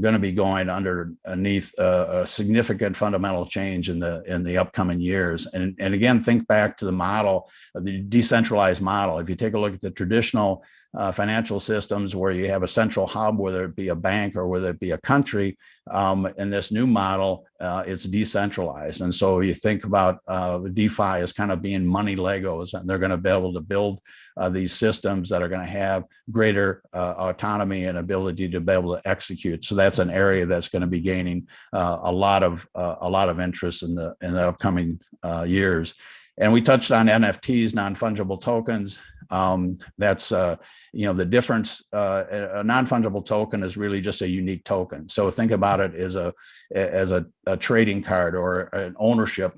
to be going underneath a significant fundamental change in the upcoming years. And again, think back to the model, the decentralized model. If you take a look at the traditional financial systems where you have a central hub, whether it be a bank or whether it be a country, in this new model, it's decentralized. And so you think about the DeFi as kind of being money Legos, and they're going to be able to build these systems that are going to have greater autonomy and ability to be able to execute. So that's an area that's going to be gaining a lot of interest in the upcoming years. And we touched on NFTs, non-fungible tokens. That's the difference. A non-fungible token is really just a unique token. So think about it as a trading card or an ownership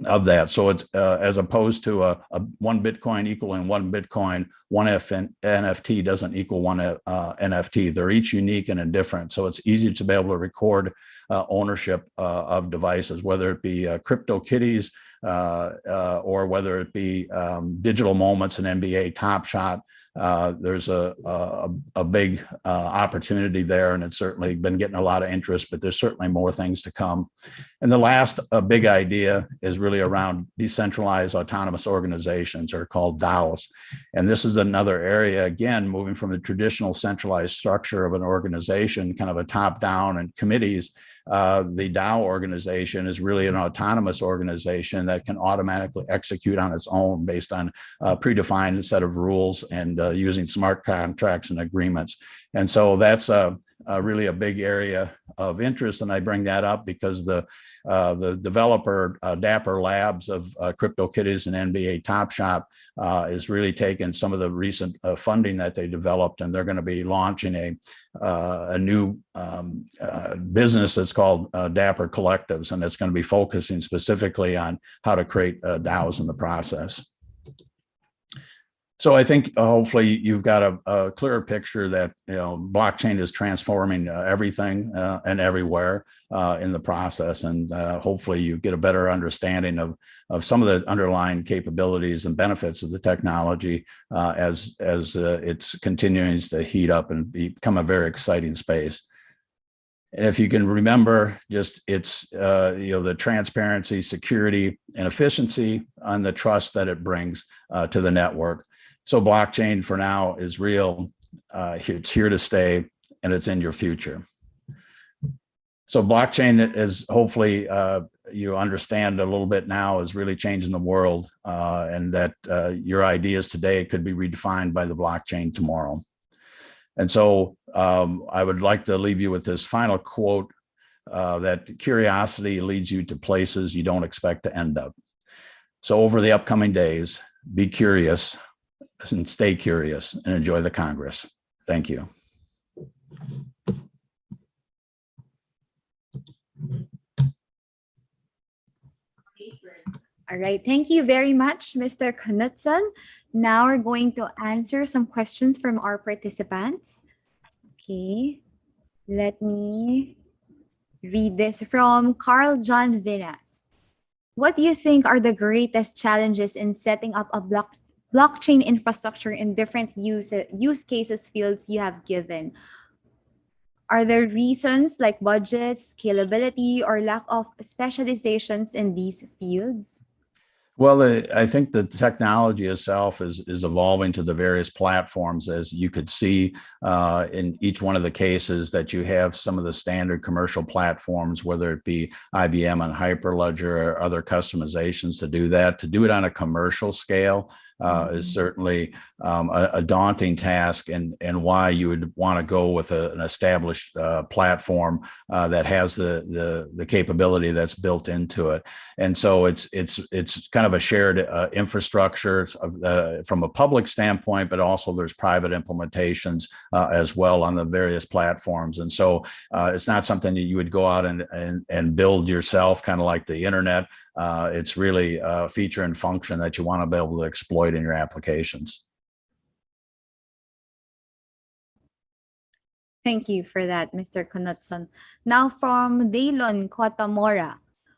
of that. So it's as opposed to a one Bitcoin equaling one Bitcoin, one NFT doesn't equal one NFT. They're each unique and indifferent. So it's easy to be able to record ownership of devices, whether it be crypto kitties or whether it be digital moments in NBA Top Shot. There's a big opportunity there, and it's certainly been getting a lot of interest, but there's certainly more things to come. And the last big idea is really around decentralized autonomous organizations, or called DAOs. And this is another area, again, moving from the traditional centralized structure of an organization, kind of a top-down and committees. The DAO organization is really an autonomous organization that can automatically execute on its own based on a predefined set of rules and using smart contracts and agreements. And so that's really a big area of interest. And I bring that up because the developer, Dapper Labs of CryptoKitties and NBA Top Shop, is really taking some of the recent funding that they developed, and they're going to be launching a new business that's called Dapper Collectives, and it's going to be focusing specifically on how to create DAOs in the process. So I think hopefully you've got a clearer picture that blockchain is transforming everything and everywhere in the process, and hopefully you get a better understanding of some of the underlying capabilities and benefits of the technology as it's continuing to heat up and become a very exciting space. And if you can remember, just it's the transparency, security, and efficiency, and the trust that it brings to the network. So blockchain for now is real, it's here to stay, and it's in your future. So blockchain is hopefully you understand a little bit now is really changing the world, and that your ideas today could be redefined by the blockchain tomorrow. And so I would like to leave you with this final quote, that curiosity leads you to places you don't expect to end up. So over the upcoming days, be curious and stay curious and enjoy the Congress. Thank you. All right. Thank you very much, Mr. Knudsen. Now we're going to answer some questions from our participants. Okay. Let me read this from Carl John Vinas. What do you think are the greatest challenges in setting up a blockchain infrastructure in different use cases fields you have given? Are there reasons like budget, scalability, or lack of specializations in these fields? Well, I think the technology itself is evolving to the various platforms, as you could see in each one of the cases that you have some of the standard commercial platforms, whether it be IBM and Hyperledger or other customizations to do that. To do it on a commercial scale is certainly a daunting task, and why you would want to go with an established platform that has the capability that's built into it. And so it's kind of a shared infrastructure from a public standpoint, but also there's private implementations as well on the various platforms. And so it's not something that you would go out and build yourself, kind of like the internet. It's really a feature and function that you want to be able to exploit in your applications. Thank you for that, Mr. Knudsen. Now from Daylon Kotamora.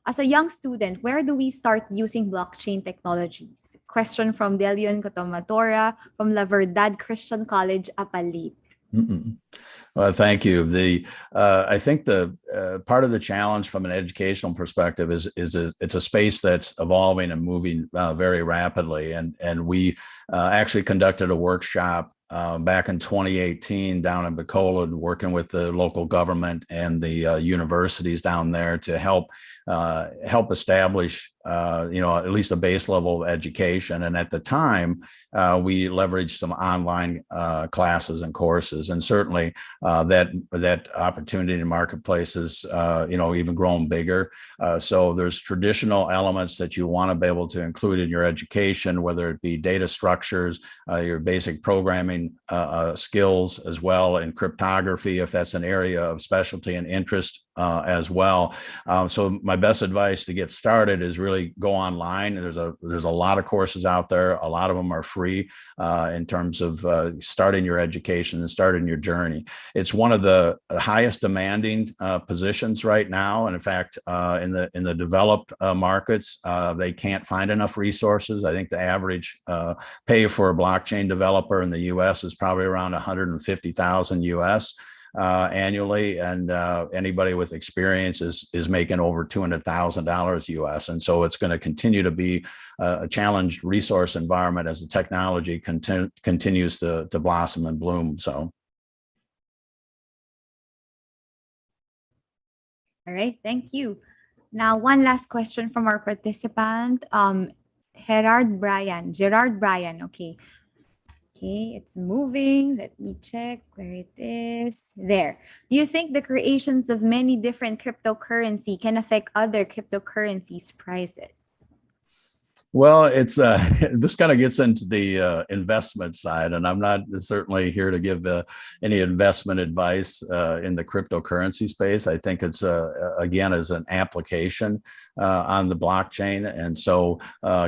As a young student, where do we start using blockchain technologies? Question from Delion Kotamora from La Verdad Christian College, Apalit. Well, thank you. I think the part of the challenge from an educational perspective is it's a space that's evolving and moving very rapidly. And we actually conducted a workshop back in 2018 down in Bacolod, working with the local government and the universities down there to help establish at least a base level of education. And at the time, we leveraged some online classes and courses, and certainly that opportunity in marketplaces, even grown bigger. So there's traditional elements that you want to be able to include in your education, whether it be data structures, your basic programming skills as well, and cryptography, if that's an area of specialty and interest as well. So my best advice to get started is really go online. There's a lot of courses out there. A lot of them are free in terms of starting your education and starting your journey. It's one of the highest demanding positions right now, and in fact, in the developed markets, they can't find enough resources. I think the average pay for a blockchain developer in the U.S. is probably around 150,000 U.S. Annually, and anybody with experience is making over $200,000 US. And so it's going to continue to be a challenged resource environment as the technology continues to blossom and bloom. So. All right, thank you. Now, one last question from our participant, Gerard Bryan, okay. Okay, it's moving. Let me check where it is. There. Do you think the creations of many different cryptocurrency can affect other cryptocurrencies' prices? Well, it's this kind of gets into the investment side, and I'm not certainly here to give any investment advice in the cryptocurrency space. I think it's again as an application on the blockchain, and so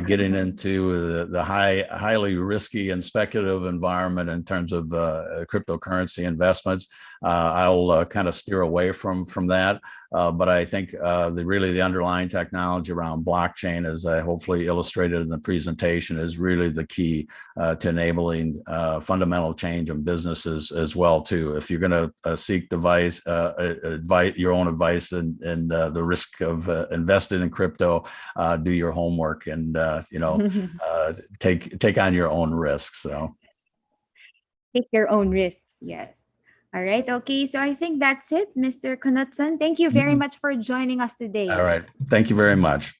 getting into the highly risky and speculative environment in terms of cryptocurrency investments, I'll kind of steer away from that. But I think the underlying technology around blockchain, as I hopefully illustrated in the presentation, is really the key to enabling fundamental change in businesses as well too. If you're going to seek your own advice and the risk of investing in crypto, do your homework and take on your own risks. So take your own risks. Yes. All right. Okay. So I think that's it, Mr. Knutson. Thank you very much for joining us today. All right. Thank you very much.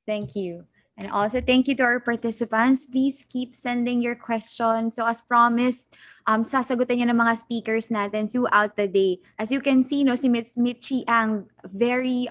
Thank you. And also thank you to our participants. Please keep sending your questions. So as promised, sasagutin niyo ng mga speakers natin throughout the day. As you can see, no, si Miss Mitchie Ang, very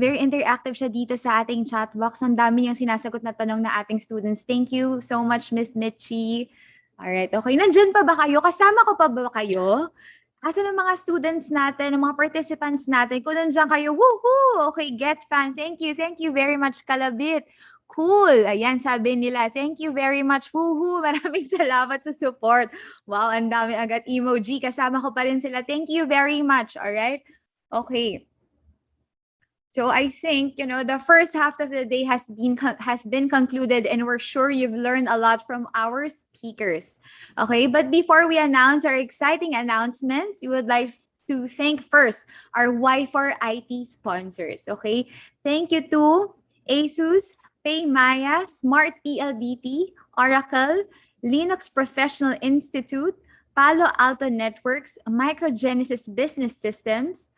interactive siya dito sa ating chat box. Ang dami niyang sinasagot na tanong na ating students. Thank you so much, Miss Mitchie. Alright, okay. Nandyan pa ba kayo? Kasama ko pa ba kayo? Asa ng mga students natin, ng mga participants natin? Kung nandiyan kayo, woohoo! Okay, get fan. Thank you very much, Kalabit. Cool. Ayan, sabi nila. Thank you very much. Woohoo! Maraming salamat sa support. Wow, ang dami agad emoji. Kasama ko pa rin sila. Thank you very much. Alright? Okay. So I think, the first half of the day has been concluded, and we're sure you've learned a lot from our speakers. Okay, but before we announce our exciting announcements, we would like to thank first our Y4IT sponsors. Okay, thank you to ASUS, PayMaya, Smart PLDT, Oracle, Linux Professional Institute, Palo Alto Networks, Microgenesis Business Systems,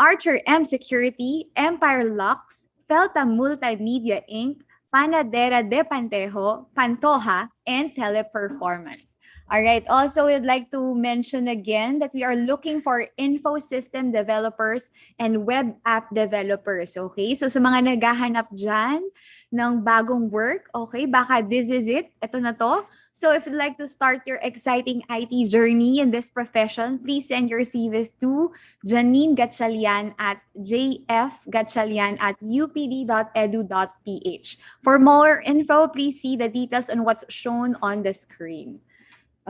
Archer M Security, Empire Locks, Felta Multimedia Inc., Panadera de Pantoja, and Teleperformance. All right. Also, we'd like to mention again that we are looking for info system developers and web app developers. Okay? So, sa mga naghahanap dyan ng bagong work, okay, baka this is it. Ito na to. So, if you'd like to start your exciting IT journey in this profession, please send your CVs to Janine Gatchalian at jfgatchalian@upd.edu.ph. For more info, please see the details on what's shown on the screen.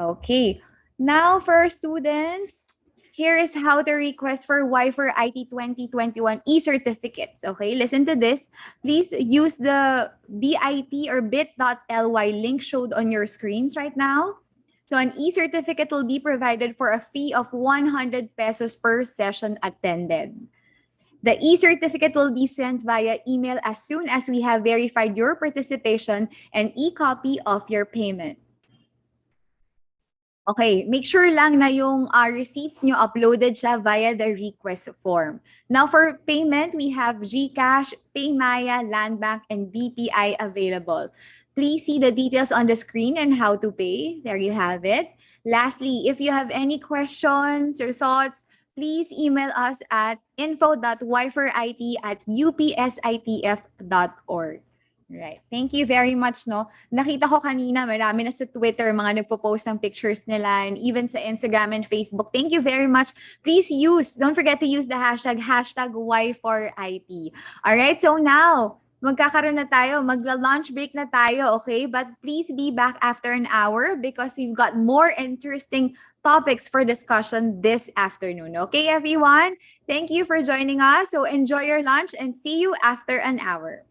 Okay, now for our students, here is how to request for Y4IT 2021 e-certificates. Okay, listen to this. Please use the bit or bit.ly link showed on your screens right now. So an e-certificate will be provided for a fee of 100 pesos per session attended. The e-certificate will be sent via email as soon as we have verified your participation and e-copy of your payment. Okay, make sure lang na yung receipts nyo uploaded siya via the request form. Now for payment, we have GCash, PayMaya, Landbank, and BPI available. Please see the details on the screen and how to pay. There you have it. Lastly, if you have any questions or thoughts, please email us at info.y4it@upsitf.org. Right. Thank you very much, no? Nakita ko kanina, marami na sa Twitter, mga nagpo-post ng pictures nila and even sa Instagram and Facebook. Thank you very much. Please don't forget to use the hashtag Y4IT. Alright, so now, magkakaroon na tayo, magla-lunch break na tayo, okay? But please be back after an hour because we've got more interesting topics for discussion this afternoon. Okay, everyone? Thank you for joining us. So enjoy your lunch and see you after an hour.